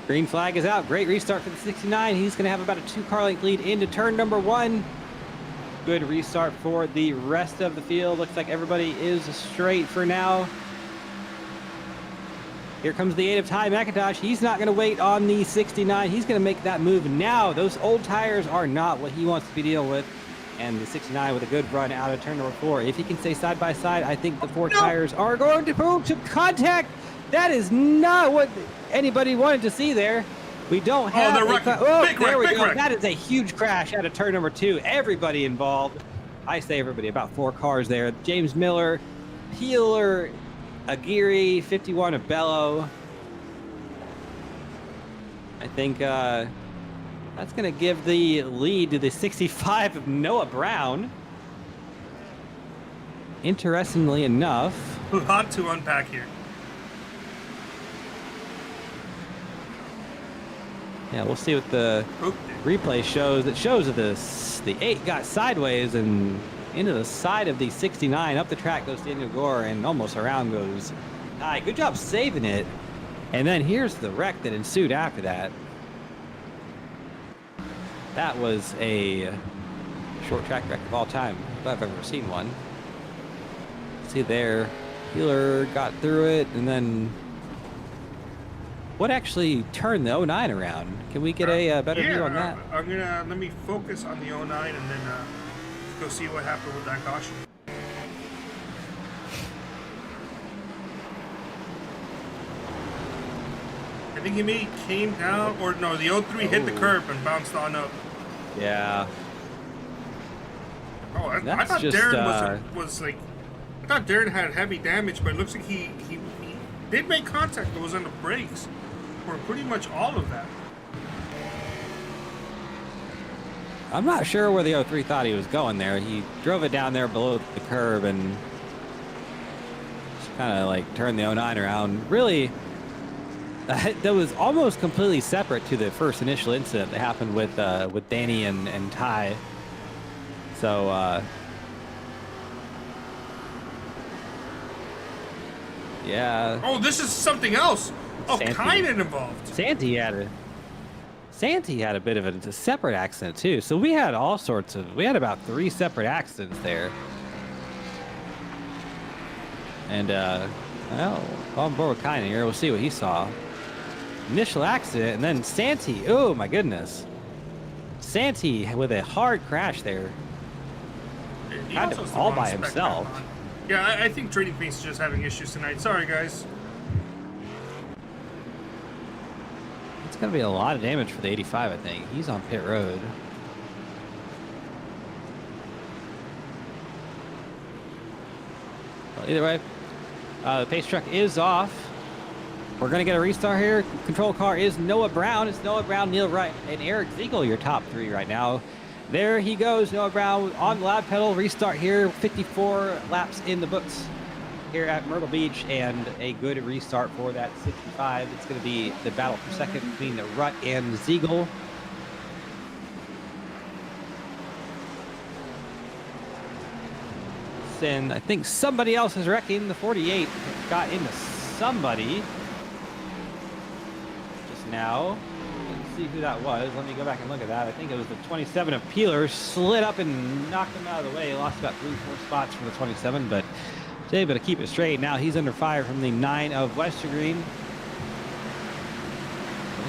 Green flag is out. Great restart for the 69. He's going to have about a 2-car length lead into turn number 1. Good restart for the rest of the field. Looks like everybody is straight for now. Here comes the 8 of Ty McIntosh. He's not going to wait on the 69. He's going to make that move now. Those old tires are not what he wants to be dealing with. And the 69 with a good run out of turn number 4. If he can stay side by side, I think the 4 tires are going to move to contact. That is not what anybody wanted to see there. We don't have. Big there we go. wreck. That is a huge crash out of turn number 2. Everybody involved. I say everybody, about 4 cars there. James Miller, Peeler, Aguirre, 51 of Bellow. I think that's going to give the lead to the 65 of Noah Brown. Interestingly enough. A lot to unpack here. Yeah, we'll see what the replay shows. It shows that the 8 got sideways and into the side of the 69. Up the track goes Daniel Gore, and almost around goes Ty. Good job saving it. And then here's the wreck that ensued after that. That was a short track wreck of all time, if I've ever seen one. See there, Healer got through it, and then what actually turned the 09 around? Can we get a better view on that? Let me focus on the 09 and then go see what happened with that caution. I think he maybe came down, or no, the 03 hit the curb and bounced on up. Yeah. Oh, I thought just, Darren was like, I thought Darren had heavy damage, but it looks like he did make contact, but was on the brakes for pretty much all of that. I'm not sure where the 03 thought he was going there. He drove it down there below the curb and just kind of like turned the 09 around. Really, that was almost completely separate to the first initial incident that happened with Danny and Ty. So yeah. Oh, this is something else. Oh, kind of involved. Santi had a bit of a separate accident too. So we had we had about 3 separate accidents there. And well, on board with Kine here, we'll see what he saw. Initial accident, and then Santi. Oh my goodness, Santi with a hard crash there. Kind of all by himself. Yeah, I think Trading Pace is just having issues tonight. Sorry, guys. It's going to be a lot of damage for the 85, I think. He's on pit road. Well, either way, the pace truck is off. we're going to get a restart here. Control car is Noah Brown. It's Noah Brown, Neil Wright, and Eric Ziegel, your top 3 right now. There he goes, Noah Brown on the loud pedal. Restart here, 54 laps in the books here at Myrtle Beach, and a good restart for that 65. It's going to be the battle for second between Rutt and Ziegel. And I think somebody else is wrecking. The 48 got into somebody just now. Let's see who that was. Let me go back and look at that. I think it was the 27 of Peeler. Slid up and knocked him out of the way. Lost about 3-4 spots for the 27, but was able to keep it straight. Now he's under fire from the 9 of Westergreen.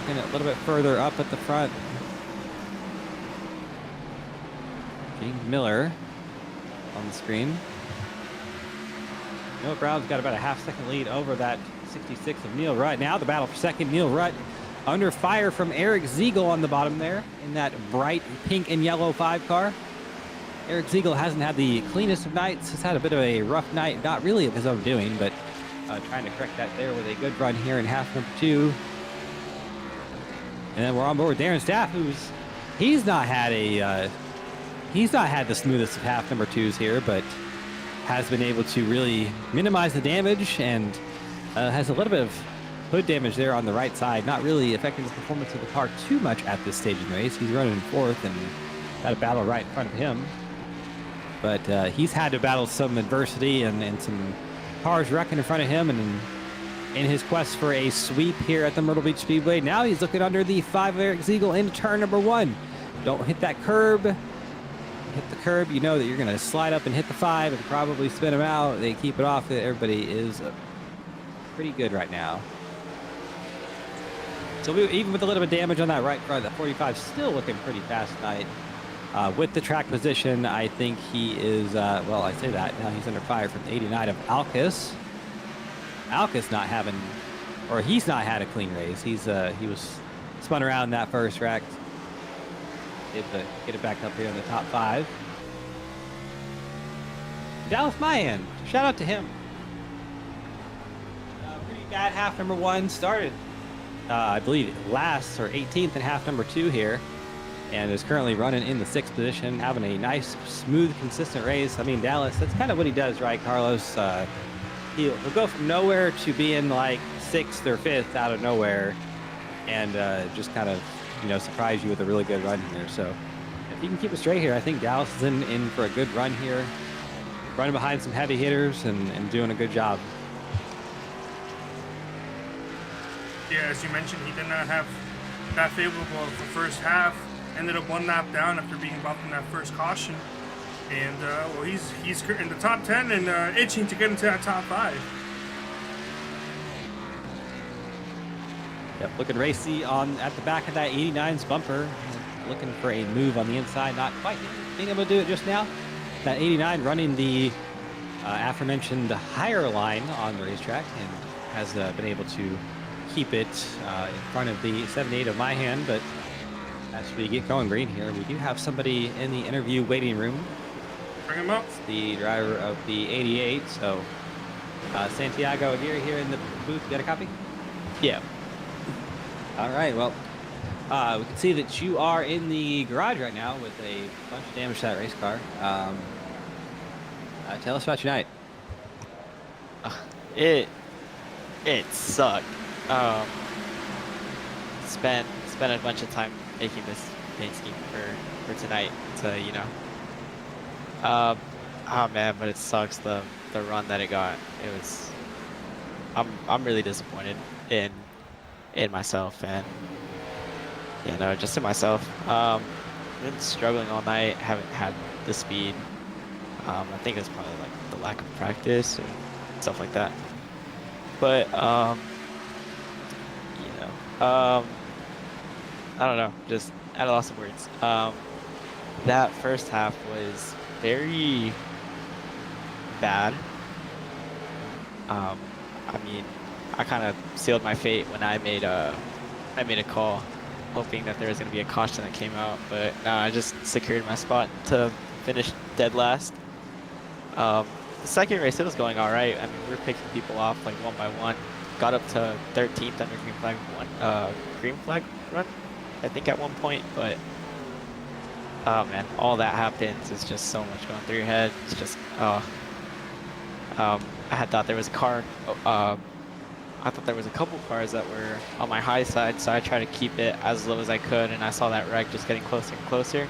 Looking a little bit further up at the front. James Miller on the screen. Noah Brown's got about a half-second lead over that 66 of Neil Rutt. Now the battle for second. Neil Rutt under fire from Eric Ziegel on the bottom there in that bright pink and yellow 5 car. Eric Ziegel hasn't had the cleanest of nights. He's had a bit of a rough night, not really of his own doing, but trying to correct that there with a good run here in half number 2. And then we're on board with Darren Staff, he's not had the smoothest of half number 2s here, but has been able to really minimize the damage and has a little bit of hood damage there on the right side, not really affecting the performance of the car too much at this stage in the race. He's running in 4th and got a battle right in front of him. But he's had to battle some adversity and some cars wrecking in front of him, and in his quest for a sweep here at the Myrtle Beach Speedway. Now he's looking under the 5 of Eric Ziegel into turn number 1. Don't hit that curb. Hit the curb, you know that you're going to slide up and hit the 5 and probably spin him out. They keep it off. Everybody is pretty good right now. So even with a little bit of damage on that right front, that 45 still looking pretty fast tonight. With the track position, I think he is, well, I say that. Now he's under fire from the 89 of Alcus. Alcus not having, or he's not had a clean race. He was spun around in that first wreck. Able to get it back up here in the top 5. Dallas Mayan, shout out to him. Pretty bad half number 1. Started, I believe, last or 18th in half number 2 here, and is currently running in the 6th position, having a nice, smooth, consistent race. I mean, Dallas, that's kind of what he does, right, Carlos? He'll go from nowhere to being like 6th or 5th out of nowhere, and just kind of, you know, surprise you with a really good run here. So if he can keep it straight here, I think Dallas is in for a good run here, running behind some heavy hitters and doing a good job. Yeah, as you mentioned, he did not have that favorable of the first half. Ended up 1 lap down after being bumped in that first caution. And well, he's in the top 10 and itching to get into that top 5. Yep, looking racy at the back of that 89's bumper. Looking for a move on the inside, not quite being able to do it just now. That 89 running the aforementioned higher line on the racetrack and has been able to keep it in front of the 78 of my hand. But as we get going green here, we do have somebody in the interview waiting room. Bring him up. It's the driver of the 88. So Santiago Aguirre here in the booth. You got a copy? Yeah. All right, well, we can see that you are in the garage right now with a bunch of damage to that race car. Tell us about your night. It sucked. Spent a bunch of time making this paint scheme for tonight. So, you know. Oh man, but it sucks the run that it got. It was. I'm really disappointed in myself, and yeah, no, just in myself. Been struggling all night, haven't had the speed. I think it's probably like the lack of practice or stuff like that. But you know, I don't know, just at a loss of words. That first half was very bad. I mean, I kind of sealed my fate when I made a call, hoping that there was going to be a caution that came out, but no, I just secured my spot to finish dead last. The second race, it was going all right. I mean, we were picking people off like 1 by 1, got up to 13th under green flag run, I think at one point, but oh man, all that happens. It's just so much going through your head. It's just, I had thought there was a car, I thought there was a couple cars that were on my high side, so I tried to keep it as low as I could, and I saw that wreck just getting closer and closer.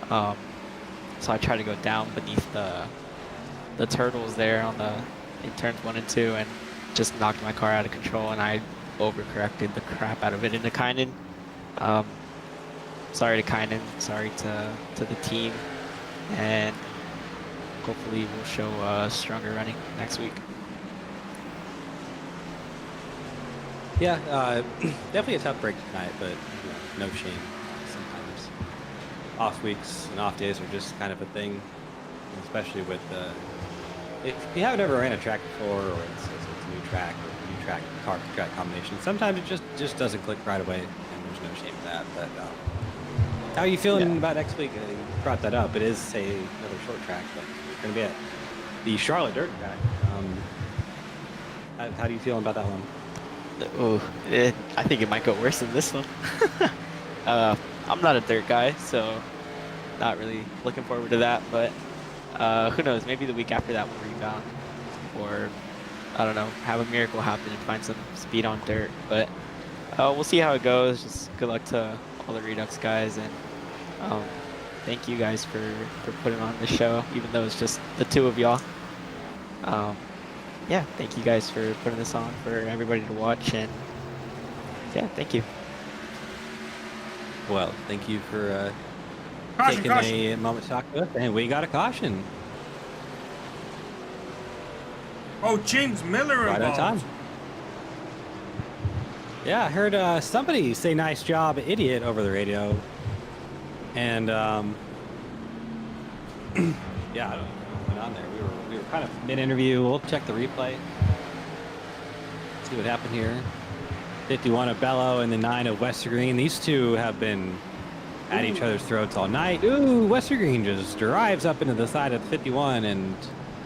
So I tried to go down beneath the turtles there in turns 1 and 2, and just knocked my car out of control, and I overcorrected the crap out of it into Kynan. Sorry to Kynan, sorry to the team, and hopefully we'll show stronger running next week. Yeah, definitely a tough break tonight, but no shame. Sometimes off weeks and off days are just kind of a thing, especially with if you haven't ever ran a track before, or it's a new track or new track combination. Sometimes it just doesn't click right away, and there's no shame in that. But how are you feeling about next week? You brought that up. It is another short track, but it's going to be at the Charlotte Dirt Track. How do you feel about that one? I think it might go worse than this one. I'm not a dirt guy, so not really looking forward to that, but who knows, maybe the week after that we'll rebound, or I don't know, have a miracle happen and find some speed on dirt, but we'll see how it goes. Just good luck to all the Redux guys, and thank you guys for putting on the show, even though it's just the two of y'all. Yeah, thank you guys for putting this on for everybody to watch, and yeah, thank you. Well, thank you for taking a moment to talk with us, and we got a caution. Oh, James Miller Right on time. Yeah, I heard somebody say "nice job, idiot" over the radio, and yeah, I don't know what went on there. We were kind of mid-interview. We'll check the replay, see what happened here. 51 of Bello and the 9 of Westergreen. These two have been at each other's throats all night. Ooh, Westergreen just drives up into the side of 51, and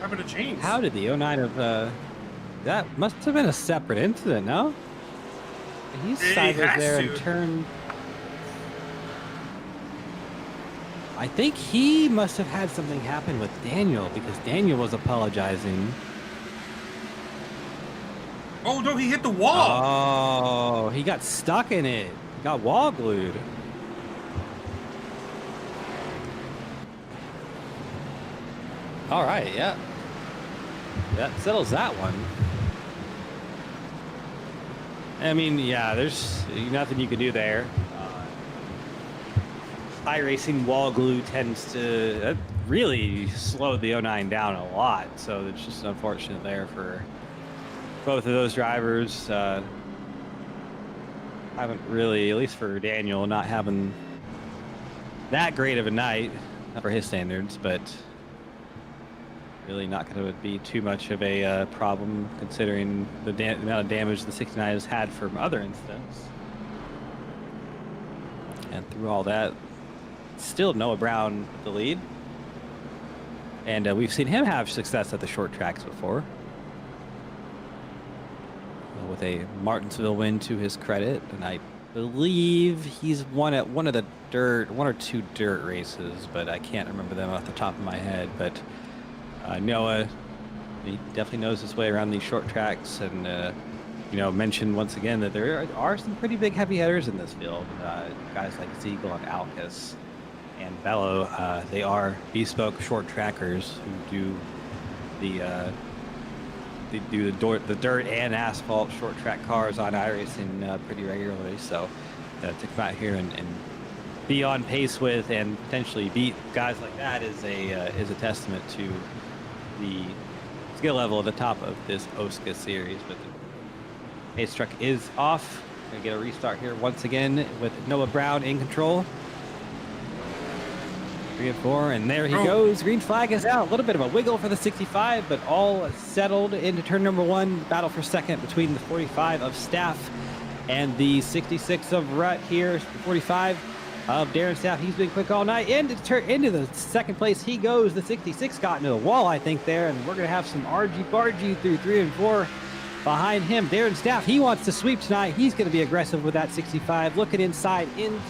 How about a James? how did the 09 of that must have been a separate incident, no? He's sideways there and turned. I think he must have had something happen with Daniel, because Daniel was apologizing. Oh no, he hit the wall. Oh, he got stuck in it. He got wall glued. All right, yeah. That settles that one. I mean, yeah, there's nothing you can do there. High racing wall glue tends to really slow the 09 down a lot, so it's just unfortunate there for both of those drivers. Haven't really, at least for Daniel, not having that great of a night for his standards, but really not going to be too much of a problem considering the amount of damage the 69 has had from other incidents. And through all that, still Noah Brown with the lead. And we've seen him have success at the short tracks before, with a Martinsville win to his credit. And I believe he's won at one or two dirt races, but I can't remember them off the top of my head. But Noah, he definitely knows his way around these short tracks, and mentioned once again that there are some pretty big heavy hitters in this field. Guys like Siegel and Alcus and Bello, they are bespoke short trackers who do the dirt and asphalt short track cars on iRacing pretty regularly. So to come out here and be on pace with and potentially beat guys like that is a testament to the skill level at the top of this OSCA series. But the pace truck is off. Gonna get a restart here once again with Noah Brown in control. 3 and 4, and there he goes. Green flag is out. A little bit of a wiggle for the 65, but all settled into turn number 1. Battle for second between the 45 of Staff and the 66 of Rut here. The 45 of Darren Staff. He's been quick all night. Into the second place he goes. The 66 got into the wall, I think, there, and we're going to have some argy-bargy through 3 and 4. Behind him, Darren Staff, he wants to sweep tonight. He's going to be aggressive with that 65. Looking inside in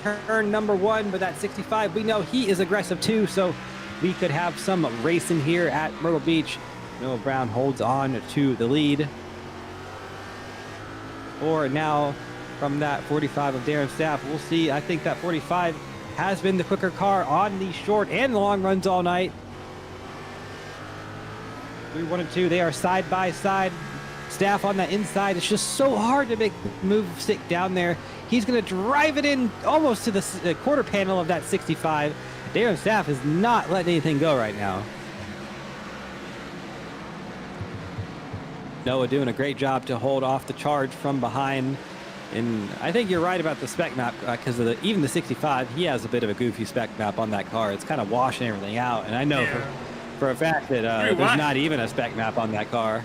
turn number 1, but that 65, we know he is aggressive too, so we could have some racing here at Myrtle Beach. Noah Brown holds on to the lead. Or now from that 45 of Darren Staff, we'll see. I think that 45 has been the quicker car on the short and the long runs all night. 3, 1, and 2, they are side by side. Staff on the inside. It's just so hard to make the move stick down there. He's going to drive it in almost to the quarter panel of that 65. Darren Staff is not letting anything go right now. Noah doing a great job to hold off the charge from behind. And I think you're right about the spec map because of even the 65, he has a bit of a goofy spec map on that car. It's kind of washing everything out. And I know for a fact that there's not even a spec map on that car.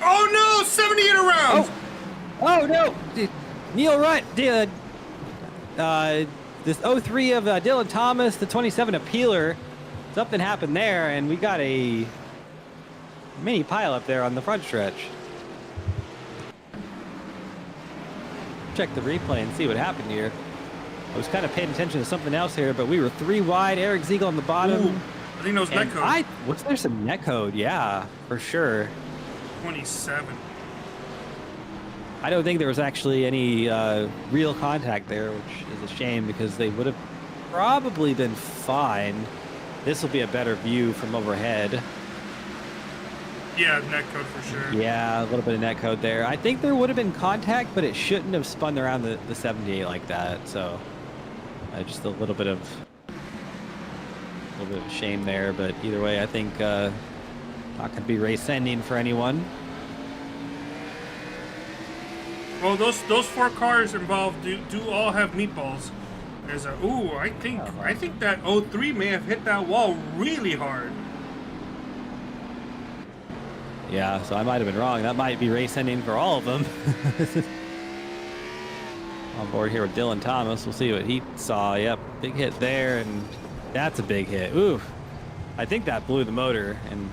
Oh no, 78 around! Oh no! Neil Rutt, this 03 of Dylan Thomas, the 27 of Peeler. Something happened there, and we got a mini pile up there on the front stretch. Check the replay and see what happened here. I was kind of paying attention to something else here, but we were 3 wide. Eric Ziegel on the bottom. Ooh, I think that was netcode. Was there some netcode? Yeah, for sure. 27. I don't think there was actually any real contact there, which is a shame because they would have probably been fine. This will be a better view from overhead. Yeah, netcode for sure. Yeah, a little bit of netcode there. I think there would have been contact, but it shouldn't have spun around the 78 like that. So just a little bit of shame there. But either way, I think not going to be race ending for anyone. Well, those 4 cars involved do all have meatballs. There's a I think that 03 may have hit that wall really hard. Yeah, so I might have been wrong. That might be race ending for all of them. On board here with Dylan Thomas. We'll see what he saw. Yep, big hit there, and that's a big hit. Ooh, I think that blew the motor, and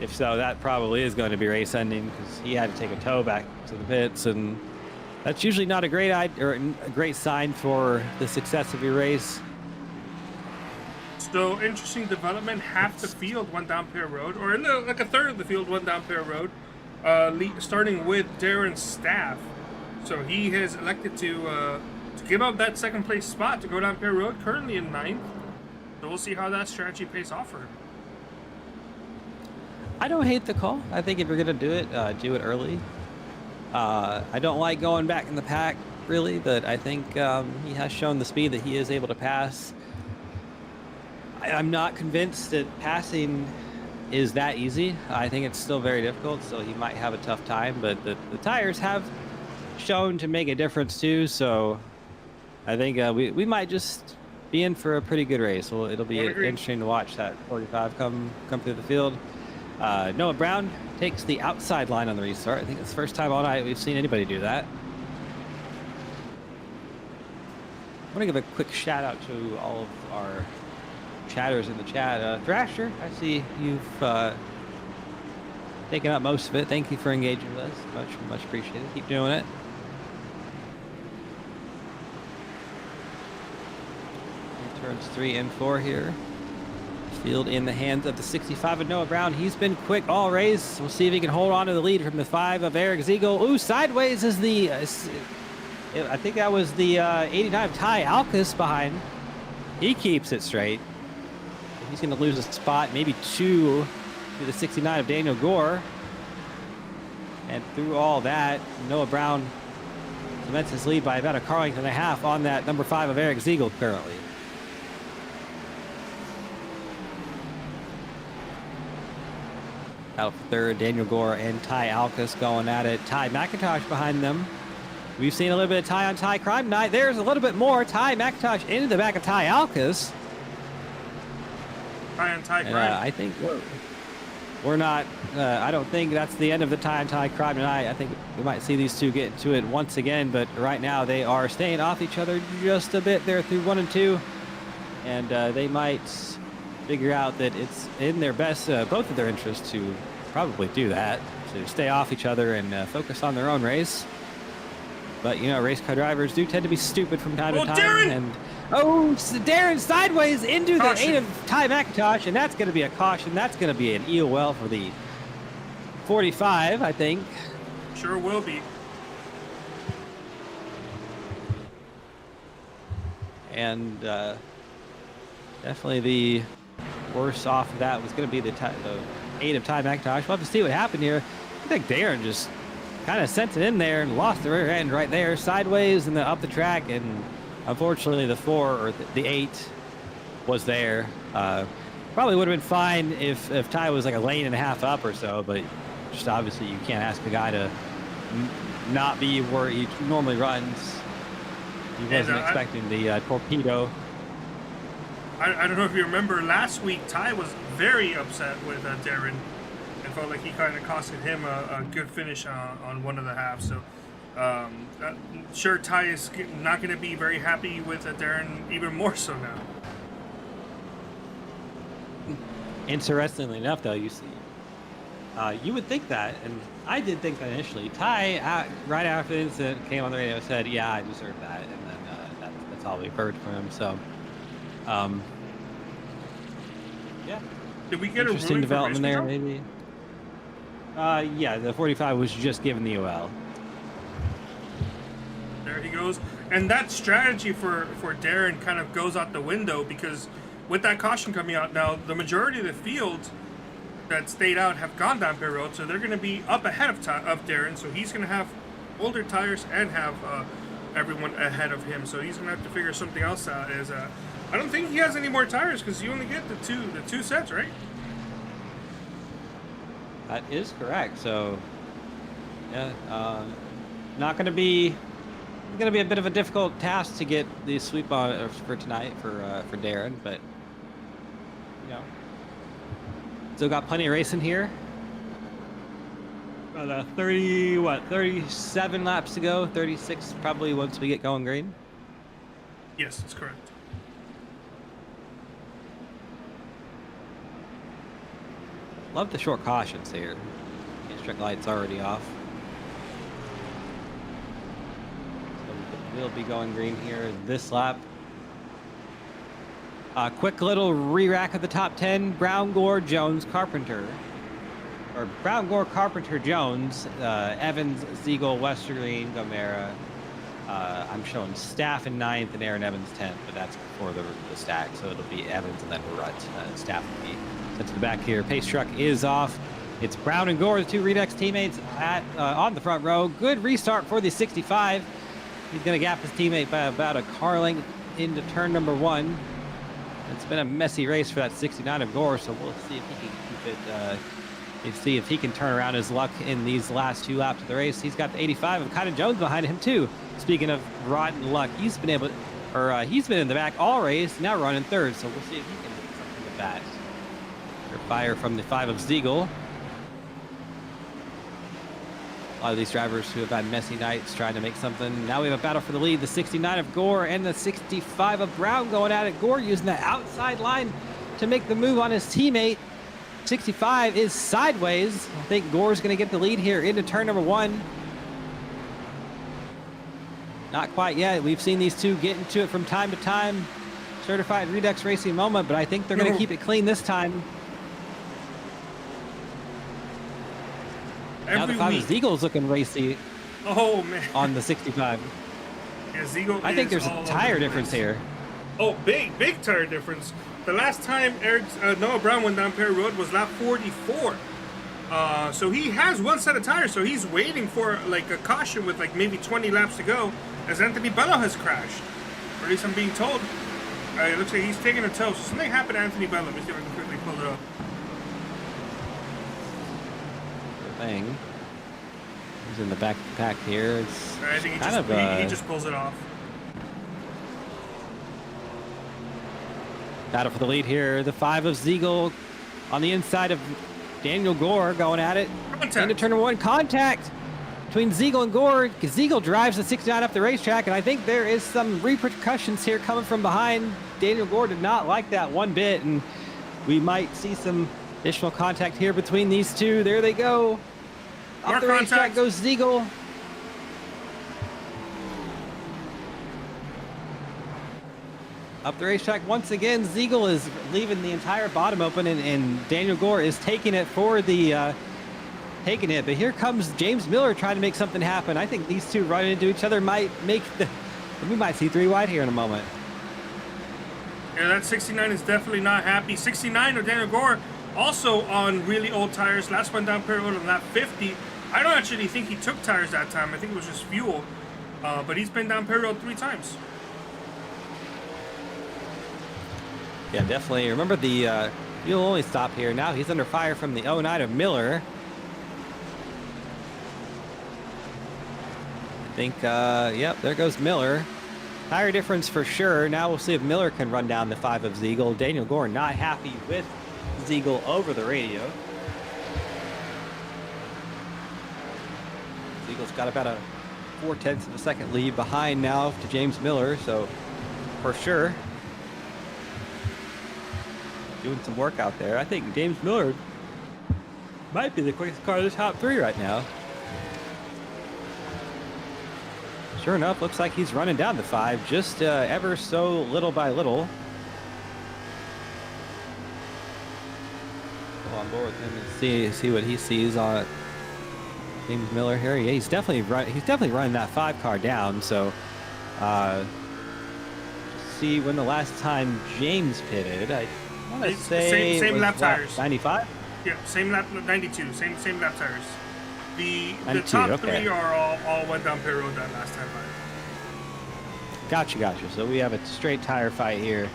if so, that probably is going to be race ending because he had to take a tow back to the pits, and that's usually not a great sign for the success of your race. So interesting development. Half the field went down Pear Road, or like a third of the field went down Pear Road, starting with Darren Staff. So he has elected to give up that second place spot to go down Pear Road, currently in 9th. So we'll see how that strategy pays off for him. I don't hate the call. I think if you're gonna do it early. I don't like going back in the pack really, but I think he has shown the speed that he is able to pass. I'm not convinced that passing is that easy. I think it's still very difficult, so he might have a tough time, but the tires have shown to make a difference too, so I think we might just be in for a pretty good race. Well, it'll be interesting to watch that 45 come through the field. Noah Brown takes the outside line on the restart. I think it's the first time all night we've seen anybody do that. I want to give a quick shout out to all of our chatters in the chat. Thrasher, I see you've taken up most of it. Thank you for engaging with us. Much appreciated. Keep doing it. Turns 3 and 4 here. Field in the hands of the 65 of Noah Brown. He's been quick all race. We'll see if he can hold on to the lead from the 5 of Eric Ziegel. Ooh, sideways is the... I think that was the 89 of Ty Alkus behind. He keeps it straight. He's going to lose a spot, maybe 2 to the 69 of Daniel Gore. And through all that, Noah Brown cements his lead by about a car length and a half on that number 5 of Eric Ziegel currently. Out for third, Daniel Gore and Ty Alkus going at it. Ty McIntosh behind them. We've seen a little bit of Ty on Ty crime night. There's a little bit more. Ty McIntosh into the back of Ty Alkus. Ty on Ty crime. I think we're not, I don't think that's the end of the Ty on Ty crime tonight. I think we might see these two get into it once again, but right now they are staying off each other just a bit there through 1 and 2. And they might figure out that it's in their best, both of their interests to probably do that to stay off each other and focus on their own race. But, you know, race car drivers do tend to be stupid from time to time. Darren! And Darren sideways into the 8 of Ty McIntosh, and that's going to be a caution. That's going to be an EOL for the 45, I think. Sure will be. And definitely the worst off of that was going to be the 8 of Ty McIntosh. We'll have to see what happened here. I think Darren just kind of sent it in there and lost the rear end right there, sideways and then up the track. And unfortunately, the 4 or the 8 was there. Probably would have been fine if Ty was like a lane and a half up or so, but just obviously you can't ask the guy to not be where he normally runs. He wasn't expecting the torpedo. I don't know if you remember last week, Ty was very upset with Darren and felt like he kind of costed him a good finish on one of the halves. So, sure, Ty is not going to be very happy with Darren, even more so now. Interestingly enough, though, you see, you would think that, and I did think that initially. Ty, right after the incident, came on the radio and said, "Yeah, I deserve that," and then that's all we've heard from him. So, yeah. Did we get interesting a development there, maybe? Yeah, the 45 was just given the UL. There he goes, and that strategy for Darren kind of goes out the window because with that caution coming out now, the majority of the field that stayed out have gone down pit road, so they're going to be up ahead of Darren. So he's going to have older tires and have everyone ahead of him. So he's going to have to figure something else out. I don't think he has any more tires because you only get the two sets, right? That is correct. So, yeah, not going to be a bit of a difficult task to get the sweep on for tonight for Darren, but you know, still got plenty of racing here. 37 laps to go. 36 probably once we get going green. Yes, that's correct. Love the short cautions here. Instruct light's already off. So we'll be going green here this lap. Quick little re-rack of the top 10. Brown, Gore, Jones, Carpenter. Or Brown, Gore, Carpenter, Jones, Evans, Siegel, Westerling, Gomera. I'm showing Staff in 9th and Aaron Evans 10th, but that's before the stack, so it'll be Evans and then Rutt. Staff will be sent to the back here. Pace truck is off. It's Brown and Gore, the two Redux teammates on the front row. Good restart for the 65. He's going to gap his teammate by about a car length into turn number 1. It's been a messy race for that 69 of Gore, so we'll see if he can keep it. See if he can turn around his luck in these last 2 laps of the race. He's got the 85 of Kyden Jones behind him too. Speaking of rotten luck, he's been in the back all race, now running 3rd, so we'll see if he can do something with that. Fire from the 5 of Siegel. A lot of these drivers who have had messy nights trying to make something. Now we have a battle for the lead. The 69 of Gore and the 65 of Brown going at it. Gore using the outside line to make the move on his teammate. 65 is sideways. I think Gore's going to get the lead here into turn number 1. Not quite yet. We've seen these two get into it from time to time. Certified Redux Racing moment, but I think they're going to keep it clean this time. Now the 5 of Ziegel's looking racy. Oh, man. On the 65. Yeah, Ziegel I think there's a tire difference here. Oh, big tire difference. The last time Noah Brown went down Perry Road was lap 44. So he has one set of tires, so he's waiting for like a caution with like maybe 20 laps to go as Anthony Bello has crashed. Or at least I'm being told. It looks like he's taking a tow. So something happened to Anthony Bello. Let me see if I can quickly pull it up. Thing. He's in the back of the pack here. It's I think he just pulls it off. Battle for the lead here. The 5 of Siegel on the inside of Daniel Gore going at it. Contact. Into turn 1. Contact between Siegel and Gore. Siegel drives the 69 up the racetrack, and I think there is some repercussions here coming from behind. Daniel Gore did not like that one bit, and we might see some Additional contact here between these two. There they go. More Off the racetrack contact. goes Ziegel. Up the racetrack once again. Ziegel is leaving the entire bottom open, and Daniel Gore is taking it for the taking it. But here comes James Miller trying to make something happen. I think these two running into each other might make the. We might see 3 wide here in a moment. Yeah, that 69 is definitely not happy. 69 of Daniel Gore also on really old tires. Last one down pit road on lap 50. I don't actually think he took tires that time. I think it was just fuel. But he's been down pit road 3 times. Yeah, definitely. Remember the you'll only stop here. Now he's under fire from the 09 of Miller. I think, yep, there goes Miller. Tire difference for sure. Now we'll see if Miller can run down the 5 of Ziegel. Daniel Gore not happy with Ziegel over the radio. Ziegel's got about a 0.4 of a second lead behind now to James Miller, so for sure doing some work out there. I think James Miller might be the quickest car in the top 3 right now. Sure enough, looks like he's running down the 5 just ever so little by little. Go on board with him and see what he sees on James Miller here. Yeah, he's definitely running that 5 car down. So see when the last time James pitted. I want to say same lap tires. 95. Yeah, same lap 92. Same lap tires. The 92, top okay. 3 are all went down pit road that last time by. Gotcha. So we have a straight tire fight here.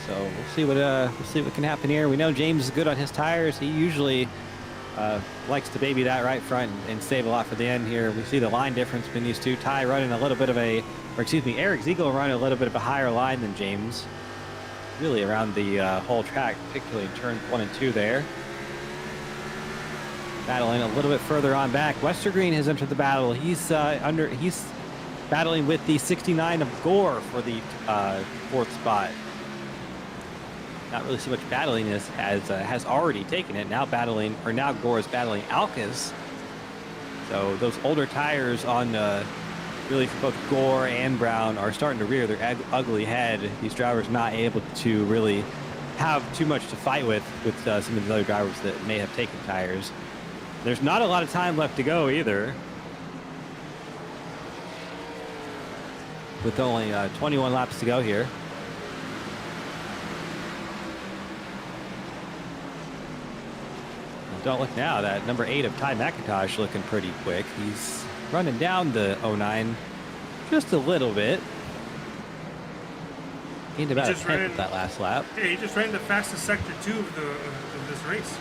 So we'll see what can happen here. We know James is good on his tires. He usually likes to baby that right front and save a lot for the end here. We see the line difference between these two. Ty running a little bit of Eric Ziegel running a little bit of a higher line than James. Really around the whole track, particularly in turns 1 and 2 there. Battling a little bit further on back. Westergreen has entered the battle. He's battling with the 69 of Gore for the 4th spot. Not really so much battling as has already taken it. Now Gore is battling Alcas. So those older tires on really for both Gore and Brown are starting to rear their ugly head. These drivers not able to really have too much to fight with some of the other drivers that may have taken tires. There's not a lot of time left to go either, with only 21 laps to go here. Don't look now, that number 8 of Ty McIntosh looking pretty quick. He's running down the 09 just a little bit. Gained about a 10th of that last lap. Yeah, he just ran the fastest sector 2 of this race.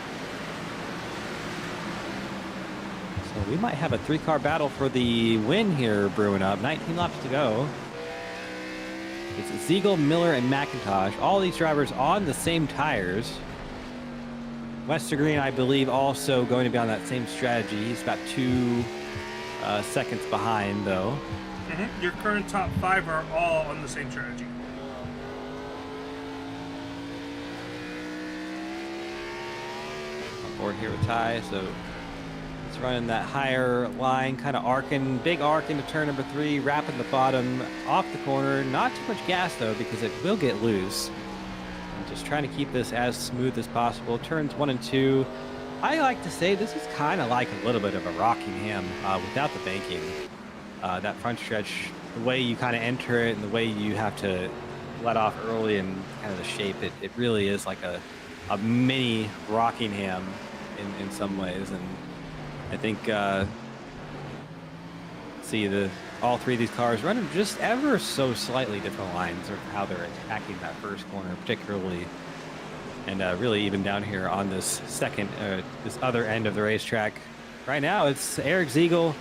So we might have a 3-car battle for the win here brewing up. 19 laps to go. It's Ziegel, Miller, and McIntosh. All these drivers on the same tires. Westergreen, I believe, also going to be on that same strategy. He's about 2 seconds behind, though. Mm-hmm. Your current top 5 are all on the same strategy. On board here with Ty, so he's running that higher line, kind of arcing, big arc into turn number 3, wrapping the bottom off the corner. Not too much gas, though, because it will get loose. Just trying to keep this as smooth as possible. Turns 1 and 2. I like to say this is kind of like a little bit of a Rockingham without the banking. That front stretch, the way you kind of enter it and the way you have to let off early and kind of the shape, it really is like a mini Rockingham in some ways. And I think all 3 of these cars running just ever so slightly different lines of how they're attacking that first corner, particularly, and really even down here on this this other end of the racetrack. Right now, it's Eric Ziegel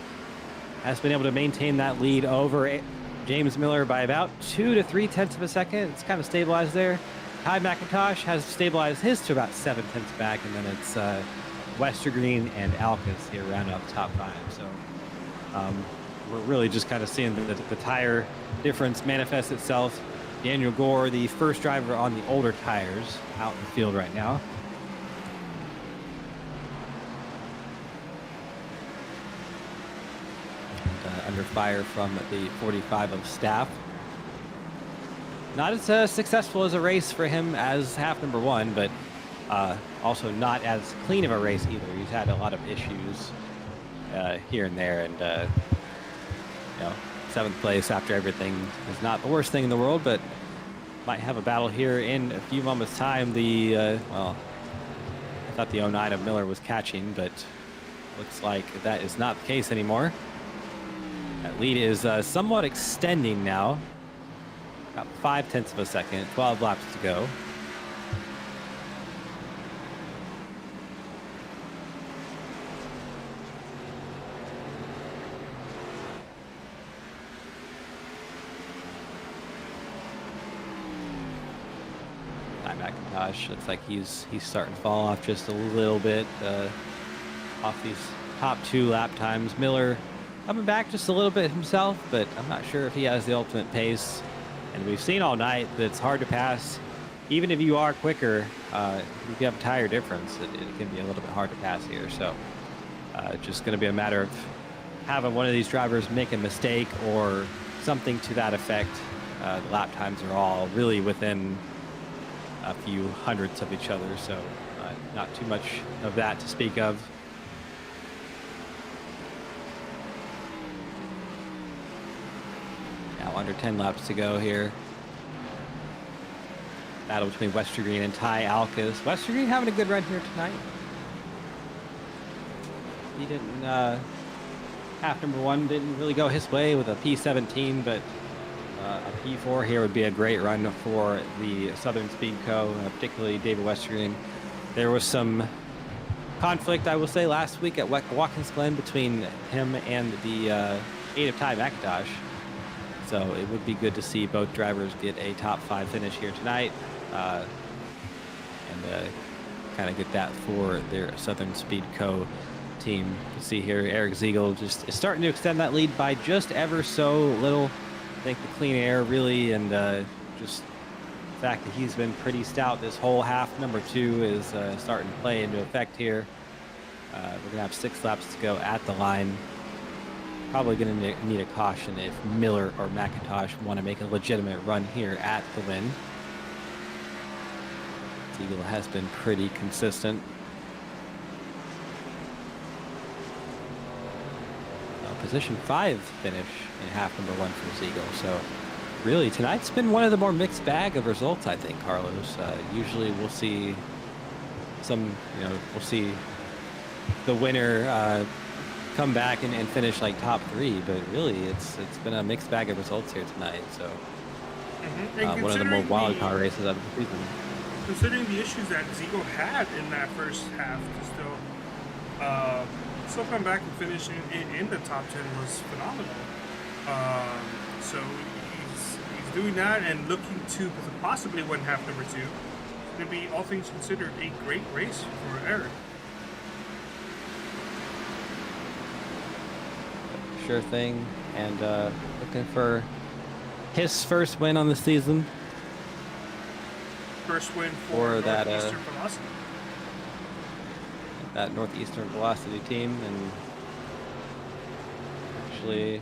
has been able to maintain that lead over James Miller by about 2 to 3/10 of a second. It's kind of stabilized there. Ty McIntosh has stabilized his to about 7/10 back, and then it's Westergreen and Alcas here round out the top 5. So we're really just kind of seeing the tire difference manifest itself Daniel Gore, the first driver on the older tires, out in the field right now. And, under fire from the 45 of staff. Not as successful as a race for him as half number one, but also not as clean of a race either. He's had a lot of issues here and there, and you know, 7th place after everything is not the worst thing in the world, but might have a battle here in a few moments' time. Well, I thought the 09 of Miller was catching, but looks like that is not the case anymore. That lead is somewhat extending now. About 0.5 of a second, 12 laps to go. McIntosh looks like he's starting to fall off just a little bit off these top 2 lap times. Miller coming back just a little bit himself, but I'm not sure if he has the ultimate pace. And we've seen all night that it's hard to pass. Even if you are quicker, if you have a tire difference, it can be a little bit hard to pass here. So just going to be a matter of having one of these drivers make a mistake or something to that effect. The lap times are all really within a few hundredths of each other, so not too much of that to speak of. Now under 10 laps to go here. Battle between Westergreen and Ty Alkus. Westergreen having a good run here tonight. He didn't, half number one didn't really go his way with a P17, but a P4 here would be a great run for the Southern Speed Co., particularly David Westergreen. There was some conflict, I will say, last week at Watkins Glen between him and the 8 of Ty McIntosh. So it would be good to see both drivers get a top 5 finish here tonight, and kind of get that for their Southern Speed Co. team. You can see here Eric Ziegel just is starting to extend that lead by just ever so little. I think the clean air really, and just the fact that he's been pretty stout this whole half number 2 is starting to play into effect here. We're gonna have 6 laps to go at the line. Probably gonna need a caution if Miller or McIntosh want to make a legitimate run here at the win. Ziegel has been pretty consistent. Position 5 finish in half number 1 for Ziegel. So really tonight's been one of the more mixed bag of results, I think, Carlos. Usually we'll see we'll see the winner come back and finish like top 3, but really it's been a mixed bag of results here tonight. So one of the more wild card races of the season. Considering the issues that Ziegel had in that first half, still come back and finish in the top 10 was phenomenal. So he's doing that and looking to possibly win half number 2. It's going to be, all things considered, a great race for Eric. Sure thing, and looking for his first win on the season. First win for that Northeastern Velocity. That Northeastern Velocity team, and actually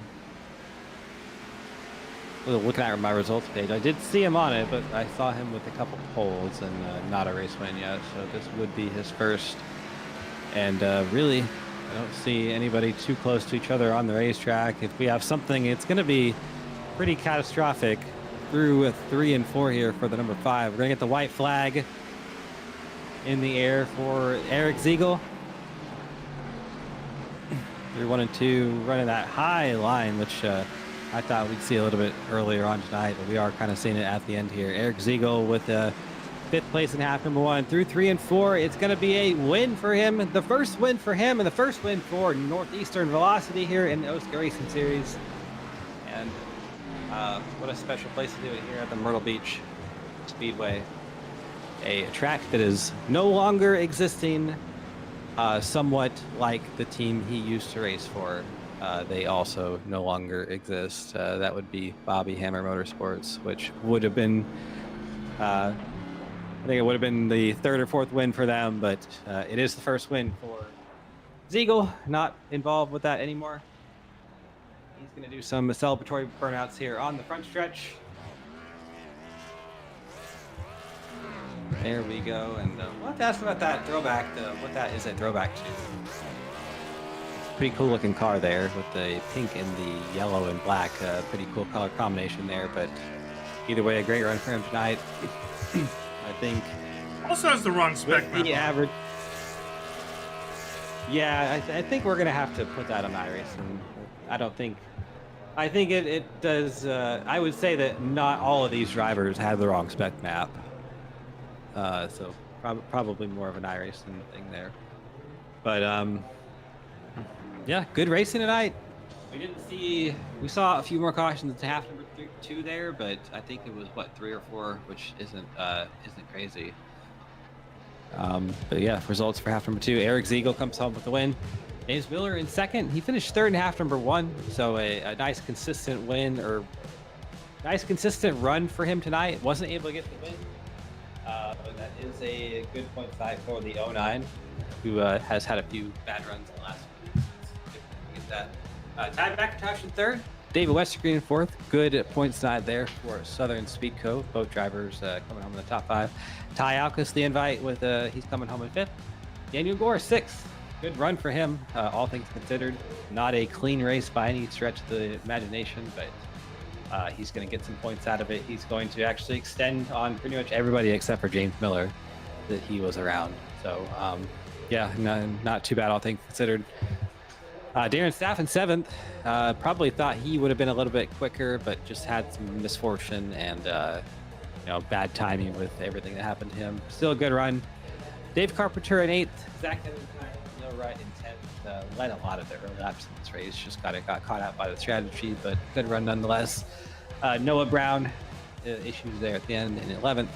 looking at my results page, I did see him on it, but I saw him with a couple poles and not a race win yet, so this would be his first. And really, I don't see anybody too close to each other on the racetrack. If we have something, it's going to be pretty catastrophic through 3 and 4 here for the number 5. We're going to get the white flag in the air for Eric Ziegel. 3, 1, and 2 running that high line, which I thought we'd see a little bit earlier on tonight, but we are kind of seeing it at the end here. Eric Ziegel with 5th place in half number 1 through 3 and 4. It's going to be a win for him, the first win for him, and the first win for Northeastern Velocity here in the OSCA Racing Series. And what a special place to do it here at the Myrtle Beach Speedway. A track that is no longer existing, somewhat like the team he used to race for. they also no longer exist. That would be Bobby Hammer Motorsports, which would have been, I think it would have been the third or fourth win for them, but it is the first win for Ziegel, not involved with that anymore. He's going to do some celebratory burnouts here on the front stretch. There we go, and we'll have to ask about that throwback, what that is a throwback to. Pretty cool looking car there with the pink and the yellow and black. Pretty cool color combination there, but either way, a great run for him tonight. I think. Also has the wrong spec. The average. Yeah, I think we're gonna have to put that on iRacing. I think it does. I would say that not all of these drivers have the wrong spec map. So probably more of an iRacing thing there. But yeah, good racing tonight. We saw a few more cautions to half number 2 there, but I think it was 3 or 4, which isn't crazy. But yeah, results for half number 2. Eric Ziegel comes home with the win. James Miller in second. He finished third in half number 1, so a nice consistent win, or nice consistent run for him tonight. Wasn't able to get the win, but that is a good point side for the 09, who has had a few bad runs in the last few weeks. Get that. Ty McIntosh in third. David Westergreen in fourth. Good points side there for Southern Speedco. Both drivers coming home in the top 5. Ty Alkus, the invite, with he's coming home in 5th. Daniel Gore, 6th. Good run for him, all things considered. Not a clean race by any stretch of the imagination, but he's going to get some points out of it. He's going to actually extend on pretty much everybody except for James Miller that he was around. So, yeah, not too bad, all things considered. Darren Staff in 7th. Probably thought he would have been a little bit quicker, but just had some misfortune and bad timing with everything that happened to him. Still a good run. Dave Carpenter in 8th. Zach Right in 10th. Led a lot of the early laps in this race. Just got caught out by the strategy, but good run nonetheless. Noah Brown, issues there at the end in 11th.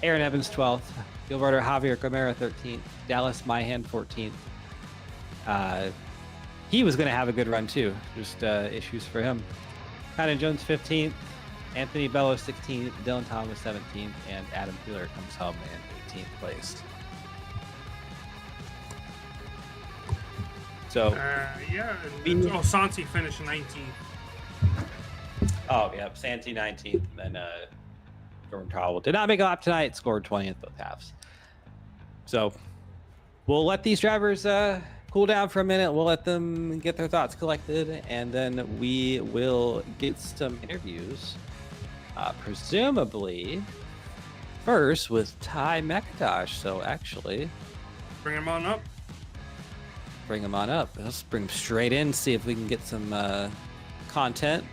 Aaron Evans 12th. Gilberto Javier Gomera 13th. Dallas Myhan 14th. He was going to have a good run too. Just issues for him. Kynan Jones 15th. Anthony Bello 16th. Dylan Thomas 17th. And Adam Peeler comes home in 18th place. So Santi finished 19th. Oh yeah, Santi 19th, and then Jordan Trowell did not make a lap tonight. Scored 20th both halves. So we'll let these drivers cool down for a minute. We'll let them get their thoughts collected, and then we will get some interviews. Presumably first with Ty McIntosh. So actually, bring him on up. Bring him on up. Let's bring him straight in, see if we can get some content.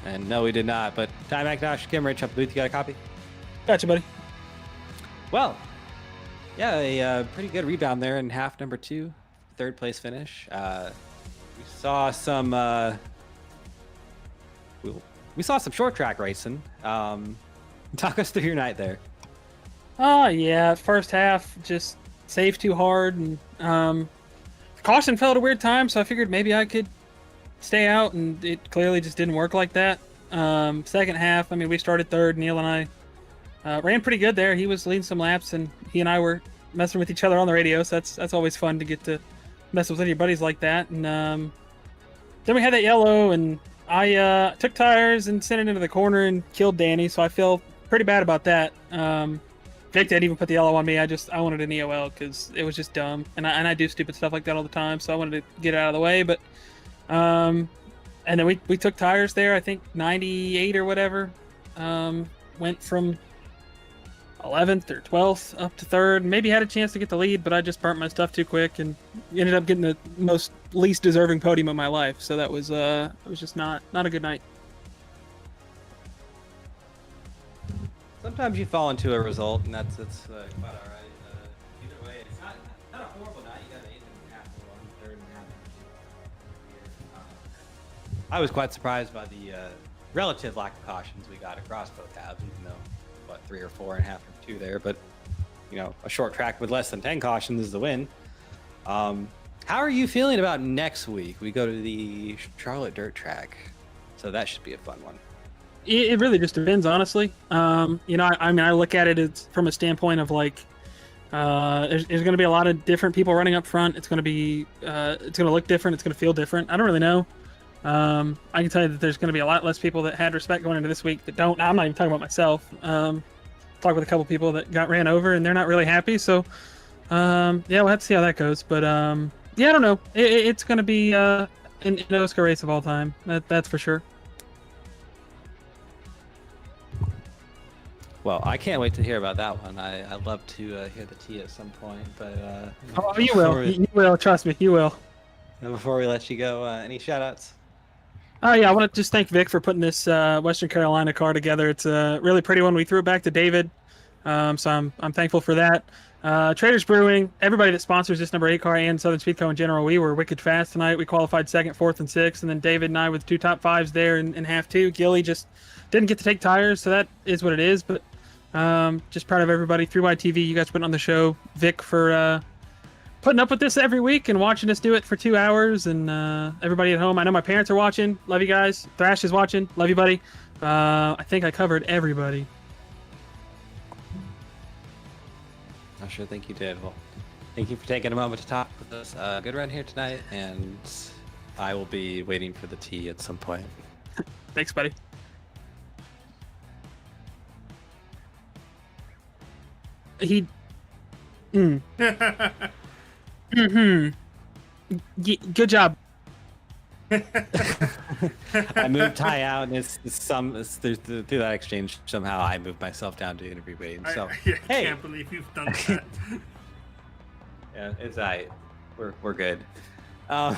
And no, we did not. But Ty McIntosh, Kim Rich up the booth. You got a copy? Gotcha, buddy. Well, yeah, a pretty good rebound there in half number 2, 3rd place finish. We saw some short track racing. Talk us through your night there. Oh yeah, first half just saved too hard, and caution fell at a weird time, so I figured maybe I could stay out, and it clearly just didn't work like that. Second half, I mean, we started third. Neil and I ran pretty good there. He was leading some laps, and he and I were messing with each other on the radio, so that's always fun to get to mess with your buddies like that. And then we had that yellow, and I took tires and sent it into the corner and killed Danny, so I feel pretty bad about that. Jake didn't even put the yellow on me. I wanted an EOL because it was just dumb, and I do stupid stuff like that all the time, so I wanted to get it out of the way. But and then we took tires there. I think 98 or whatever. Went from 11th or 12th up to 3rd. Maybe had a chance to get the lead, but I just burnt my stuff too quick and ended up getting the most least deserving podium of my life. So that was it was just not a good night. Sometimes you fall into a result, and that's quite all right. Either way, it's not a horrible night. You got an 8.5 for 1, 3rd and a half. I was quite surprised by the relative lack of cautions we got across both halves, even though 3 or 4 and a half or 2 there. But a short track with less than 10 cautions is the win. How are you feeling about next week? We go to the Charlotte Dirt Track, so that should be a fun one. It really just depends, honestly. You know, I mean, I look at it from a standpoint of like, there's going to be a lot of different people running up front. It's going to be, it's going to look different. It's going to feel different. I don't really know. I can tell you that there's going to be a lot less people that had respect going into this week that don't. I'm not even talking about myself. Talk with a couple people that got ran over and they're not really happy. So, yeah, we'll have to see how that goes. But yeah, I don't know. It's going to be an OSCA race of all time. That's for sure. Well, I can't wait to hear about that one. I'd love to hear the tea at some point, but Oh, you will. You will. Trust me, you will. Before we let you go, any shout-outs? Oh yeah, I want to just thank Vic for putting this Western Carolina car together. It's a really pretty one. We threw it back to David, so I'm thankful for that. Traders Brewing, everybody that sponsors this number 8 car and Southern Speedco in general, we were wicked fast tonight. We qualified 2nd, 4th, and 6th, and then David and I with 2 top 5s there in half 2. Gilly just didn't get to take tires, so that is what it is. But just proud of everybody. 3YTV, you guys putting on the show. Vic for putting up with this every week and watching us do it for 2 hours, and everybody at home. I know my parents are watching. Love you guys. Thrash is watching. Love you, buddy. I think I covered everybody. I sure think you did. Well, thank you for taking a moment to talk with us. Good run here tonight, and I will be waiting for the tea at some point. Thanks, buddy. He. Good job. I moved Ty out, and through that exchange somehow I moved myself down to interview waiting. So I hey, can't believe you've done that. yeah, it's alright. We're good. I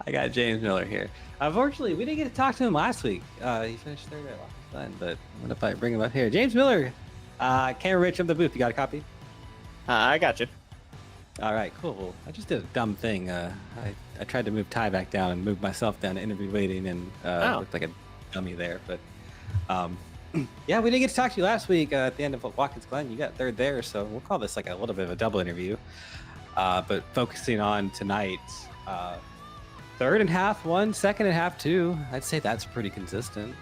got James Miller here. Unfortunately, we didn't get to talk to him last week. He finished third at last time, but what if I bring him up here? James Miller, camera Rich of the booth. You got a copy? I got you. All right, cool. Well, I just did a dumb thing. I tried to move Ty back down and move myself down to interview waiting, and looked like a dummy there. But yeah, we didn't get to talk to you last week at the end of Watkins Glen. You got third there, so we'll call this like a little bit of a double interview. But focusing on tonight, third and half one, second and half two. I'd say that's pretty consistent.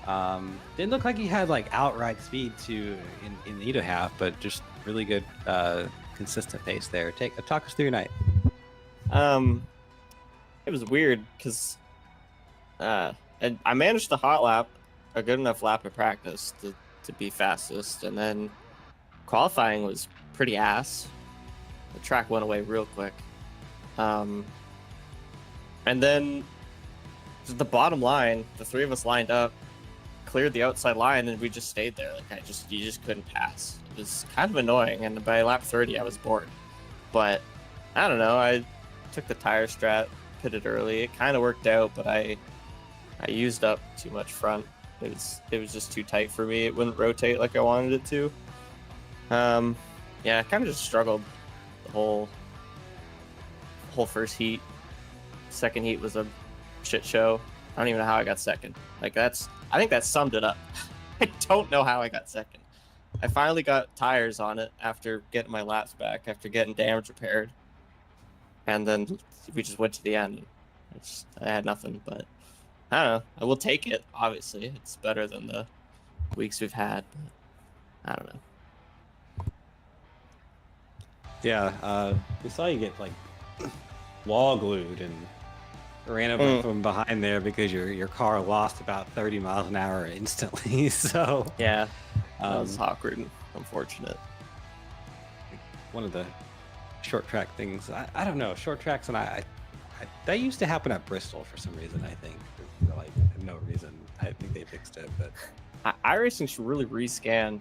Didn't look like he had like outright speed in either half, but just really good consistent pace there. Talk us through your night. It was weird because I managed the hot lap, a good enough lap of practice to be fastest, and then qualifying was pretty ass. The track went away real quick, and then the bottom line, the 3 of us lined up, cleared the outside line, and we just stayed there. Like you just couldn't pass. It was kind of annoying, and by lap 30 I was bored. But I don't know, I took the tire strat, pitted early. It kind of worked out, but I used up too much front. It was just too tight for me. It wouldn't rotate like I wanted it to. Yeah, I kind of just struggled the whole first heat. Second heat was a shit show. I don't even know how I got second. I think that summed it up. I don't know how I got second. I finally got tires on it after getting my laps back, after getting damage repaired. And then we just went to the end. I had nothing, but I don't know. I will take it, obviously. It's better than the weeks we've had, but I don't know. Yeah, we saw you get like wall glued and ran over from behind there because your car lost about 30 miles an hour instantly. So yeah, that was awkward and unfortunate. One of the short track things, I don't know, short tracks, and I that used to happen at Bristol for some reason. I think for like no reason. I think they fixed it, but iRacing should really rescan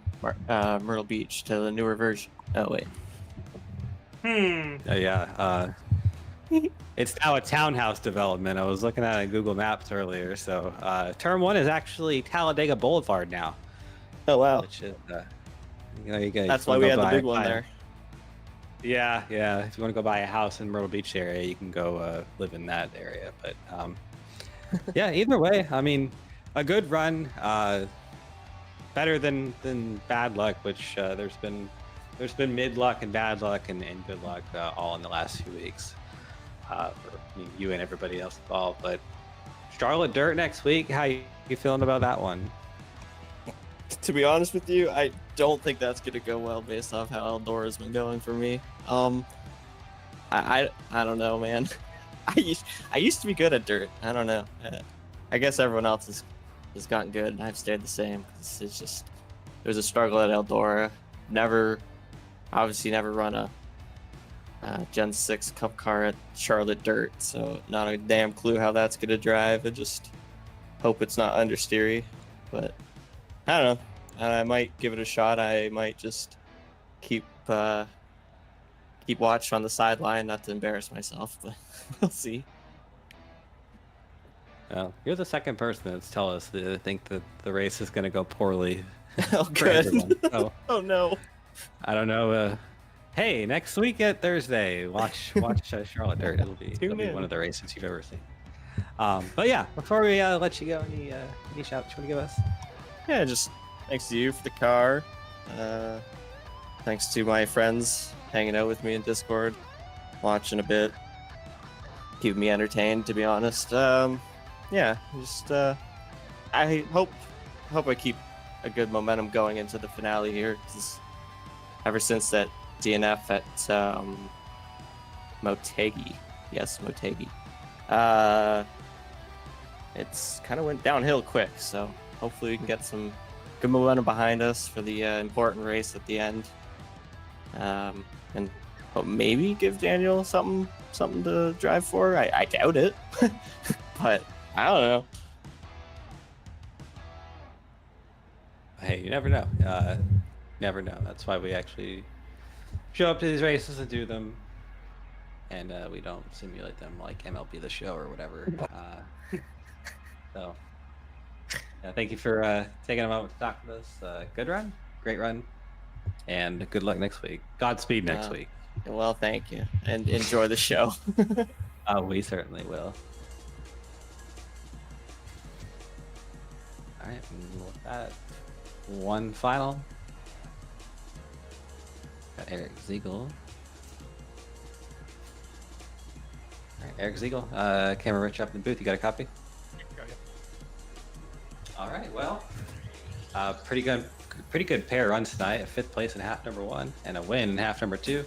Myrtle Beach to the newer version. Oh wait. Yeah. It's now a townhouse development. I was looking at it on Google Maps earlier. So Turn 1 is actually Talladega Boulevard now. Oh wow. Which is you guys. That's why we had the big one there. Yeah. If you want to go buy a house in Myrtle Beach area, you can go live in that area. But yeah, either way, I mean, a good run, better than bad luck, which there's been there's been mid luck and bad luck and good luck all in the last few weeks for you and everybody else involved. But Charlotte Dirt next week, how you feeling about that one? To be honest with you, I don't think that's gonna go well based off how Eldora's been going for me. I don't know, man. I used to be good at dirt. I don't know. I guess everyone else has gotten good, and I've stayed the same. It's just there's a struggle at Eldora. Obviously never run a Gen 6 Cup car at Charlotte Dirt, so not a damn clue how that's gonna drive. I just hope it's not understeery, but I don't know. I might give it a shot. I might just keep watch on the sideline, not to embarrass myself, but we'll see. Well, you're the second person that's tell us that they think that the race is going to go poorly. Oh, for good. everyone. So, Oh no. I don't know. Hey, next week at Thursday, watch Charlotte Dirt. It'll be one of the races you've ever seen. But yeah, before we let you go, any shouts you want to give us? Yeah, just thanks to you for the car. Thanks to my friends hanging out with me in Discord, watching a bit, keeping me entertained, to be honest. Yeah, just I hope I keep a good momentum going into the finale here, because ever since that DNF at Motegi, it's kind of went downhill quick, so hopefully we can get some good momentum behind us for the important race at the end, and maybe give Daniel something to drive for. I doubt it, but I don't know. Hey, you never know. Never know. That's why we actually show up to these races and do them, and we don't simulate them like MLB The Show or whatever. So, yeah, thank you for taking a moment to talk with us. Good run, great run, and good luck next week. Godspeed next week. Well, thank you, and enjoy the show. We certainly will. All right, and with that, one final. Got Eric Ziegel. All right, Eric Ziegel, camera rich up in the booth. You got a copy? All right, well, pretty good pair runs tonight. A 5th place in half number 1 and a win in half number 2.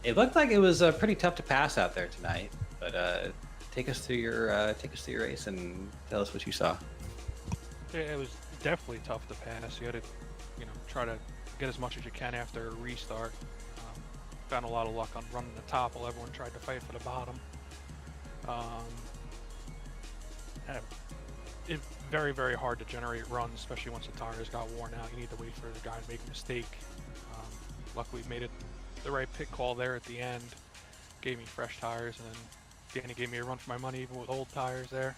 It looked like it was pretty tough to pass out there tonight, but take us through your race and tell us what you saw. It was definitely tough to pass. You had to, try to get as much as you can after a restart. Found a lot of luck on running the top while everyone tried to fight for the bottom. It's very, very hard to generate runs, especially once the tires got worn out. You need to wait for the guy to make a mistake. Luckily, made it the right pit call there at the end. Gave me fresh tires, and then Danny gave me a run for my money even with old tires there.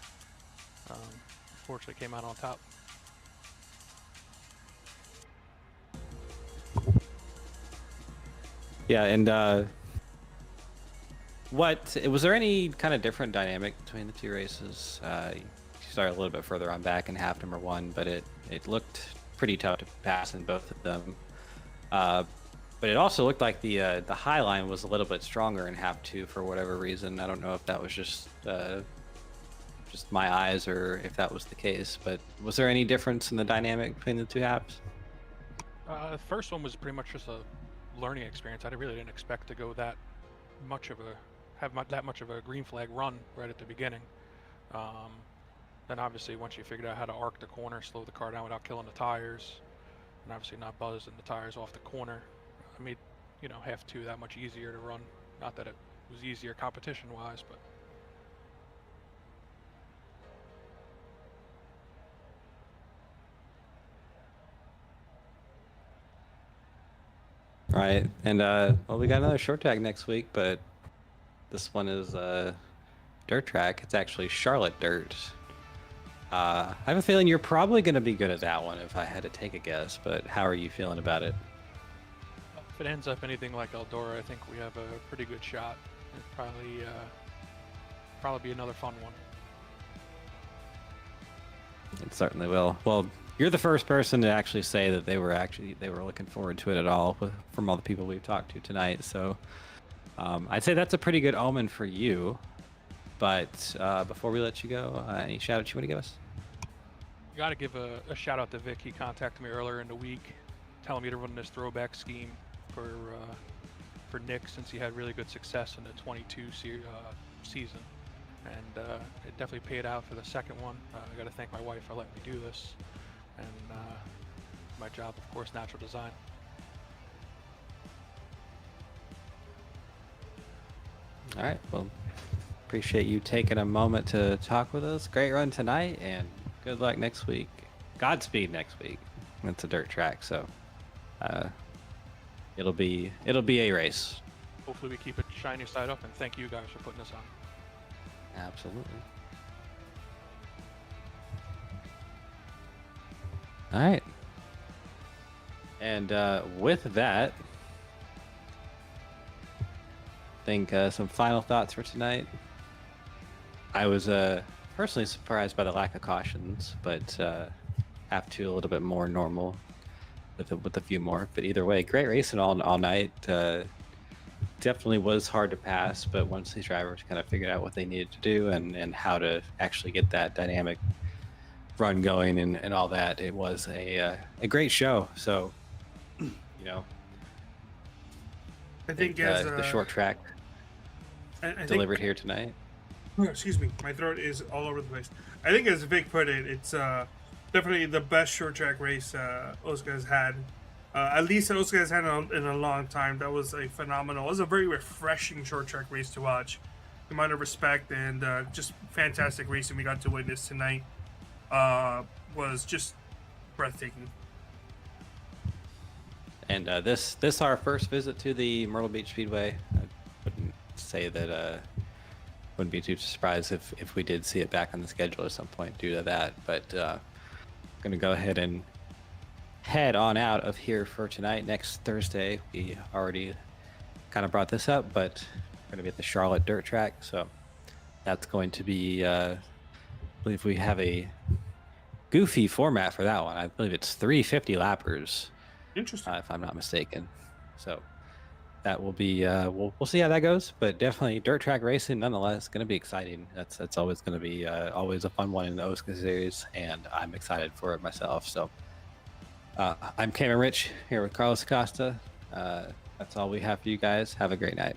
Fortunately, came out on top. Yeah, and was there any kind of different dynamic between the two races? You started a little bit further on back in half number 1, but it looked pretty tough to pass in both of them. But it also looked like the high line was a little bit stronger in half 2 for whatever reason. I don't know if that was just my eyes or if that was the case. But was there any difference in the dynamic between the two halves? The first one was pretty much just a learning experience. I really didn't expect to go that much of a green flag run right at the beginning. Then obviously once you figured out how to arc the corner, slow the car down without killing the tires, and obviously not buzzing the tires off the corner, I made half 2 that much easier to run. Not that it was easier competition wise, but Right, and well, we got another short track next week, but this one is dirt track. It's actually Charlotte Dirt. I have a feeling you're probably going to be good at that one if I had to take a guess, but how are you feeling about it? if it ends up anything like Eldora, I think we have a pretty good shot. It'd probably be another fun one. It certainly will. Well, You're the first person to actually say that they were looking forward to it at all from all the people we've talked to tonight. So I'd say that's a pretty good omen for you. But before we let you go, any shout outs you want to give us? Got to give a shout out to Vic. He contacted me earlier in the week, telling me to run this throwback scheme for Nick, since he had really good success in the 22 season, and it definitely paid out for the second one. I got to thank my wife for letting me do this, and my job, of course, natural design. All right. Well, appreciate you taking a moment to talk with us. Great run tonight, and good luck next week. Godspeed next week. It's a dirt track, so it'll be a race. Hopefully we keep it shiny side up, and thank you guys for putting this on. Absolutely. All right. And with that, I think some final thoughts for tonight. I was personally surprised by the lack of cautions, but have to a little bit more normal with a few more. But either way, great racing all night. Definitely was hard to pass, but once these drivers kind of figured out what they needed to do and how to actually get that dynamic run going and all that, it was a great show. So, you know, I think the short track I delivered think, here tonight. oh, excuse me, my throat is all over the place. I think, as Vic put it, it's definitely the best short track race OSCA has had. At least OSCA has had in a long time. That was a phenomenal. It was a very refreshing short track race to watch. The amount of respect and just fantastic racing we got to witness tonight was just breathtaking. And this our first visit to the Myrtle Beach Speedway. I wouldn't say that wouldn't be too surprised if we did see it back on the schedule at some point due to that. But going to go ahead and head on out of here for tonight. Next Thursday, we already kind of brought this up, but we're going to be at the Charlotte Dirt Track. So that's going to be, I believe we have a goofy format for that one. I believe it's 350 lappers. Interesting. If I'm not mistaken. So that will be we'll see how that goes, but definitely dirt track racing nonetheless. Going to be exciting. That's always going to be always a fun one in the OSCA series, and I'm excited for it myself. So I'm Cameron Rich here with Carlos Acosta. That's all we have for you guys. Have a great night.